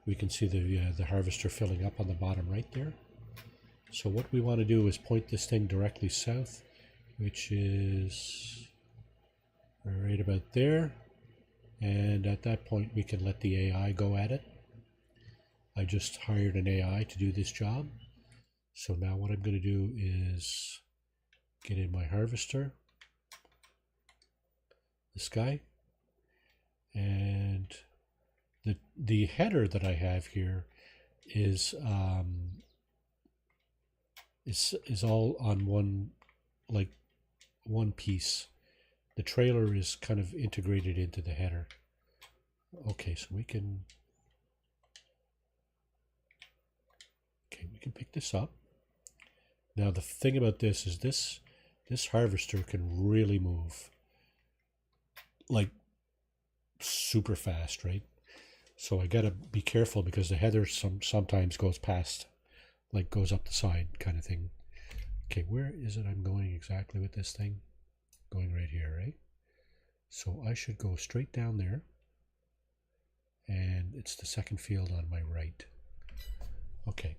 We can see the harvester filling up on the bottom right there. So what we want to do is point this thing directly south, which is right about there. And at that point, we can let the AI go at it. I just hired an AI to do this job. So now what I'm going to do is get in my harvester, this guy, and the header that I have here is all on one piece. The trailer is kind of integrated into the header. Okay, so we can pick this up. Now the thing about this is this harvester can really move like super fast, right? So I gotta be careful because the header sometimes goes past, like goes up the side kind of thing. Okay, where is it I'm going exactly with this thing? Going right here, right? So I should go straight down there, and it's the second field on my right. Okay.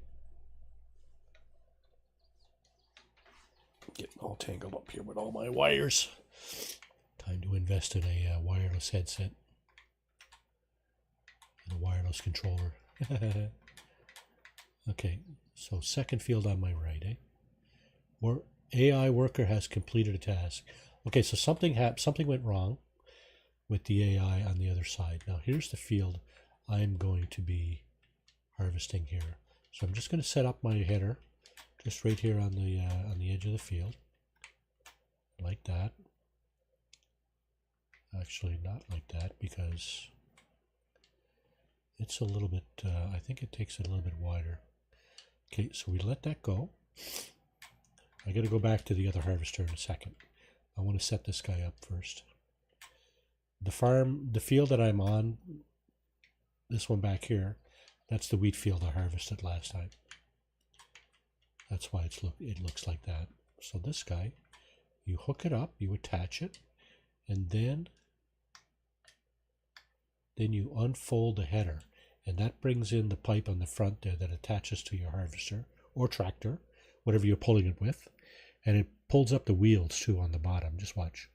Getting all tangled up here with all my wires. Time to invest in a wireless headset and a wireless controller. Okay, so second field on my right, AI worker has completed a task. Okay, so something went wrong with the AI on the other side. Now here's the field I'm going to be harvesting here. So I'm just going to set up my header just right here on the edge of the field, like that. Actually, not like that, because it's a little bit, I think it takes it a little bit wider. Okay, so we let that go. I got to go back to the other harvester in a second. I want to set this guy up first. The field that I'm on, this one back here, that's the wheat field I harvested last time. That's why it looks like that. So this guy, you hook it up, you attach it, and then you unfold the header, and that brings in the pipe on the front there that attaches to your harvester or tractor, whatever you're pulling it with, and it pulls up the wheels too on the bottom. Just watch.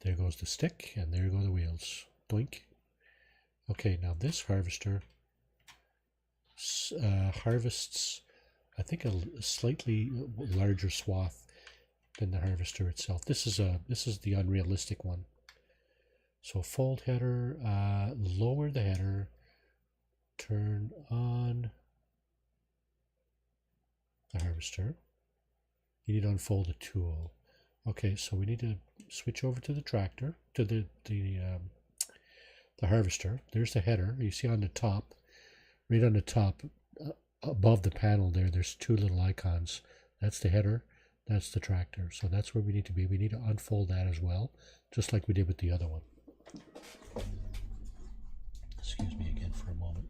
There goes the stick, and there go the wheels. Doink. Okay, now this harvester harvests, I think, a slightly larger swath than the harvester itself. This is the unrealistic one. So fold header, lower the header, turn on the harvester. You need to unfold the tool. Okay, so we need to switch over to the tractor, to the harvester. There's the header. You see on the top, right on the top, above the panel there's two little icons. That's the header, that's the tractor. So that's where we need to be. We need to unfold that as well, just like we did with the other one. Excuse me again for a moment.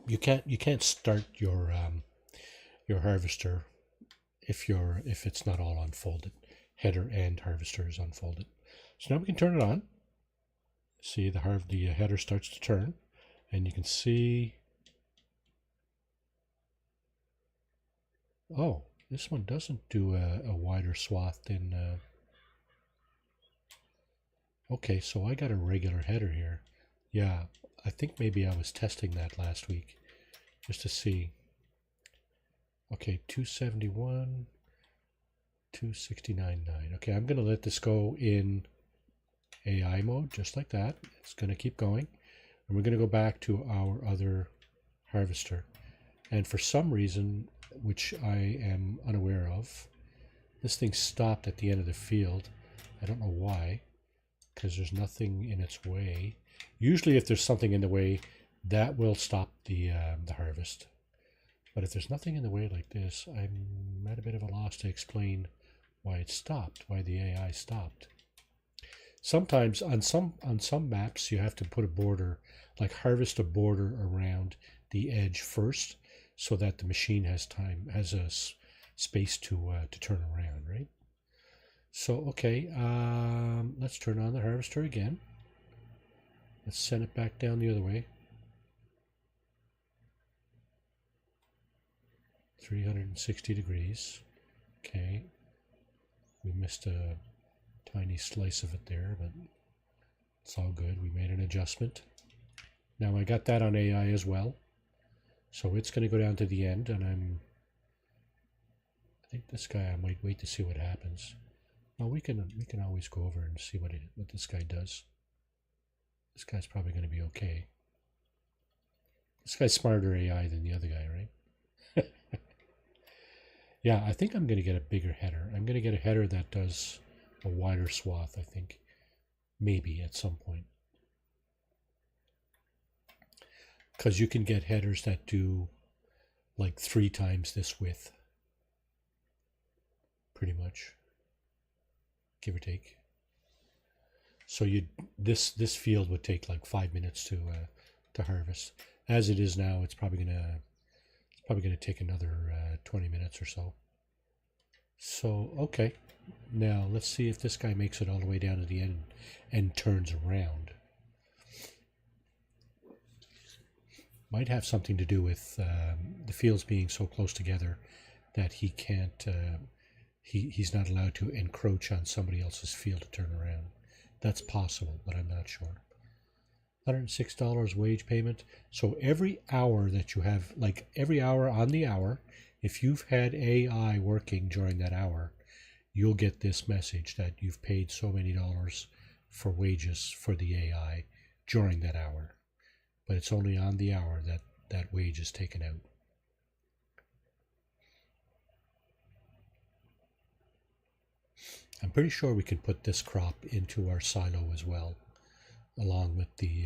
You can't start your harvester if it's not all unfolded. Header and harvester is unfolded. So now we can turn it on. See the header starts to turn, and you can see. Oh, this one doesn't do a wider swath than. Okay, so I got a regular header here. Yeah, I think maybe I was testing that last week just to see. Okay, 271, 269.9. Okay, I'm going to let this go in AI mode, just like that. It's going to keep going. And we're going to go back to our other harvester. And for some reason, which I am unaware of, this thing stopped at the end of the field. I don't know why, because there's nothing in its way. Usually if there's something in the way, that will stop the harvest. But if there's nothing in the way like this, I'm at a bit of a loss to explain why it stopped, why the AI stopped. Sometimes on some maps you have to put a border, like harvest a border around the edge first, so that the machine has a space to turn around, right? So okay, let's turn on the harvester again. Let's send it back down the other way. 360 degrees. Okay, we missed a tiny slice of it there, but it's all good. We made an adjustment. Now I got that on AI as well, so it's going to go down to the end, and I think this guy, I might wait to see what happens. Well, we can always go over and see what this guy does. This guy's probably going to be okay. This guy's smarter AI than the other guy, right? Yeah, I think I'm going to get a bigger header. I'm going to get a header that does a wider swath, I think. Maybe at some point. Because you can get headers that do like 3 times this width. Pretty much. Give or take. So this field would take like 5 minutes to harvest. As it is now, it's probably gonna take another 20 minutes or so. So, okay. Now, let's see if this guy makes it all the way down to the end and turns around. Might have something to do with the fields being so close together that he can't, he's not allowed to encroach on somebody else's field to turn around. That's possible, but I'm not sure. $106 wage payment. So every hour that you have, like every hour on the hour, if you've had AI working during that hour, you'll get this message that you've paid so many dollars for wages for the AI during that hour. But it's only on the hour that that wage is taken out. I'm pretty sure we can put this crop into our silo as well, along with the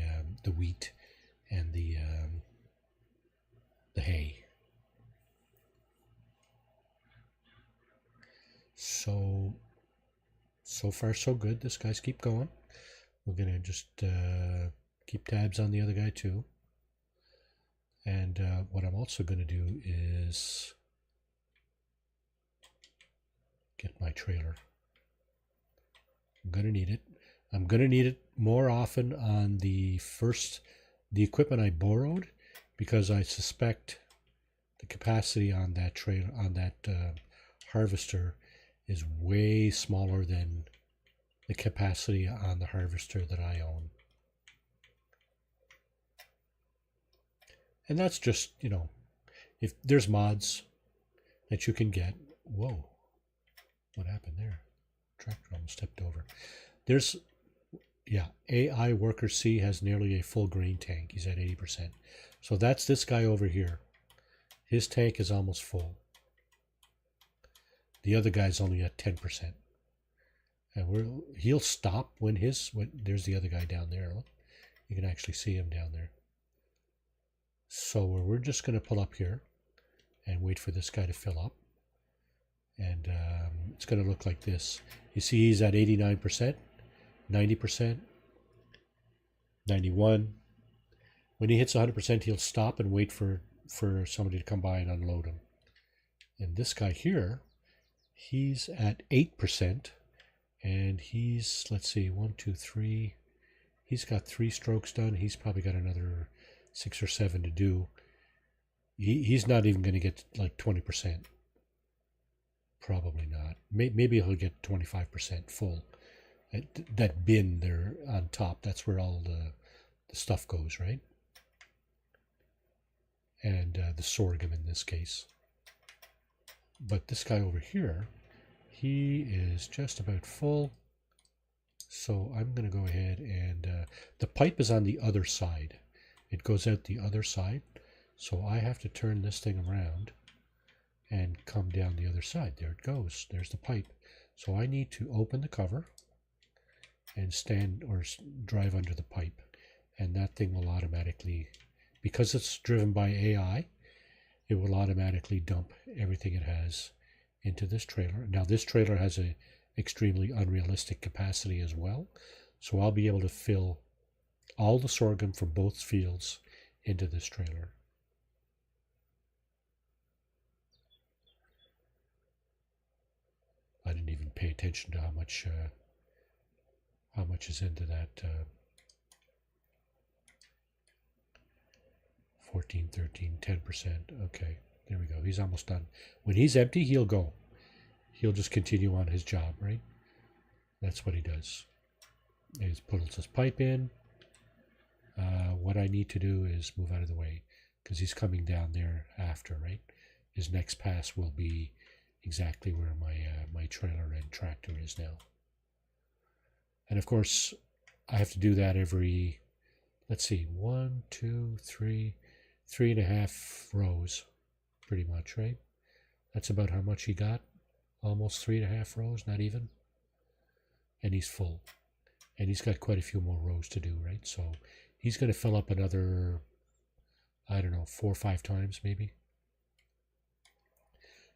wheat and the hay. So far so good. This guy's keep going. We're gonna just keep tabs on the other guy too. And what I'm also gonna do is get my trailer. I'm gonna need it. I'm gonna need it more often on the equipment I borrowed, because I suspect the capacity on that trailer, on that harvester, is way smaller than the capacity on the harvester that I own. And that's just, if there's mods that you can get. Whoa, what happened there? Tractor almost stepped over. There's, yeah, AI Worker C has nearly a full grain tank. He's at 80%. So that's this guy over here. His tank is almost full. The other guy's only at 10%. And he'll stop when there's the other guy down there. Look, you can actually see him down there. So we're just going to pull up here and wait for this guy to fill up. And it's going to look like this. You see he's at 89%, 90%, 91. When he hits 100%, he'll stop and wait for somebody to come by and unload him. And this guy here, he's at 8%. And he's, let's see, 1, 2, 3. He's got 3 strokes done. He's probably got another 6 or 7 to do. He's not even going to get like 20%. Probably not. Maybe he'll get 25% full. That bin there on top, that's where all the stuff goes, right? And the sorghum in this case. But this guy over here, he is just about full. So I'm going to go ahead and the pipe is on the other side. It goes out the other side. So I have to turn this thing around and come down the other side. There it goes. There's the pipe. So I need to open the cover and stand or drive under the pipe. And that thing will automatically, because it's driven by AI, it will automatically dump everything it has into this trailer. Now this trailer has a extremely unrealistic capacity as well. So I'll be able to fill all the sorghum from both fields into this trailer. I didn't even pay attention to how much is into that 14, 13, 10%. Okay, there we go. He's almost done. When he's empty, he'll go. He'll just continue on his job, right? That's what he does. He puts his pipe in. What I need to do is move out of the way because he's coming down there after, right? His next pass will be exactly where my trailer and tractor is now. And of course, I have to do that every, let's see, 1, 2, 3, 3.5 rows, pretty much, right? That's about how much he got. Almost 3.5 rows, not even. And he's full. And he's got quite a few more rows to do, right? So he's going to fill up another, I don't know, 4 or 5 times maybe.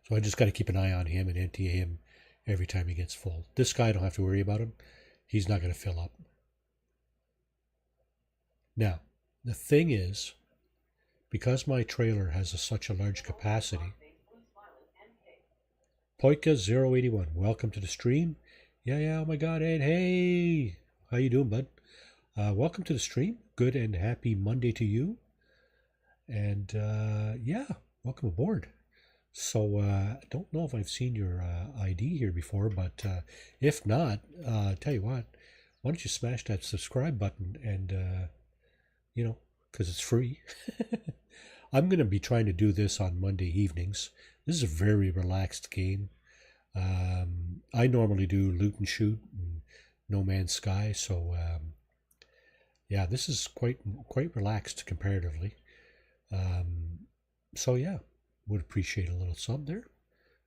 So I just got to keep an eye on him and empty him every time he gets full. This guy, I don't have to worry about him. He's not going to fill up. Now, the thing is, because my trailer has such a large capacity, Poika081, welcome to the stream. Yeah, oh my God, Ed, hey, how you doing, bud? Welcome to the stream. Good and happy Monday to you. And yeah, welcome aboard. So I don't know if I've seen your ID here before, but if not, tell you what, why don't you smash that subscribe button and, because it's free. I'm going to be trying to do this on Monday evenings. This is a very relaxed game. I normally do loot and shoot and No Man's Sky, so yeah, this is quite relaxed comparatively. So yeah, would appreciate a little sub there,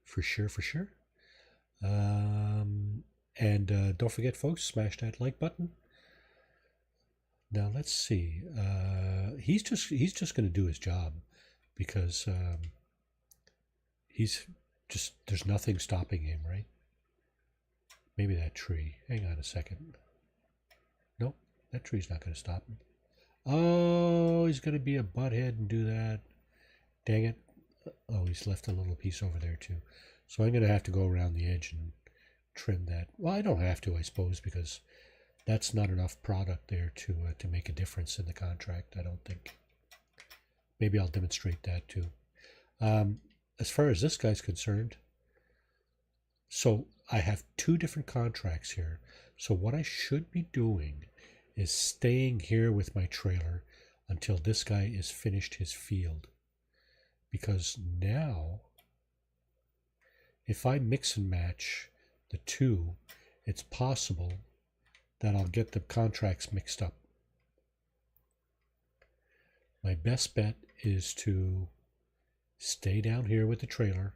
for sure. And don't forget, folks, smash that like button. Now let's see. He's just going to do his job because there's nothing stopping him, right? Maybe that tree. Hang on a second. Nope, that tree's not going to stop him. Oh, he's going to be a butthead and do that. Dang it. Oh, he's left a little piece over there too. So I'm going to have to go around the edge and trim that. Well, I don't have to, I suppose, because that's not enough product there to make a difference in the contract, I don't think. Maybe I'll demonstrate that too. As far as this guy's concerned, so I have two different contracts here. So what I should be doing is staying here with my trailer until this guy is finished his field. Because now, if I mix and match the two, it's possible that I'll get the contracts mixed up. My best bet is to stay down here with the trailer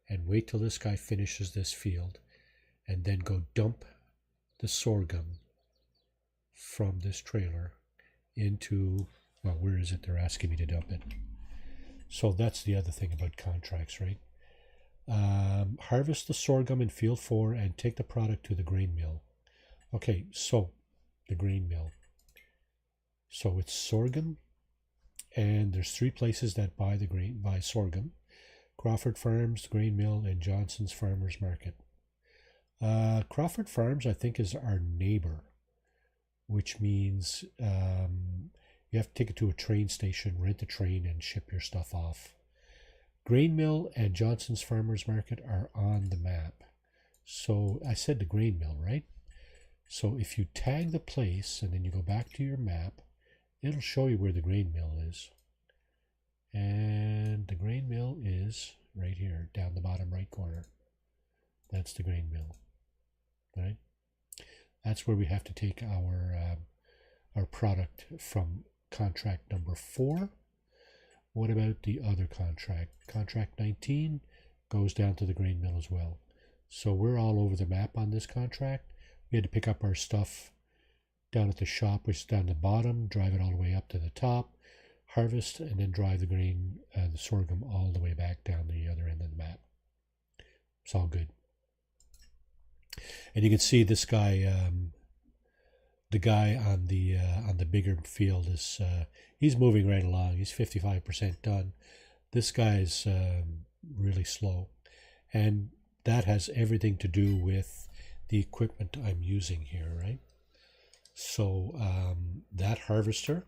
and wait till this guy finishes this field and then go dump the sorghum from this trailer into, well, where is it? They're asking me to dump it. So that's the other thing about contracts, right? Harvest the sorghum in field 4 and take the product to the grain mill. Okay, so the grain mill. So it's sorghum, and there's 3 places that buy sorghum: Crawford Farms, Grain Mill, and Johnson's Farmers Market. Crawford Farms, I think, is our neighbor, which means you have to take it to a train station, rent a train, and ship your stuff off. Grain Mill and Johnson's Farmers Market are on the map. So I said the Grain Mill, right? So if you tag the place and then you go back to your map, it'll show you where the grain mill is. And the grain mill is right here, down the bottom right corner. That's the grain mill, right? That's where we have to take our product from contract number 4. What about the other contract? Contract 19 goes down to the grain mill as well. So we're all over the map on this contract. We had to pick up our stuff down at the shop, which is down the bottom, drive it all the way up to the top, harvest, and then drive the grain, the sorghum, all the way back down the other end of the map. It's all good. And you can see this guy, the guy on the bigger field is he's moving right along. He's 55% done. This guy is really slow, and that has everything to do with the equipment I'm using here, right? So that harvester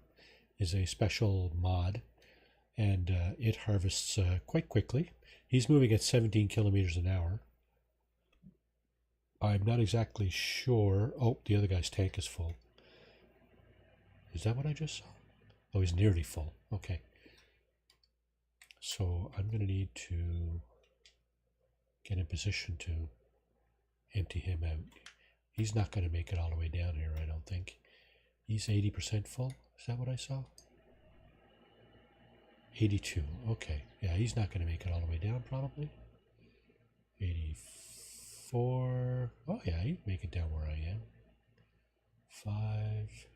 is a special mod, and it harvests quite quickly. He's moving at 17 kilometers an hour. I'm not exactly sure. Oh, the other guy's tank is full. Is that what I just saw? Oh, he's nearly full. Okay. So I'm going to need to get in position to empty him out. He's not going to make it all the way down here, I don't think. He's 80% full. Is that what I saw? 82. Okay. Yeah, he's not going to make it all the way down, probably. 84. Oh, yeah, he'd make it down where I am. 5,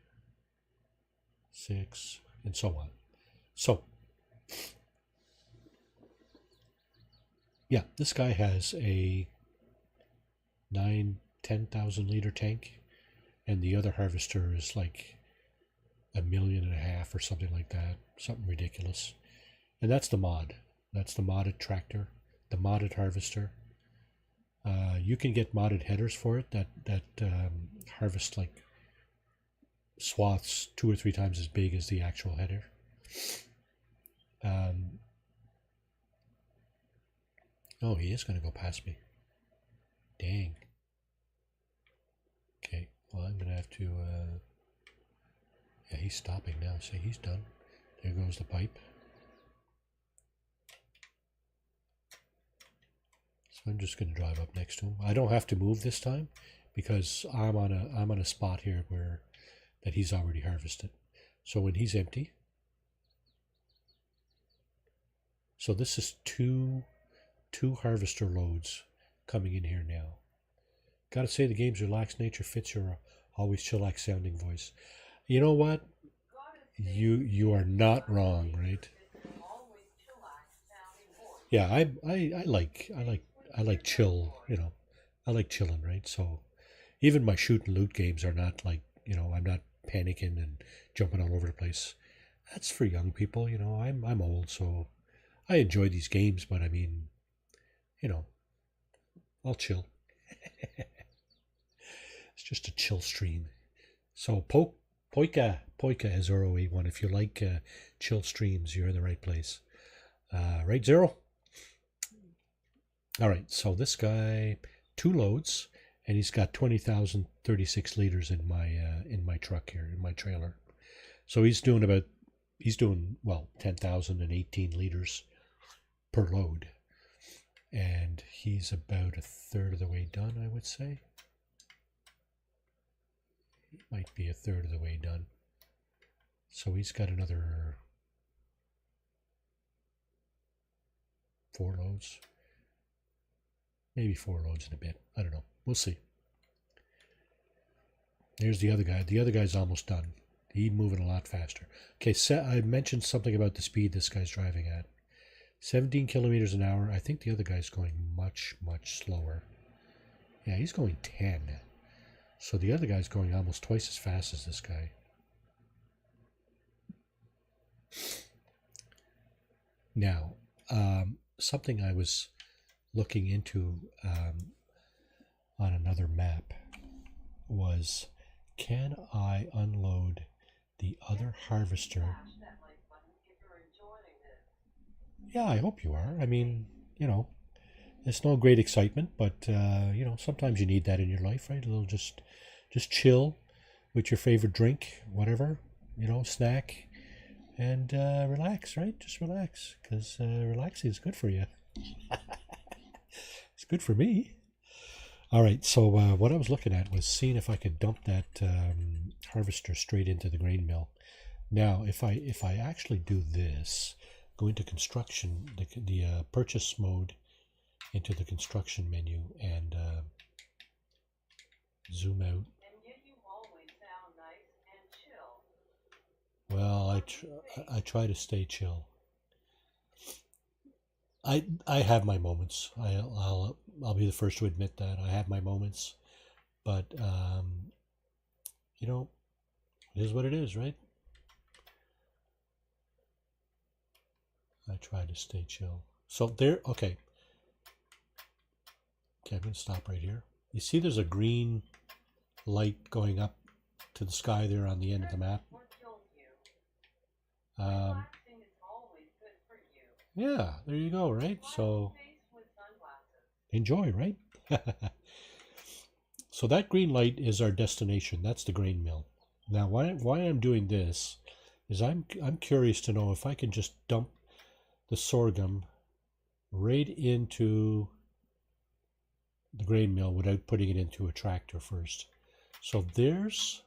6, and so on. So, yeah, this guy has a 10,000 liter tank, and the other harvester is like 1.5 million or something like that, something ridiculous. And that's the mod. That's the modded tractor, the modded harvester. You can get modded headers for it that harvest like swaths 2 or 3 times as big as the actual header. Oh, he is going to go past me. Dang. Okay, well, I'm going to have to... yeah, he's stopping now. See, he's done. There goes the pipe. So I'm just going to drive up next to him. I don't have to move this time because I'm on a spot here where that he's already harvested. So when he's empty, so this is two harvester loads coming in here now. Gotta say, the game's relaxed nature fits your always chillax sounding voice. You know what? You are not wrong, right? Yeah, I like chill, you know. I like chilling, right? So even my shoot and loot games are not like, you know, I'm not panicking and jumping all over the place. That's for young people, you know. I'm old, so I enjoy these games, but I mean, you know, I'll chill. It's just a chill stream. So Poika is ROE1. If you like chill streams, you're in the right place. Right, Zero? All right, so this guy, 2 loads, and he's got 20,036 liters in my truck here, in my trailer. So he's doing well 10,018 liters per load, and he's about a third of the way done, I would say. He might be a third of the way done. So he's got another 4 loads. Maybe 4 loads in a bit. I don't know. We'll see. Here's the other guy. The other guy's almost done. He's moving a lot faster. Okay, I mentioned something about the speed this guy's driving at. 17 kilometers an hour. I think the other guy's going much, much slower. Yeah, he's going 10. So the other guy's going almost twice as fast as this guy. Now, something I was looking into on another map was, can I unload the other harvester? Yeah, I hope you are. I mean, you know, it's no great excitement, but you know, sometimes you need that in your life, right? A little just chill with your favorite drink, whatever, you know, snack, and relax, right? Just relax, because relaxing is good for you. It's good for me. All right, so what I was looking at was seeing if I could dump that harvester straight into the grain mill. Now, if I actually do this, go into construction, the purchase mode, into the construction menu, and zoom out. And yet you always sound nice and chill. Well, I try to stay chill. I have my moments. I'll be the first to admit that I have my moments, but you know, it is what it is, right? I try to stay chill. So there, okay. Okay, I'm going to stop right here. You see there's a green light going up to the sky there on the end of the map. Yeah, there you go, right? So enjoy, right? So that green light is our destination. That's the grain mill. Now, why I'm doing this is I'm curious to know if I can just dump the sorghum right into the grain mill without putting it into a tractor first. So there's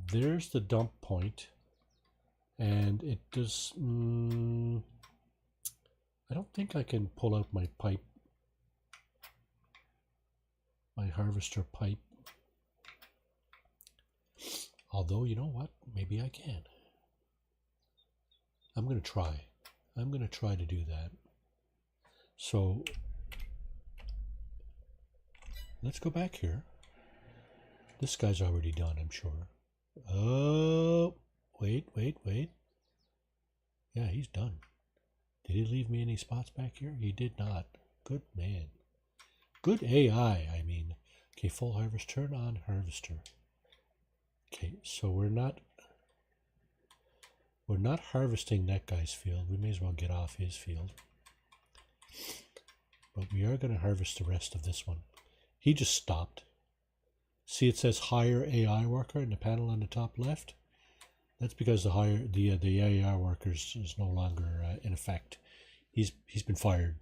the dump point, and it does. I don't think I can pull out my pipe, my harvester pipe. Although, you know what? Maybe I can. I'm going to try. I'm going to try to do that. So let's go back here. This guy's already done, I'm sure. Oh, wait. Yeah, he's done. Did he leave me any spots back here? He did not. Good man. Good AI, I mean. Okay, full harvest, turn on harvester. Okay, so we're not harvesting that guy's field. We may as well get off his field. But we are going to harvest the rest of this one. He just stopped. See, it says hire AI worker in the panel on the top left. That's because the AI worker is no longer in effect. He's been fired.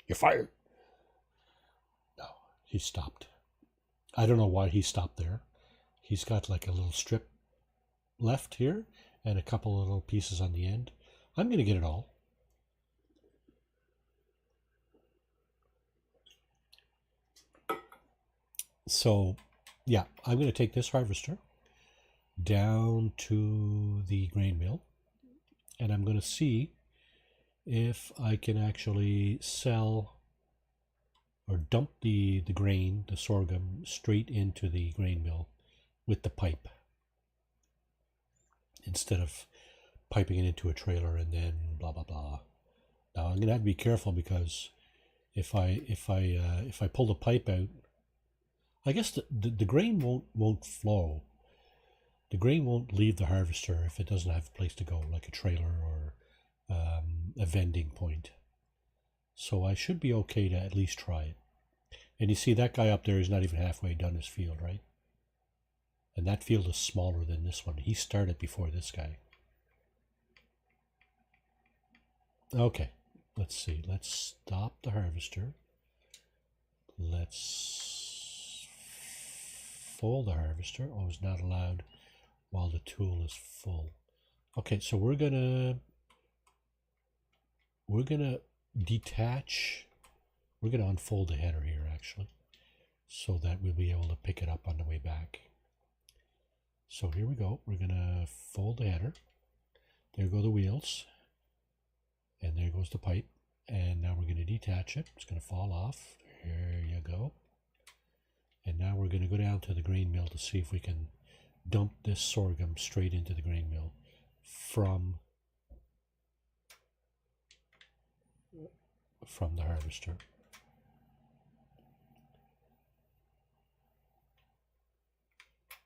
You're fired. No, he stopped. I don't know why he stopped there. He's got like a little strip left here and a couple of little pieces on the end. I'm going to get it all. So, yeah, I'm going to take this harvester down to the grain mill, and I'm going to see if I can actually sell or dump the grain, the sorghum, straight into the grain mill with the pipe instead of piping it into a trailer and then blah blah blah. Now I'm going to have to be careful because if I pull the pipe out, I guess the grain won't flow. The grain won't leave the harvester if it doesn't have a place to go, like a trailer or a vending point. So I should be okay to at least try it. And you see that guy up there is not even halfway done his field, right? And that field is smaller than this one. He started before this guy. Okay, let's see. Let's stop the harvester. Let's fold the harvester. Oh, it's not allowed while the tool is full. Okay, so we're gonna detach. We're gonna unfold the header here actually, so that we'll be able to pick it up on the way back. So here we go. We're gonna fold the header. There go the wheels, and there goes the pipe. And now we're gonna detach it. It's gonna fall off. There you go. And now we're gonna go down to the grain mill to see if we can dump this sorghum straight into the grain mill from the harvester.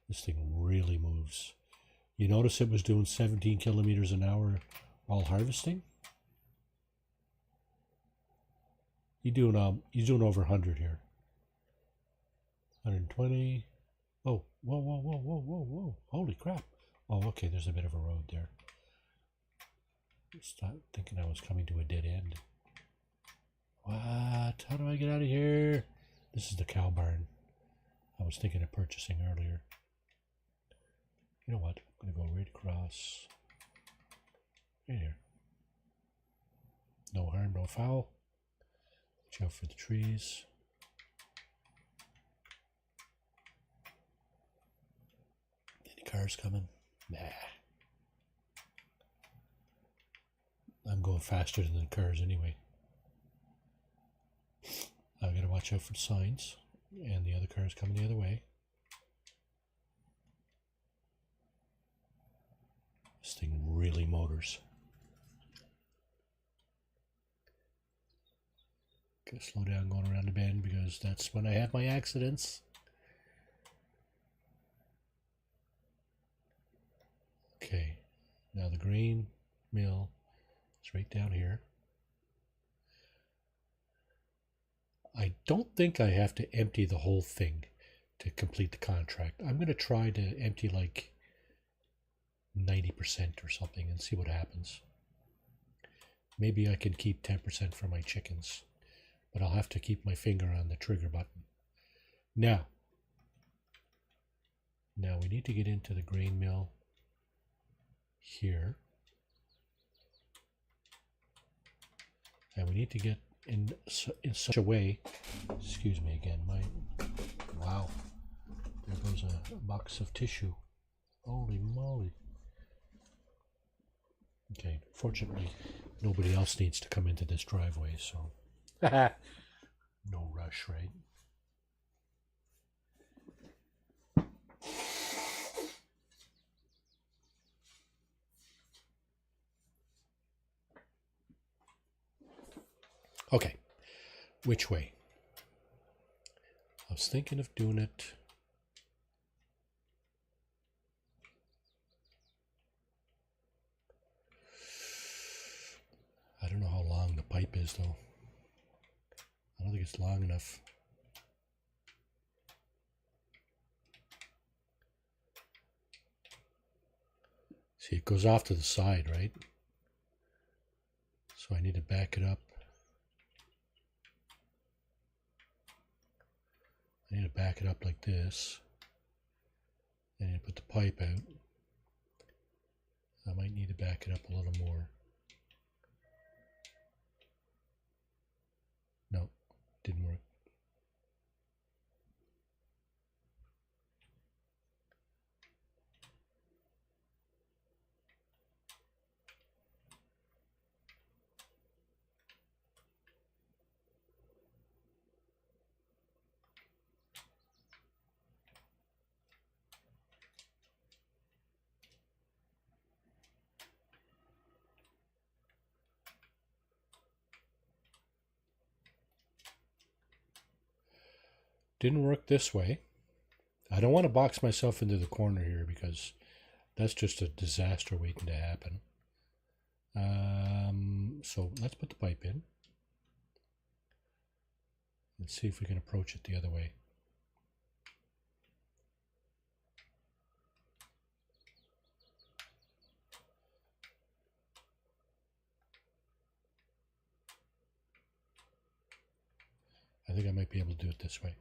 This thing really moves. You notice it was doing 17 kilometers an hour while harvesting? You're doing over 100 here. 120. Oh, whoa. Holy crap. Oh, okay, there's a bit of a road there. Stop thinking I was coming to a dead end. What? How do I get out of here? This is the cow barn I was thinking of purchasing earlier. You know what? I'm going to go right across. Right here. No harm, no foul. Watch out for the trees. Any cars coming? Nah. I'm going faster than the cars anyway. I've got to watch out for the signs and the other cars coming the other way. This thing really motors. Gotta slow down going around the bend because that's when I have my accidents. Okay, now the grain mill is right down here. I don't think I have to empty the whole thing to complete the contract. I'm going to try to empty like 90% or something and see what happens. Maybe I can keep 10% for my chickens, but I'll have to keep my finger on the trigger button. Now we need to get into the grain mill here. And we need to get in such a way, excuse me again, wow, there goes a box of tissue. Holy moly. Okay, fortunately, nobody else needs to come into this driveway, so no rush, right? Okay, Which way? I was thinking of doing it. I don't know how long the pipe is though. I don't think it's long enough. See, it goes off to the side, right? So I need to back it up. I need to back it up like this. And put the pipe out. I might need to back it up a little more. No, didn't work. Didn't work this way. I don't want to box myself into the corner here because that's just a disaster waiting to happen. So let's put the pipe in. Let's see if we can approach it the other way. I think I might be able to do it this way.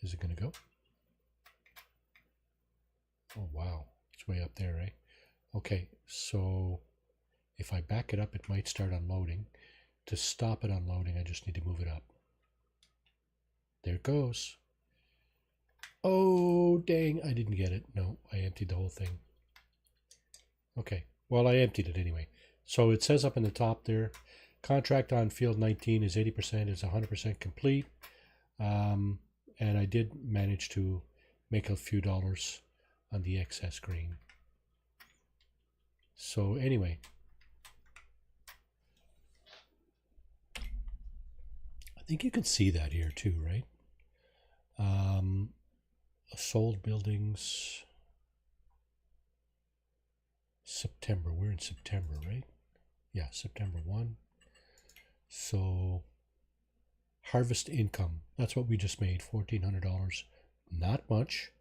Is it going to go? Oh, wow. It's way up there, right? Okay, so if I back it up, it might start unloading. To stop it unloading, I just need to move it up. There it goes. Oh, dang, I didn't get it. No, I emptied the whole thing. Okay, well, I emptied it anyway. So it says up in the top there, contract on field 19 is 80%, is 100% complete. And I did manage to make a few dollars on the excess grain. So anyway, I think you can see that here too, right? Sold buildings, September, we're in September, right? Yeah, September 1. So harvest income, that's what we just made, $1,400. Not much.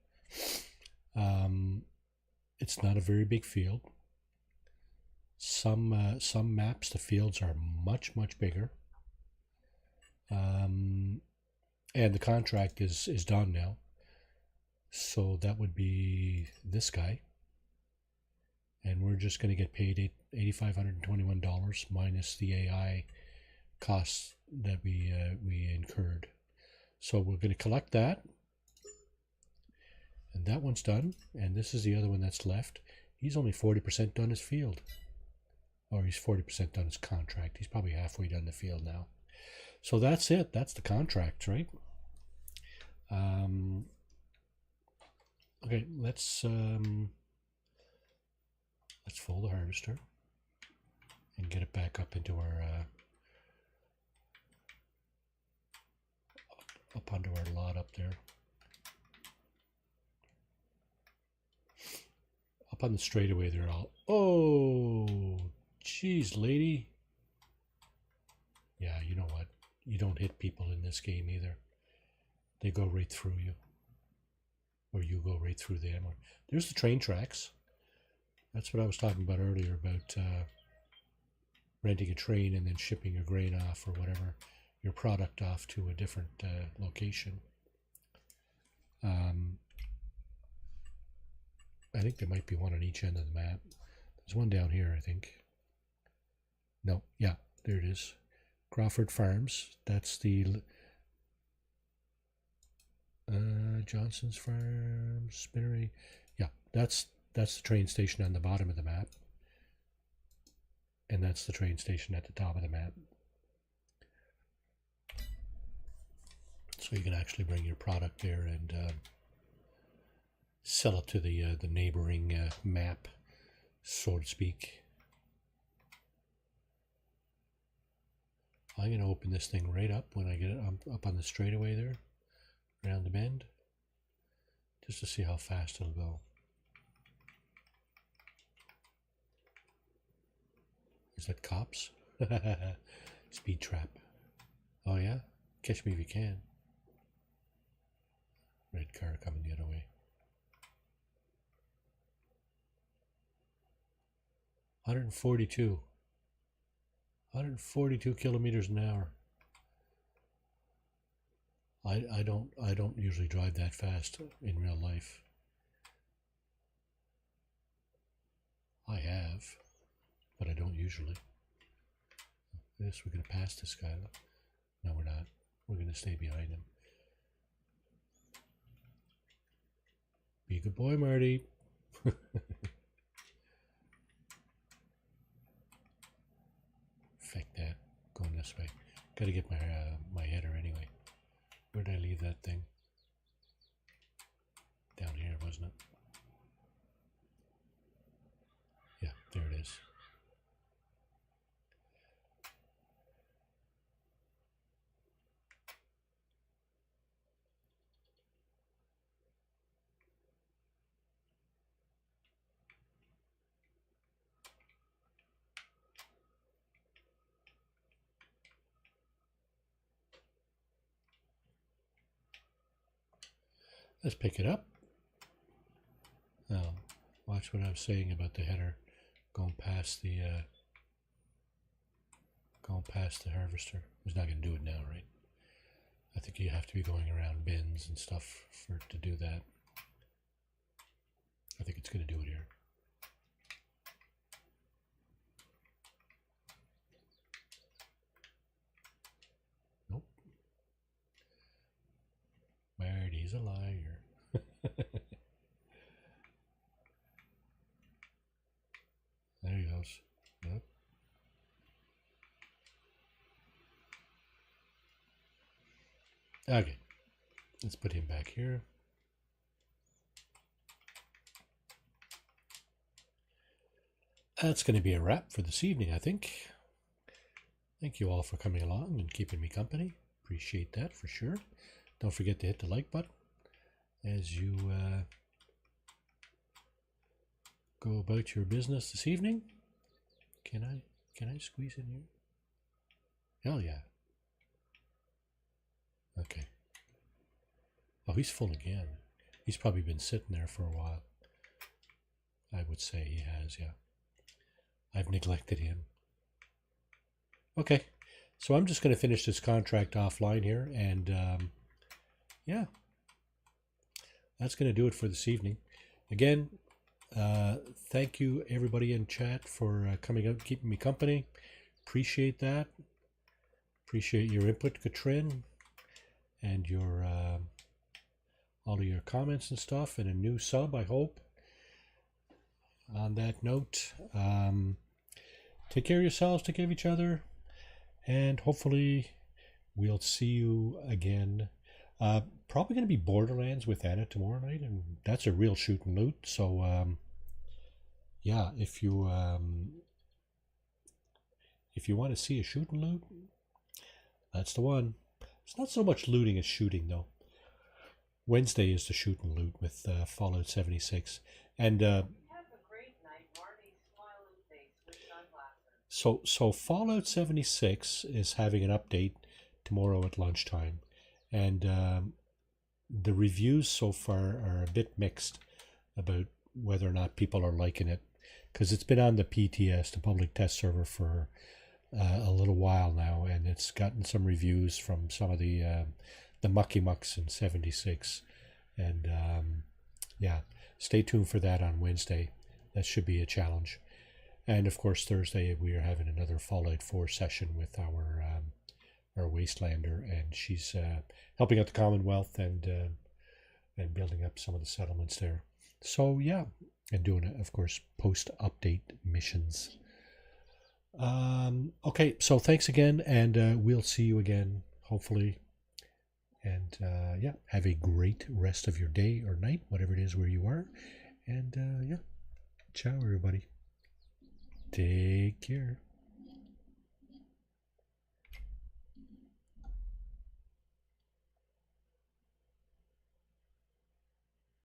It's not a very big field. Some maps, the fields are much bigger. And the contract is done now. So that would be this guy. And we're just going to get paid $8,521 minus the AI costs that we incurred. So we're going to collect that. And that one's done. And this is the other one that's left. He's only 40% done his field. Or he's 40% done his contract. He's probably halfway done the field now. So that's it. That's the contract, right? Okay, let's fold the harvester and get it back up into our up onto our lot up there. Up on the straightaway, they're all, oh, geez, lady. Yeah, you know what? You don't hit people in this game either. They go right through you. Or you go right through them. There's the train tracks. That's what I was talking about earlier, about renting a train and then shipping your grain off or whatever, your product off to a different location. I think there might be one on each end of the map. There's one down here, I think. No, yeah, there it is. Crawford Farms. That's the Johnson's Farms, Spinnery. Yeah, that's the train station on the bottom of the map. And that's the train station at the top of the map. So you can actually bring your product there and sell it to the neighboring map, so to speak. I'm going to open this thing right up when I get it up on the straightaway there, around the bend, just to see how fast it'll go. Is that cops? Speed trap. Oh yeah? Catch me if you can. Red car coming the other way. 142. 142 kilometers an hour. I don't usually drive that fast in real life. I have, but I don't usually. This, we're gonna pass this guy. No, we're not. We're gonna stay behind him. Be a good boy, Marty. Feck that. Going this way. Gotta get my my header anyway. Where did I leave that thing? Down here, wasn't it? Yeah, there it is. Let's pick it up. Now, watch what I was saying about the header going past the harvester. It's not going to do it now, right? I think you have to be going around bins and stuff for it to do that. I think it's going to do it here. Nope. Marty's a liar. There he goes. Yep. Okay. Let's put him back here. That's going to be a wrap for this evening, I think. Thank you all for coming along and keeping me company. Appreciate that for sure. Don't forget to hit the like button as you go about your business this evening. Can I squeeze in here? Hell yeah. Okay. Oh, he's full again. He's probably been sitting there for a while. I would say he has, yeah. I've neglected him. Okay, so I'm just going to finish this contract offline here, and yeah, that's going to do it for this evening. Again, thank you everybody in chat for coming out and keeping me company. Appreciate that. Appreciate your input, Katrin, and your all of your comments and stuff, and a new sub, I hope. On that note, take care of yourselves, take care of each other, and hopefully we'll see you again. Probably going to be Borderlands with Anna tomorrow night, and that's a real shoot and loot. So yeah, if you want to see a shoot and loot, that's the one. It's not so much looting as shooting though. Wednesday is the shoot and loot with Fallout 76, and so Fallout 76 is having an update tomorrow at lunchtime, and the reviews so far are a bit mixed about whether or not people are liking it, because it's been on the PTS, the public test server, for a little while now, and it's gotten some reviews from some of the mucky mucks in 76, and yeah, stay tuned for that on Wednesday. That should be a challenge. And of course, Thursday we are having another Fallout 4 session with our Wastelander, and she's helping out the Commonwealth and building up some of the settlements there. So yeah, and doing, of course, post-update missions. Okay, so thanks again, and we'll see you again, hopefully. And yeah, have a great rest of your day or night, whatever it is where you are. And yeah, ciao, everybody. Take care.